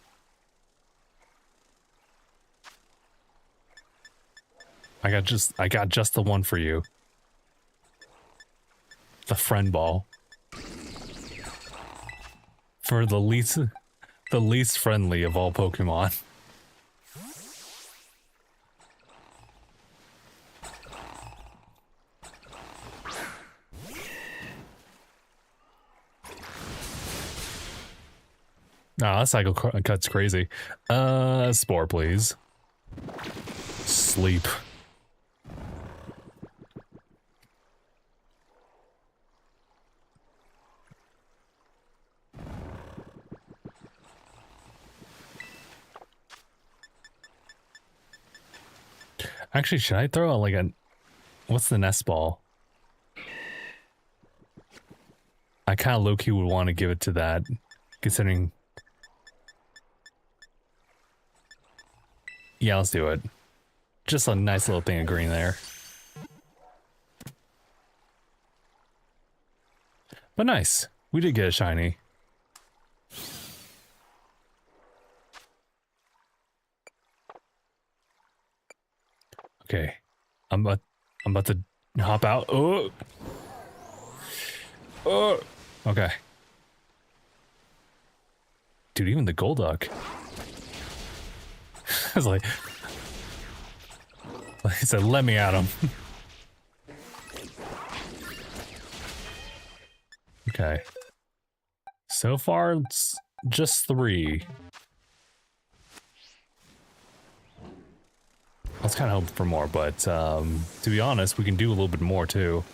I got just the one for you. The friend ball. For the least friendly of all Pokemon. Ah, that cycle cut's crazy. Spore, please. Sleep. Actually, should I throw out like a... What's the nest ball? I kind of low-key would want to give it to that, considering... Yeah, let's do it. Just a nice little thing of green there. But nice. We did get a shiny. Okay. I'm about to hop out. Oh. Oh. Okay. Dude, even the Golduck. I was like I said, let me at him. Okay. So far, it's just 3. I was kind of hoping for more, but to be honest, we can do a little bit more too.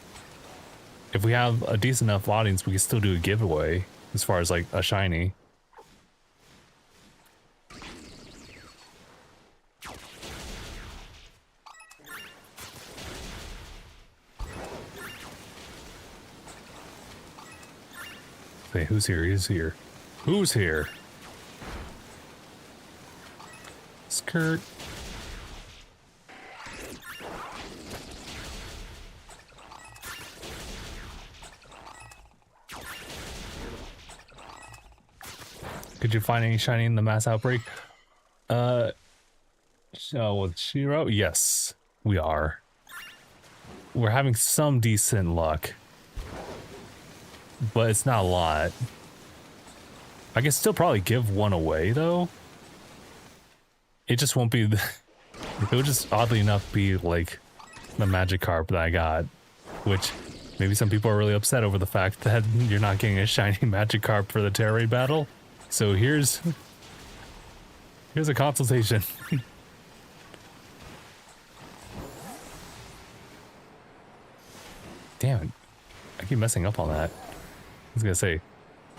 If we have a decent enough audience, we can still do a giveaway as far as like a shiny. Okay, who's here? Who's here? Who's here? Skirt. Could you find any shiny in the Mass Outbreak? Oh, with Shiro? Yes, we are. We're having some decent luck. but it's not a lot. I can still probably give one away though. It just won't be. It would just oddly enough be like the Magikarp that I got, which maybe some people are really upset over the fact that you're not getting a shiny Magikarp for the Tera Raid battle. So here's a consultation. Damn it. I keep messing up on that. I was gonna say,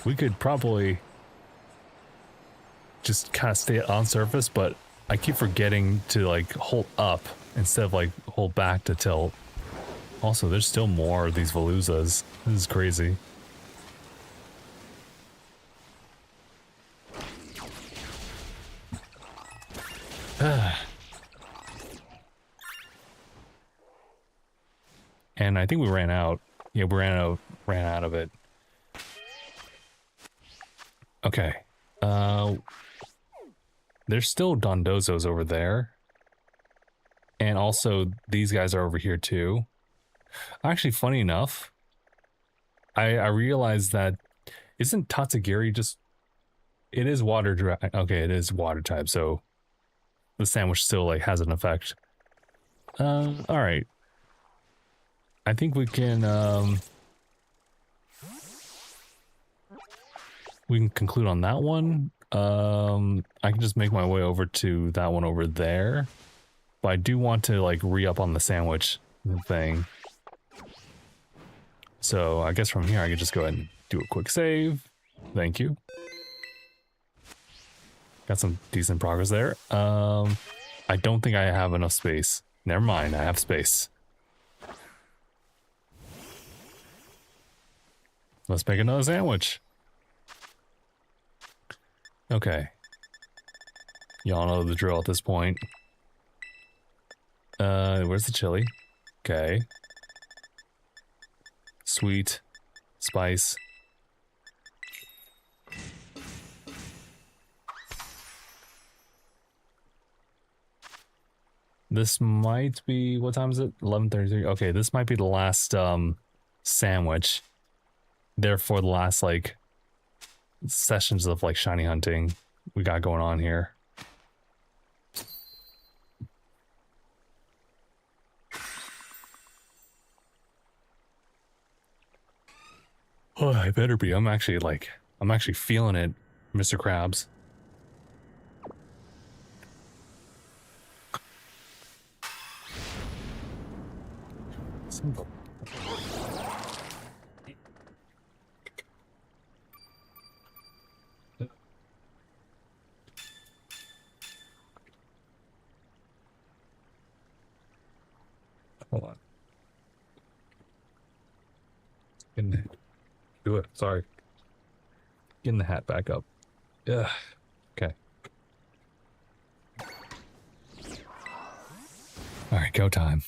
we could probably just kind of stay on surface, but I keep forgetting to like hold up instead of like hold back to tilt. Also, there's still more of these Veluzas. This is crazy. And I think we ran out. Yeah, we ran out of it. Okay. There's still Dondozos over there. And also these guys are over here too. Actually, funny enough, I realized that isn't Tatsugiri just, it is water dry. Okay, it is water type, so the sandwich still like has an effect. All right. I think we can conclude on that one. I can just make my way over to that one over there, but I do want to like re-up on the sandwich thing. So I guess from here I could just go ahead and do a quick save. Thank you. Got some decent progress there. I don't think I have enough space. Never mind, I have space. Let's make another sandwich. Okay. Y'all know the drill at this point. Where's the chili? Okay. Sweet. Spice. This might be, what time is it? 11:33. Okay, this might be the last sandwich. Therefore, the last like sessions of like shiny hunting we got going on here. Oh, I better be. I'm actually feeling it, Mr. Krabs. Simple. Hold on. Do it. Sorry. Getting the hat back up. Ugh. Okay. All right, go time.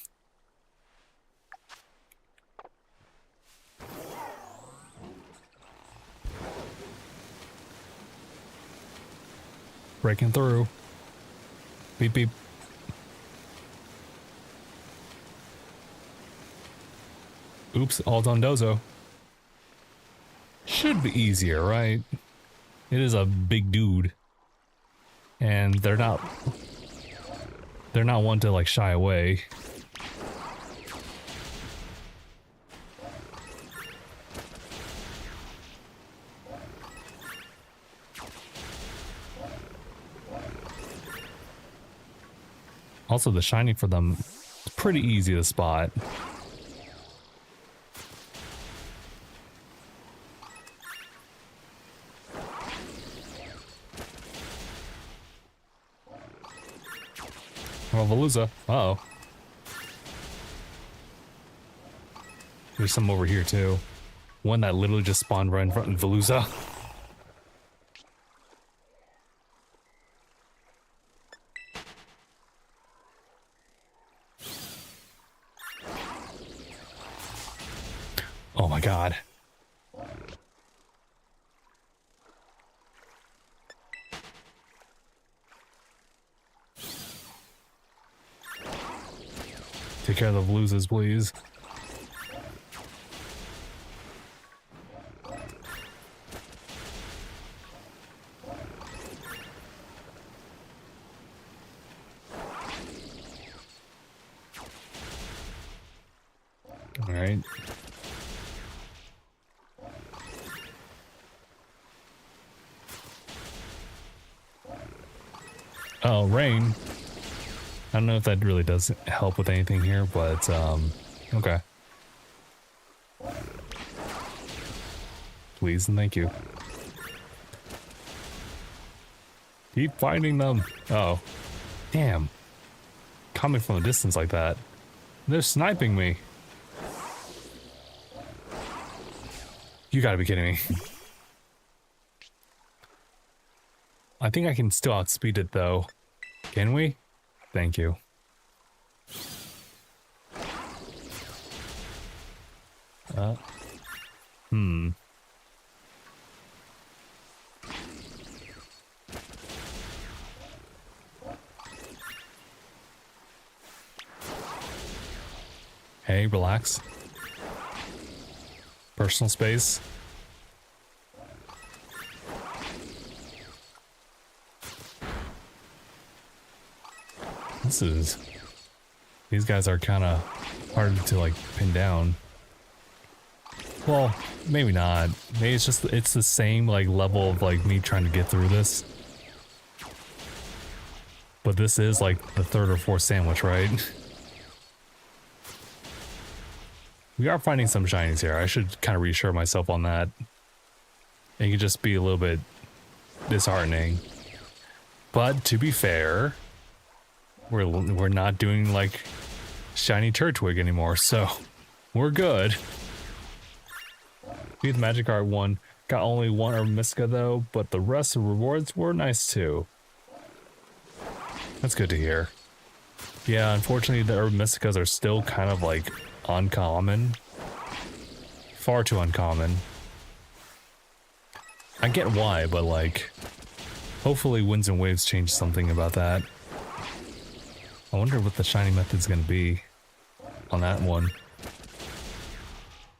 Breaking through. Beep, beep. Oops, all Dondozo. Should be easier, right? It is a big dude. And they're not one to like shy away. Also, the shiny for them is pretty easy to spot. Oh, Veluza. Uh-oh. There's some over here, too. One that literally just spawned right in front of Veluza. Oh my god. Take care of the Veluzas, please. Oh, rain. I don't know if that really does help with anything here, but okay. Please and thank you. Keep finding them. Oh, damn. Coming from a distance like that. They're sniping me. You gotta be kidding me. I think I can still outspeed it though. Can we? Thank you. Hey, relax. Personal space. These guys are kind of hard to like pin down. Well, maybe not. Maybe it's the same like level of like me trying to get through this. But this is like the third or fourth sandwich, right? We are finding some shinies here. I should kind of reassure myself on that. It can just be a little bit disheartening. But to be fair, we're not doing like shiny Turtwig anymore, so we're good. Beat the Magikarp one. Got only one Ermiska though, but the rest of the rewards were nice too. That's good to hear. Yeah, unfortunately the Ermiskas are still kind of like uncommon. Far too uncommon. I get why, but like hopefully Winds and Waves change something about that. I wonder what the shiny method's gonna be on that one.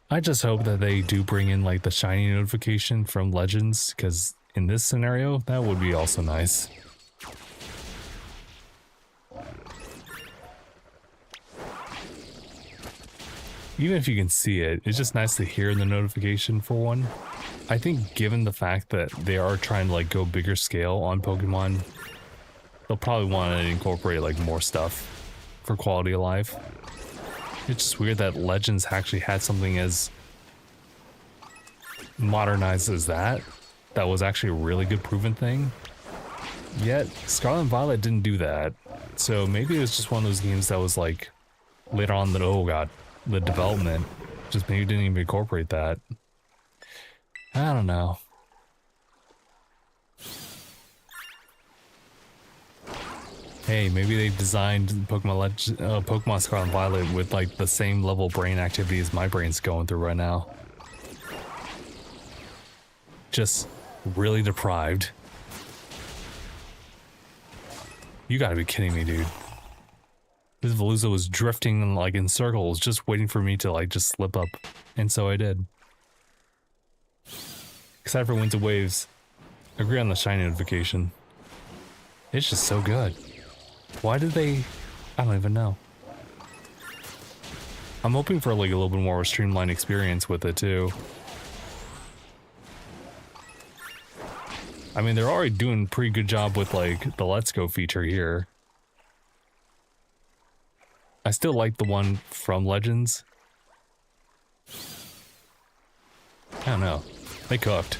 I just hope that they do bring in like the shiny notification from Legends, because in this scenario that would be also nice. Even if you can see it, it's just nice to hear the notification for one. I think given the fact that they are trying to like go bigger scale on Pokemon, they'll probably want to incorporate like more stuff for quality of life. It's just weird that Legends actually had something as modernized as that. That was actually a really good proven thing. Yet Scarlet and Violet didn't do that. So maybe it was just one of those games that was like later on that, oh god, the development just maybe didn't even incorporate that. I don't know. Hey, maybe they designed Pokemon Scarlet and Violet with like the same level of brain activity as my brain's going through right now. Just really deprived. You gotta be kidding me, dude. This Veluza was drifting like in circles, just waiting for me to like just slip up. And so I did. Except for Winds and Waves. Agree on the shiny notification. It's just so good. Why did they... I don't even know. I'm hoping for like a little bit more of a streamlined experience with it too. I mean, they're already doing a pretty good job with like the Let's Go feature here. I still like the one from Legends. I don't know. They cooked.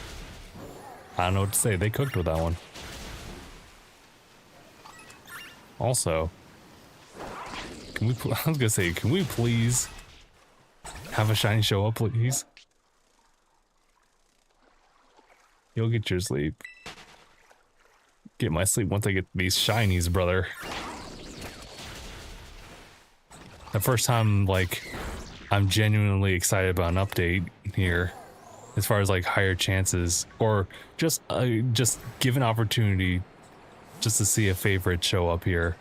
I don't know what to say. They cooked with that one. Also, can we, I was gonna say, can we please have a shiny show up, please? You'll get your sleep. Get my sleep once I get these shinies, brother. The first time, like, I'm genuinely excited about an update here, as far as like higher chances, or just give an opportunity just to see a favorite show up here.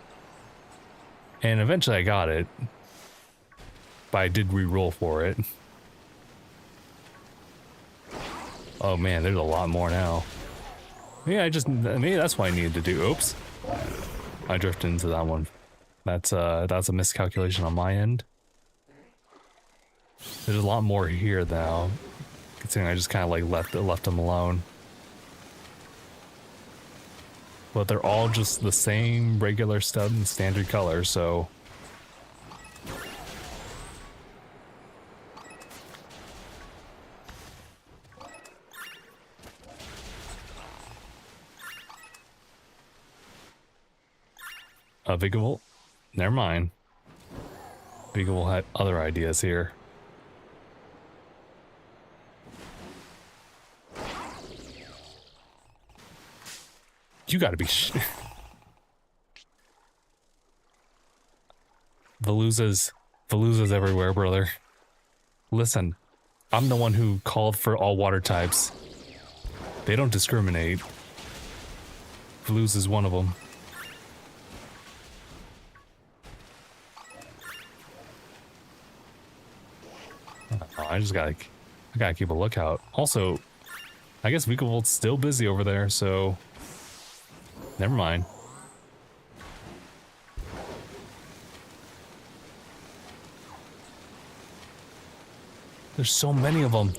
And eventually I got it, but I did re-roll for it. Oh man, there's a lot more now. Yeah, maybe that's what I needed to do. Oops, I drifted into that one. That's a miscalculation on my end. There's a lot more here now, considering I just kind of like left them alone. but they're all just the same regular stud and standard color, so... Vigavolt? Never mind. Vigavolt had other ideas here. You gotta be Veluza's everywhere, brother. Listen, I'm the one who called for all water types. They don't discriminate. Veluza's one of them. I gotta keep a lookout. Also, I guess Vikavolt's still busy over there, so never mind. There's so many of them.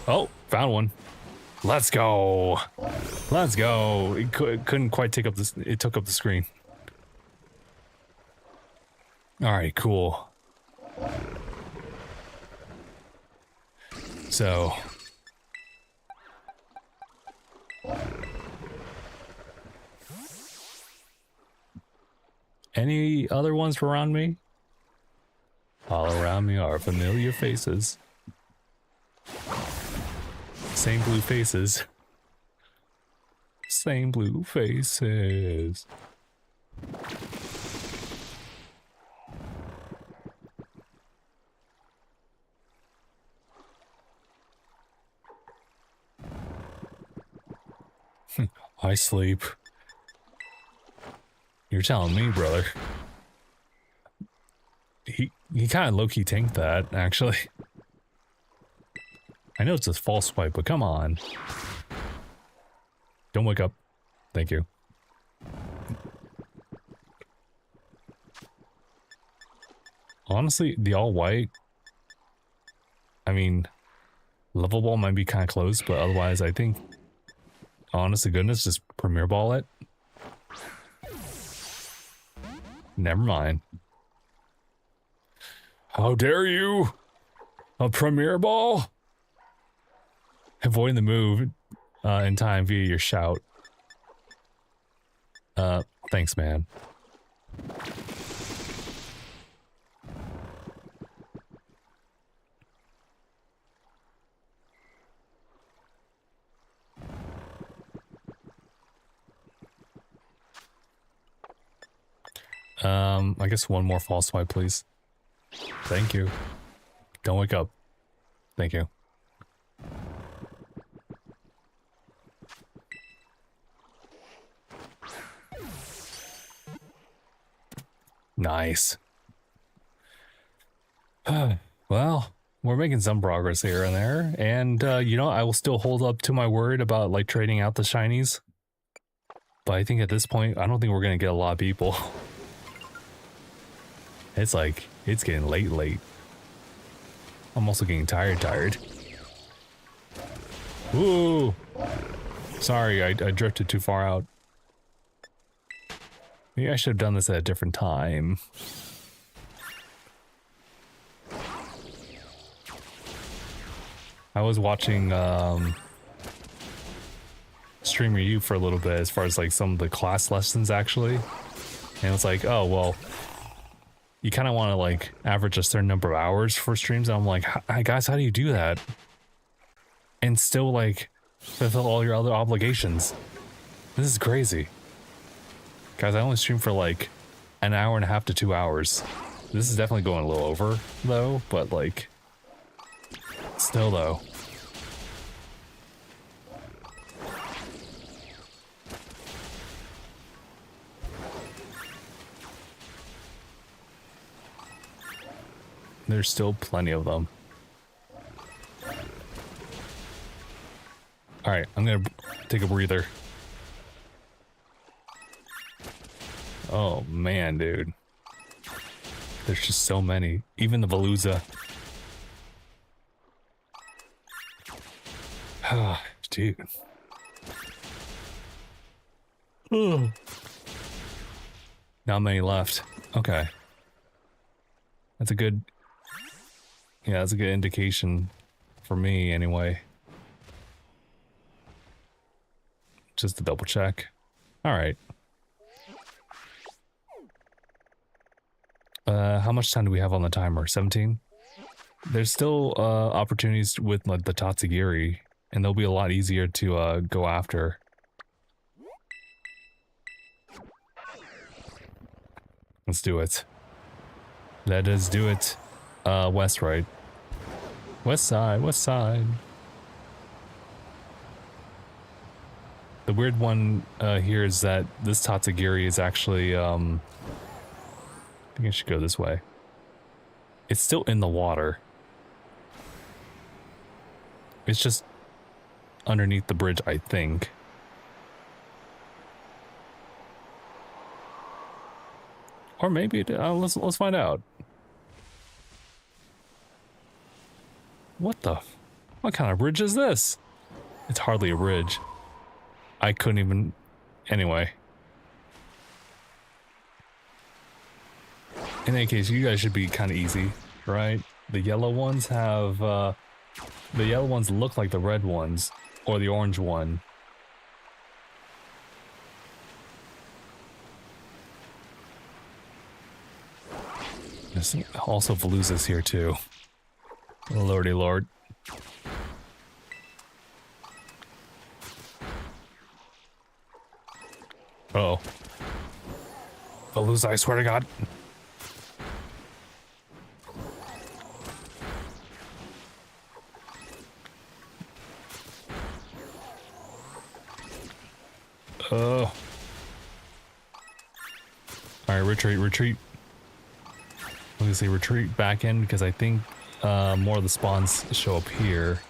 Oh, found one. Let's go. Let's go. It couldn't quite take up this. It took up the screen. All right, cool. So. Any other ones around me? All around me are familiar faces. Same blue faces. Same blue faces. I sleep. You're telling me, brother. He kind of low-key tanked that, actually. I know it's a false swipe, but come on. Don't wake up. Thank you. Honestly, the all-white... I mean, level ball might be kind of close, but otherwise I think... Honest to goodness, just Premier Ball it. Never mind. How dare you? A Premier Ball? Avoiding the move in time via your shout. Thanks, man. I guess one more false swipe, please. Thank you. Don't wake up. Thank you. Nice. Well, we're making some progress here and there, and you know, I will still hold up to my word about like trading out the shinies. But I think at this point, I don't think we're gonna get a lot of people. It's like, it's getting late. I'm also getting tired. Ooh! Sorry, I drifted too far out. Maybe I should have done this at a different time. I was watching Streamer U for a little bit as far as like some of the class lessons actually. And it's like, oh, well, you kind of want to like average a certain number of hours for streams. And I'm like, hi guys, how do you do that? And still like fulfill all your other obligations. This is crazy. Guys, I only stream for like an hour and a half to 2 hours. This is definitely going a little over though, but like, still though. There's still plenty of them. Alright, I'm gonna take a breather. Oh man, dude. There's just so many. Even the Veluza. Dude. Not many left. Okay. That's a good... Yeah, that's a good indication for me, anyway. Just to double check. Alright. How much time do we have on the timer? 17? There's still opportunities with like the Tatsugiri, and they'll be a lot easier to go after. Let's do it. Let us do it. West, right? West side, west side. The weird one here is that this Tatsugiri is actually, I think I should go this way. It's still in the water. It's just underneath the bridge, I think. Or maybe it, let's find out. What kind of bridge is this? It's hardly a bridge. I couldn't even, anyway. In any case, you guys should be kind of easy, right? The yellow ones have, the yellow ones look like the red ones, or the orange one. There's also Veluza's here too. Lordy lord. Uh oh. Veluza, I swear to God. Alright, retreat, retreat. I'm gonna say retreat back in because I think more of the spawns show up here.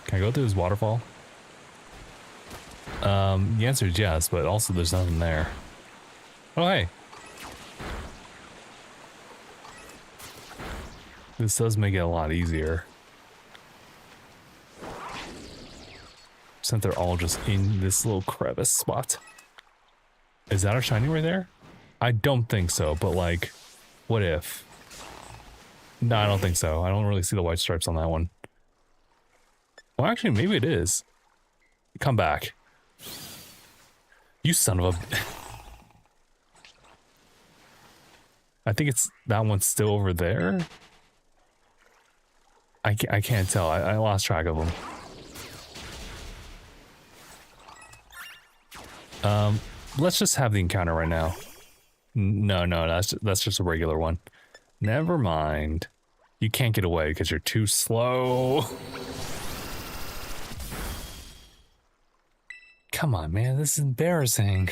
Can I go through this waterfall? The answer is yes, but also there's nothing there. Oh, hey. This does make it a lot easier. Since they're all just in this little crevice spot. Is that our shiny right there? I don't think so, but like, what if? No, I don't think so. I don't really see the white stripes on that one. Well, actually, maybe it is. Come back. You son of a... I think it's... That one's still over there? I can't tell. I lost track of them. Let's just have the encounter right now. No, that's just a regular one. Never mind. You can't get away because you're too slow. Come on, man. This is embarrassing.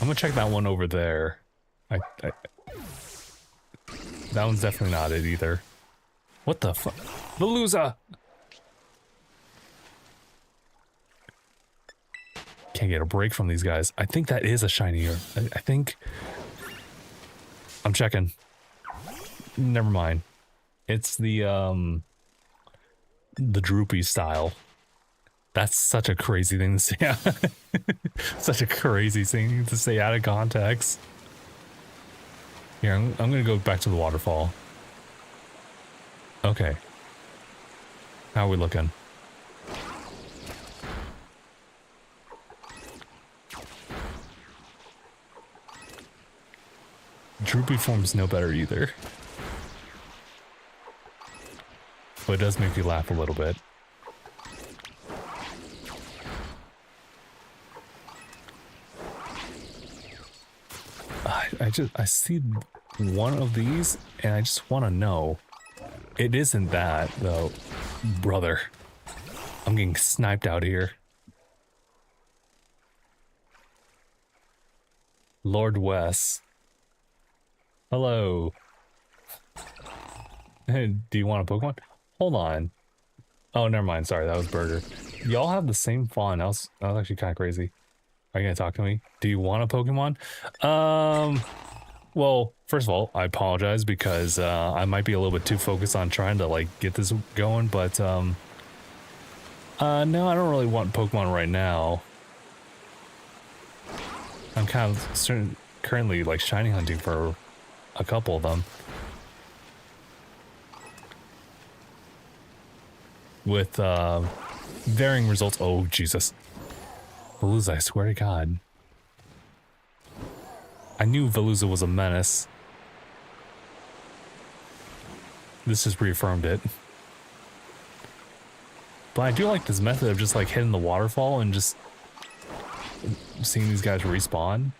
I'm gonna check that one over there. That one's definitely not it either. What the fuck? Veluza! Can't get a break from these guys. I think that is a shinier. I think... I'm checking. Never mind. It's the droopy style. That's such a crazy thing to say. Such a crazy thing to say out of context. Here, I'm gonna go back to the waterfall. Okay. How are we looking? Droopy form's no better either. But it does make you laugh a little bit. I see one of these and I just want to know. It isn't that though, brother. I'm getting sniped out here. Lord Wes. Hello. Hey, do you want a Pokemon? Hold on. Oh, never mind. Sorry, that was Burger. Y'all have the same font. That was actually kind of crazy. Are you gonna talk to me? Do you want a Pokemon? Well, first of all, I apologize because I might be a little bit too focused on trying to like get this going, but no, I don't really want Pokemon right now. I'm kind of currently like shiny hunting for a couple of them. With varying results. Oh, Jesus. Veluza, I swear to God. I knew Veluza was a menace. This just reaffirmed it. But I do like this method of just like hitting the waterfall and just seeing these guys respawn.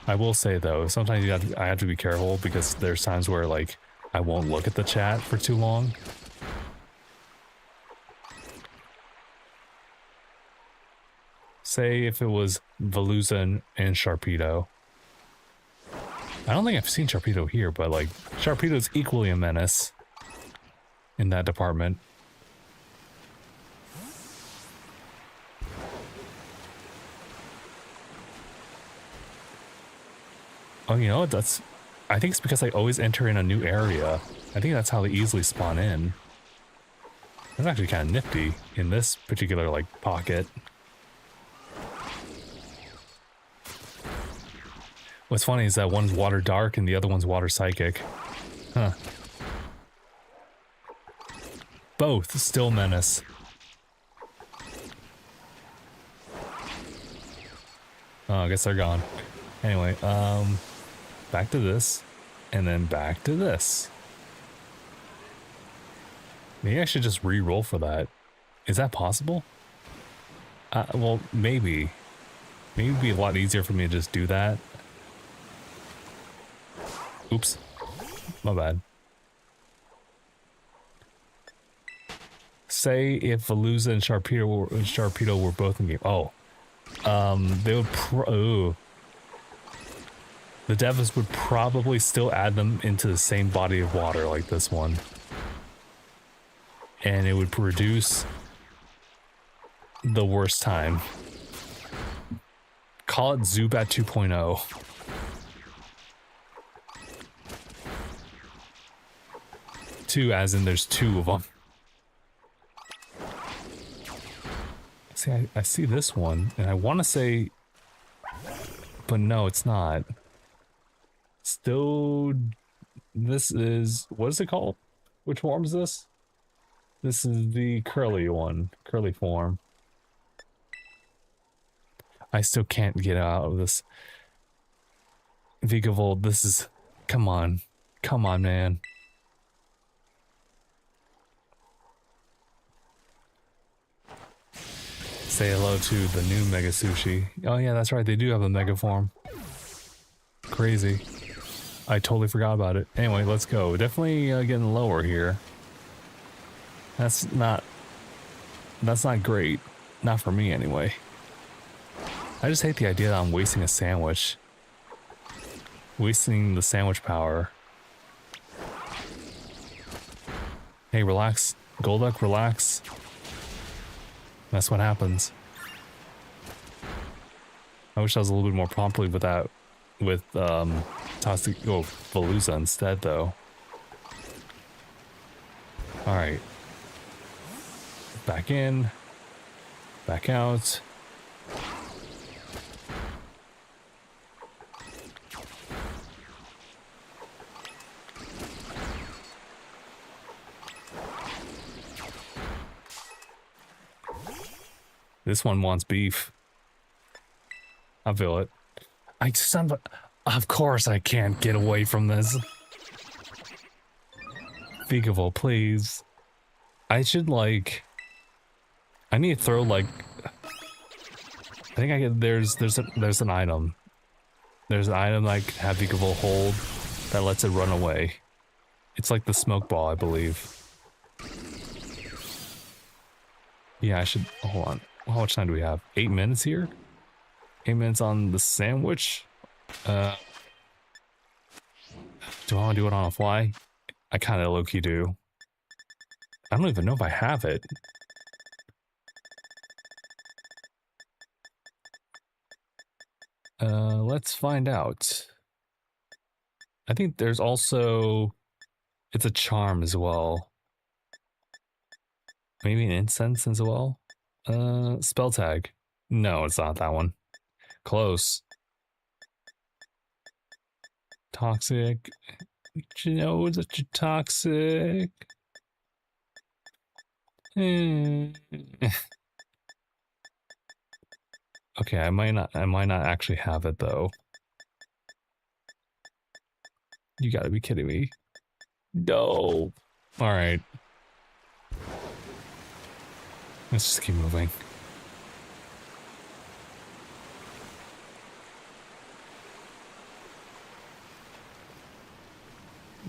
I will say though, sometimes I have to be careful because there's times where like I won't look at the chat for too long. Say if it was Veluza and Sharpedo. I don't think I've seen Sharpedo here, but like Sharpedo's equally a menace in that department. Oh, you know what? I think it's because I always enter in a new area. I think that's how they easily spawn in. That's actually kind of nifty in this particular like pocket. What's funny is that one's water dark and the other one's water psychic. Huh. Both still menace. Oh, I guess they're gone. Anyway, back to this, and then back to this. Maybe I should just re-roll for that. Is that possible? Well, maybe. Maybe it'd be a lot easier for me to just do that. Oops. My bad. Say if Veluza and Sharpedo were both in game. Oh. They would the devs would probably still add them into the same body of water like this one. And it would produce the worst time. Call it Zubat 2.0. Two as in there's two of them. See, I see this one, and I want to say... But no, it's not. Still... This is... What is it called? Which form is this? This is the curly one. Curly form. I still can't get out of this. Vigavolt, this is... Come on. Come on, man. Say hello to the new Mega Sushi. Oh yeah, that's right. They do have a Mega form. Crazy. I totally forgot about it. Anyway, let's go. Definitely getting lower here. That's not great. Not for me anyway. I just hate the idea that I'm wasting a sandwich. Wasting the sandwich power. Hey, relax. Golduck, relax. That's what happens. I wish I was a little bit more promptly with that. With Veluza instead though. Alright. Back in. Back out. This one wants beef. I feel it. Of course I can't get away from this. Vigavolt, please. I should like... I need to throw like... I think I get... There's an item. There's an item I can have Vigavolt hold that lets it run away. It's like the smoke ball, I believe. Yeah, I should... Hold on. How much time do we have? 8 minutes here? 8 minutes on the sandwich? Do I want to do it on a fly? I kind of low-key do. I don't even know if I have it. let's find out. I think there's also... It's a charm as well. Maybe an incense as well? Spell tag. No, it's not that one. Close. Toxic. You know that you're toxic. Okay, I might not actually have it though. You gotta be kidding me. No. Alright. Let's just keep moving.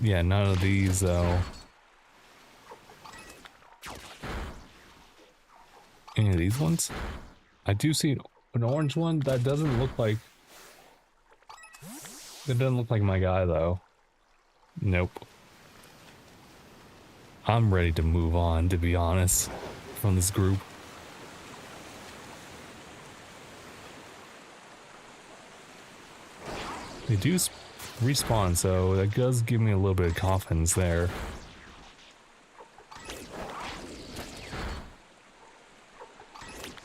Yeah, none of these though. Any of these ones? I do see an orange one that doesn't look like... That doesn't look like my guy though. Nope. I'm ready to move on, to be honest, from this group. They do respawn, so that does give me a little bit of confidence there.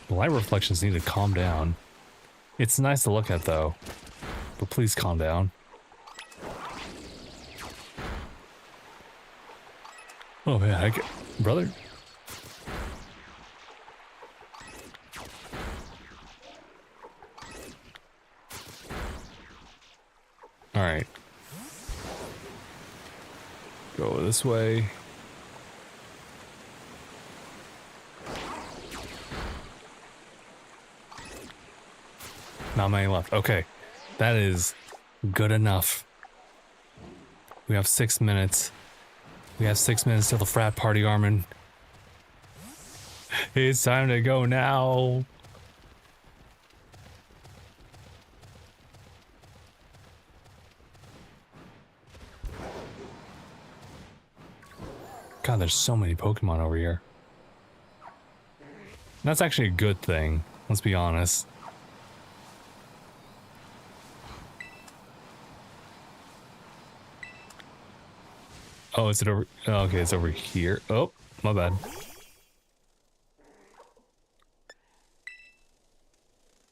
The light reflections need to calm down. It's nice to look at though, but please calm down. Oh man, brother. All right. Go this way. Not many left. Okay. That is good enough. We have 6 minutes. We have 6 minutes till the frat party, Armin. It's time to go now. God, there's so many Pokemon over here. That's actually a good thing, let's be honest. Oh, is it over? Oh, okay, it's over here. Oh, my bad.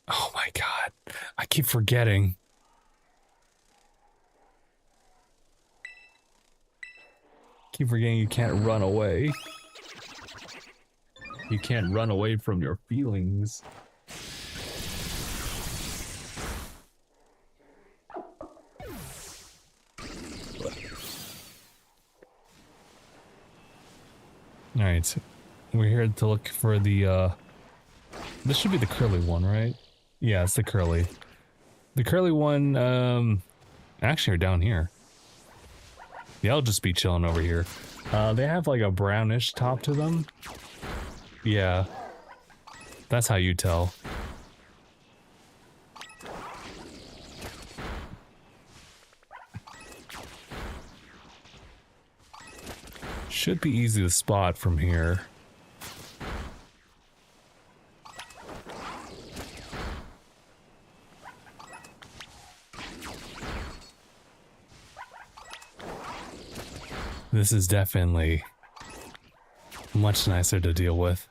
Oh my god. I keep forgetting. Keep forgetting you can't run away. You can't run away from your feelings. Alright, we're here to look for the, this should be the curly one, right? Yeah, it's the curly. The curly one, actually are down here. Yeah, I'll just be chilling over here. They have like a brownish top to them. Yeah. That's how you tell. Should be easy to spot from here. This is definitely much nicer to deal with.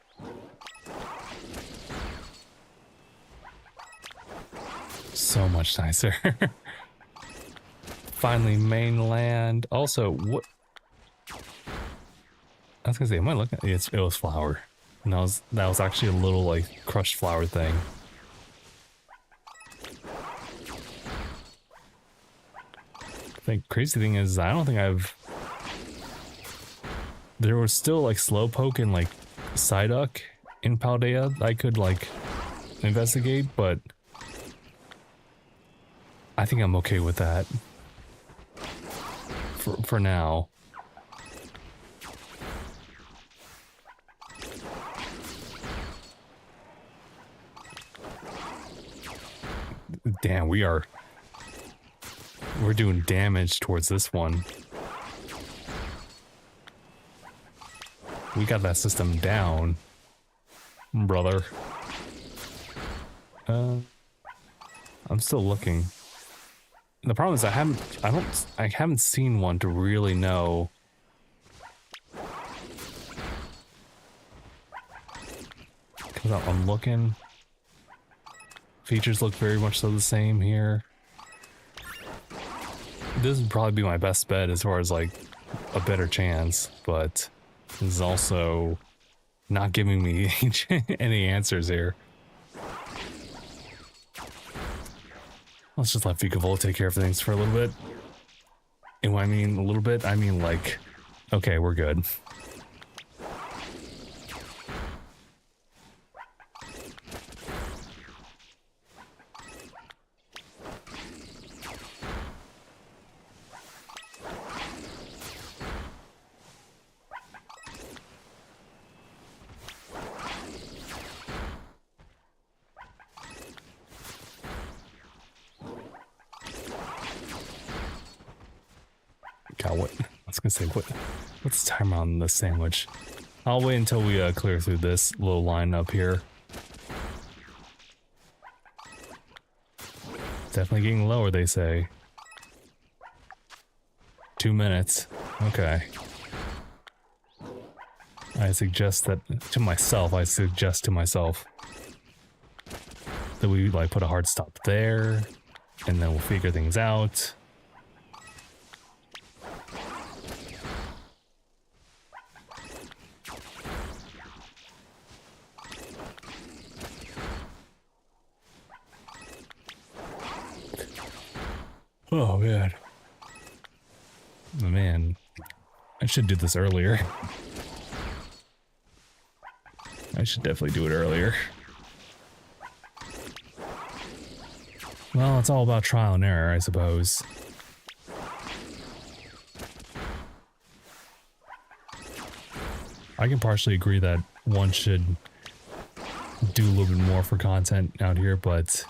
So much nicer. Finally, mainland. Also, what? I was gonna say, am I looking at it? It was flower. And that was actually a little like crushed flower thing. The crazy thing is, I don't think there was still like Slowpoke and like Psyduck in Paldea I could like investigate, but I think I'm okay with that for now. Damn, we're doing damage towards this one. We got that system down, brother. I'm still looking. The problem is I haven't seen one to really know. Cause I'm looking. Features look very much so the same here. This would probably be my best bet as far as like a better chance, but this is also not giving me any answers here. Let's just let Vikavolt take care of things for a little bit. And when I mean a little bit, I mean like, okay, we're good. God, what? I was gonna say, what's the timer on this sandwich? I'll wait until we clear through this little line up here. Definitely getting lower, they say. 2 minutes. Okay. I suggest to myself that we like put a hard stop there, and then we'll figure things out. Oh man, I should do this earlier. I should definitely do it earlier. Well, it's all about trial and error, I suppose. I can partially agree that one should do a little bit more for content out here, but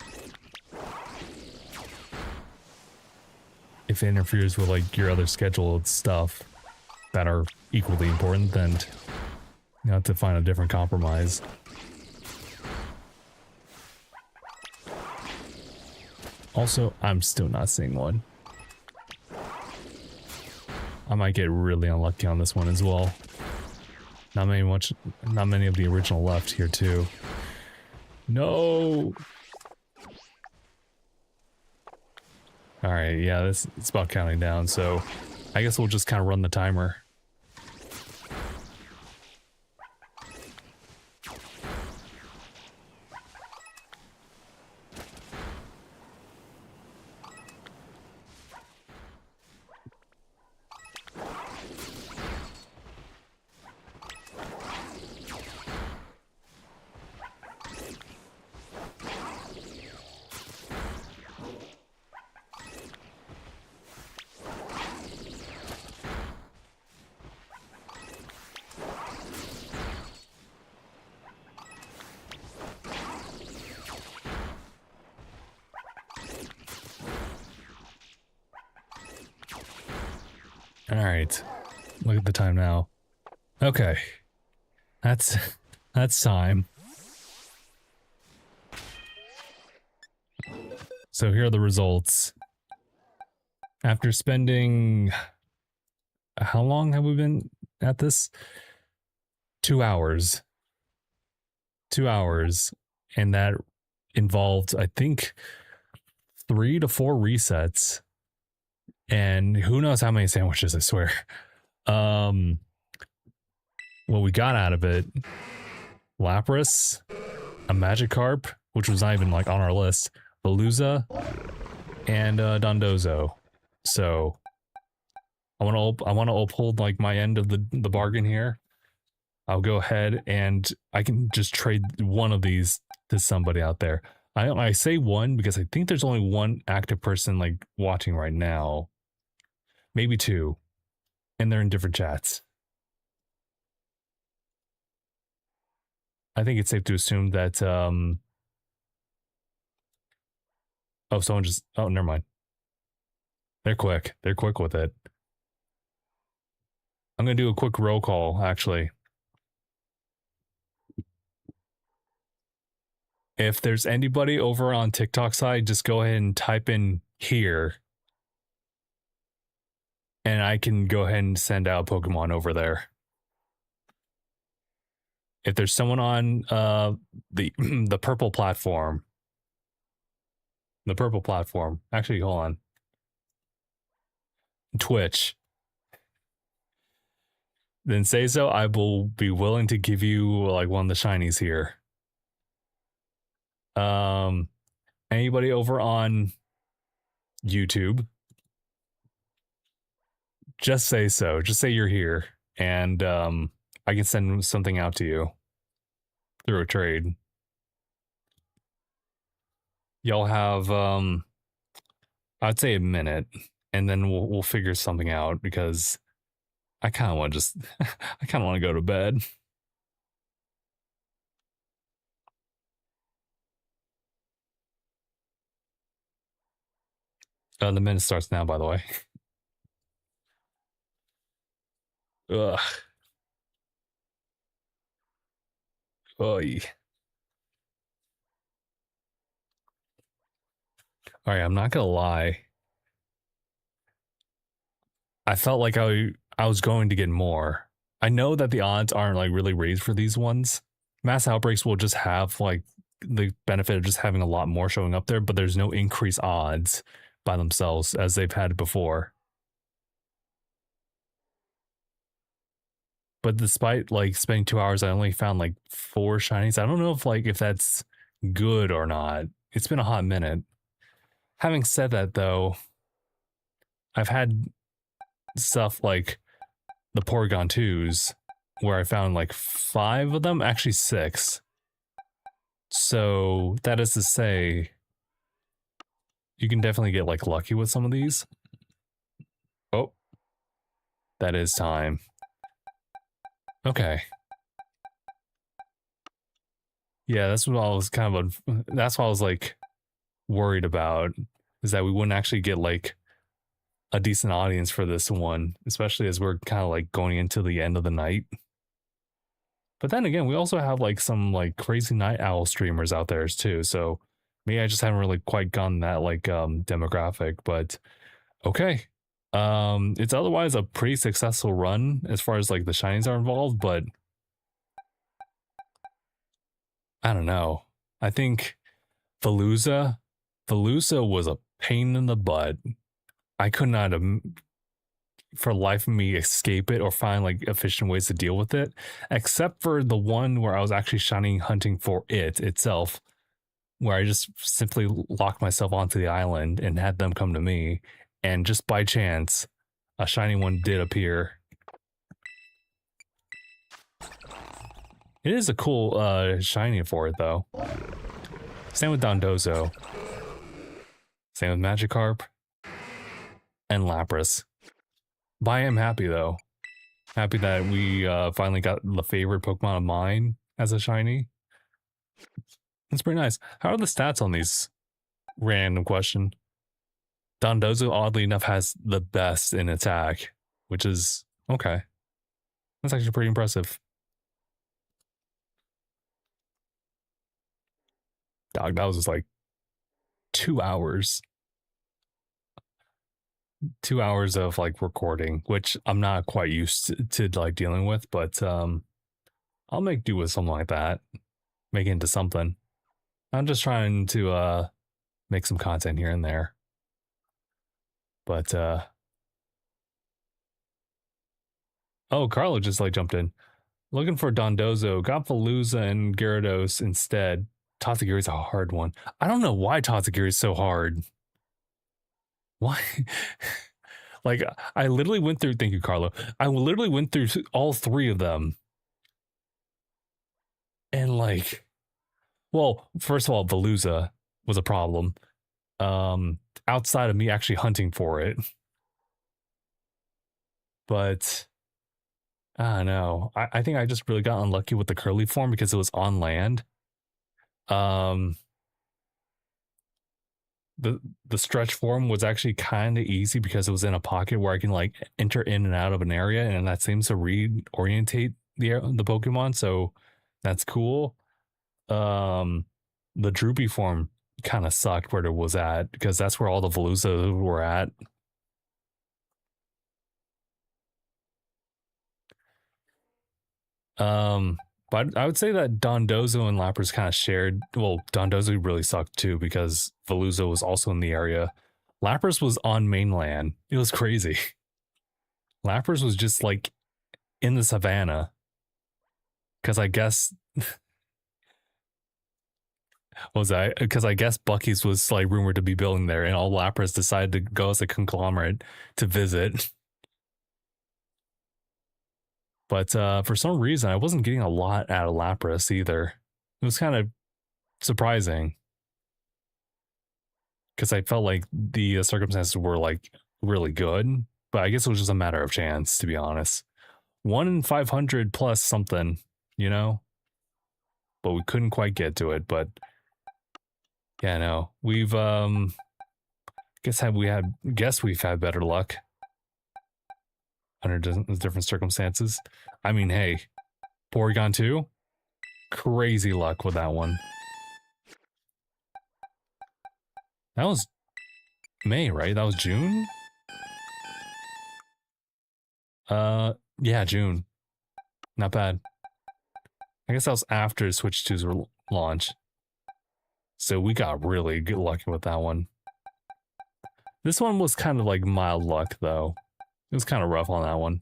if it interferes with like your other scheduled stuff that are equally important, then you have to find a different compromise. Also, I'm still not seeing one. I might get really unlucky on this one as well. Not many of the original left here too. No. All right, yeah, it's about counting down, so I guess we'll just kind of run the timer. All right, look at the time now. Okay, that's time. So here are the results. After spending, how long have we been at this? 2 hours. 2 hours, and that involved, I think, 3 to 4 resets. And who knows how many sandwiches, I swear. What we got out of it, Lapras, a Magikarp, which was not even like on our list, Veluza, and Dondozo. So I want to uphold like my end of the bargain here. I'll go ahead and I can just trade one of these to somebody out there. I say one because I think there's only one active person like watching right now. Maybe 2. And they're in different chats. I think it's safe to assume that oh, someone just, oh, never mind. They're quick. They're quick with it. I'm going to do a quick roll call, actually. If there's anybody over on TikTok side, just go ahead and type in here and I can go ahead and send out Pokemon over there. If there's someone on the the purple platform, actually, hold on, Twitch, then say so. I will be willing to give you like one of the shinies here. Anybody over on YouTube, just say so. Just say you're here, and I can send something out to you through a trade. Y'all have I'd say a minute, and then we'll figure something out because I kind of want to just I kind of want to go to bed. The minute starts now, by the way. Ugh. Oy. All right, I'm not gonna lie. I felt like I was going to get more. I know that the odds aren't like really raised for these ones. Mass Outbreaks will just have like the benefit of just having a lot more showing up there, but there's no increased odds by themselves as they've had before. But despite like spending 2 hours, I only found like 4 shinies. I don't know if that's good or not. It's been a hot minute. Having said that though, I've had stuff like the Porygon 2s where I found like 5 of them, actually 6. So that is to say, you can definitely get like lucky with some of these. Oh, that is time. Okay. Yeah, that's what I was that's what I was like worried about, is that we wouldn't actually get like a decent audience for this one, especially as we're kind of like going into the end of the night. But then again, we also have like some like crazy night owl streamers out there too. So maybe I just haven't really quite gotten that like demographic, but okay. It's otherwise a pretty successful run as far as like the shinies are involved, but I don't know. I think Veluza was a pain in the butt. I could not for life of me escape it or find like efficient ways to deal with it, except for the one where I was actually shiny hunting for it itself, where I just simply locked myself onto the island and had them come to me, and just by chance a shiny one did appear. It is a cool shiny for it though. Same with Dondozo, same with Magikarp and Lapras. But I am happy though. Happy that we finally got the favorite Pokemon of mine as a shiny. It's pretty nice. How are the stats on these? Random question. Dondozo, oddly enough, has the best in attack, which is okay. That's actually pretty impressive. Dog, that was just like 2 hours. 2 hours of like recording, which I'm not quite used to like dealing with, but I'll make do with something like that. Make it into something. I'm just trying to make some content here and there. But oh, Carlo just like jumped in. Looking for Dondozo, got Veluza and Gyarados instead. Tatsugiri's a hard one. I don't know why Tatsugiri is so hard. Why? Like, I literally went through, thank you, Carlo. I literally went through all 3 of them. And like, well, first of all, Veluza was a problem. Outside of me actually hunting for it. But I don't know. I think I just really got unlucky with the curly form because it was on land. The stretch form was actually kind of easy because it was in a pocket where I can like enter in and out of an area, and that seems to reorientate the Pokemon, so that's cool. The droopy form kind of sucked where it was at because that's where all the Veluza were at. But I would say that Dondozo and Lapras kind of shared. Well, Dondozo really sucked too because Veluza was also in the area. Lapras was on mainland. It was crazy. Lapras was just like in the savannah. Because I guess was I because I guess Bucky's was like rumored to be building there, and all Lapras decided to go as a conglomerate to visit. But for some reason, I wasn't getting a lot out of Lapras either. It was kind of surprising because I felt like the circumstances were like really good, but I guess it was just a matter of chance, to be honest. 1 in 500 plus something, you know, but we couldn't quite get to it. But yeah, no, we've guess we've had better luck under different circumstances. I mean, hey, Porygon 2, crazy luck with that one. That was May, right? That was June? Yeah, June. Not bad. I guess that was after Switch 2's launch. So we got really good lucky with that one. This one was kind of like mild luck, though. It was kind of rough on that one.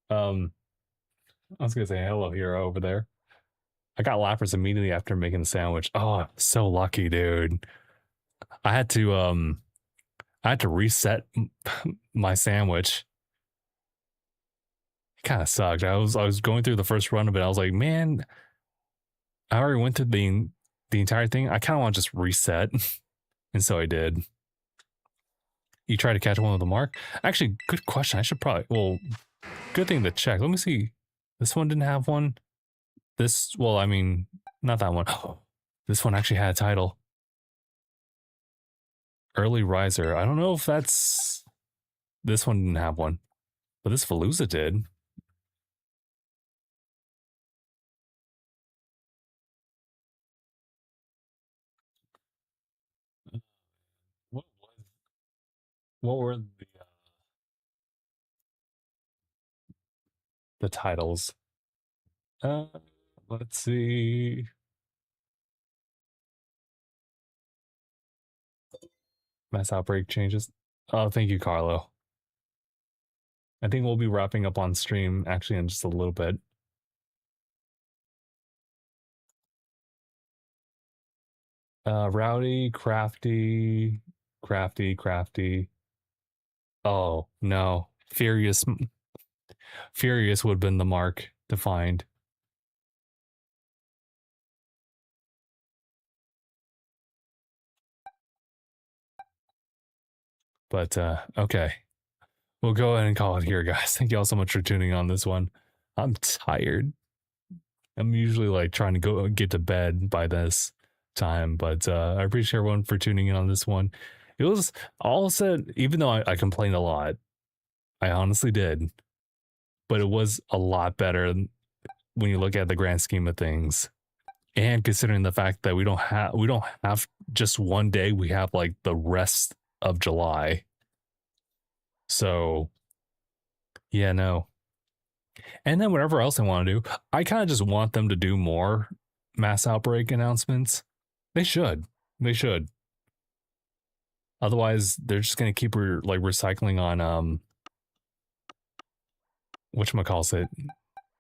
I was gonna say hello hero over there. I got Lapras immediately after making the sandwich. Oh, so lucky, dude. I had to reset my sandwich. It kind of sucked. I was going through the first run of it. I was like, man, I already went through the entire thing. I kind of want to just reset, and so I did. You try to catch one with a mark. Actually, good question. I should probably good thing to check. Let me see. This one didn't have one. I mean, not that one. This one actually had a title. Early Riser. I don't know if that's... This one didn't have one. But this Veluza did. What was... What were the titles? Uh, let's see. Mass Outbreak changes. Oh, thank you, Carlo. I think we'll be wrapping up on stream actually in just a little bit. Rowdy, crafty. Oh no, Furious would have been the mark to find. But okay, we'll go ahead and call it here, guys. Thank you all so much for tuning on this one. I'm tired. I'm usually like trying to go get to bed by this time, but I appreciate everyone for tuning in on this one. It was all said, even though I complained a lot, I honestly did, but it was a lot better when you look at the grand scheme of things. And considering the fact that we don't have just one day, we have like the rest of July. So yeah, no. And then whatever else they want to do, I kind of just want them to do more Mass Outbreak announcements. They should. They should. Otherwise, they're just gonna keep recycling on whatchamacallit,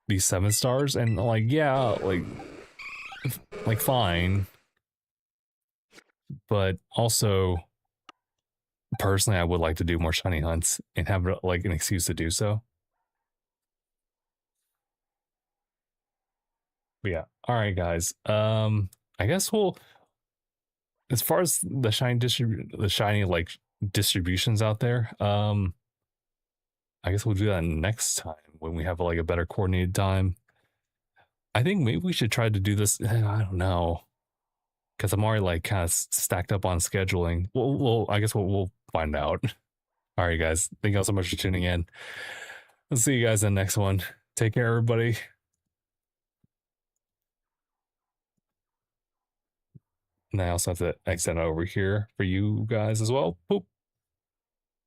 these 7 stars, and like yeah, like fine. But also personally I would like to do more shiny hunts and have like an excuse to do so. But yeah. All right, guys. I guess we'll, as far as the shiny like distributions out there, I guess we'll do that next time when we have like a better coordinated time. I think maybe we should try to do this. I don't know, because I'm already like kind of stacked up on scheduling. I guess we'll find out. All right, guys. Thank you all so much for tuning in. I'll see you guys in the next one. Take care, everybody. And I also have to extend over here for you guys as well. Boop.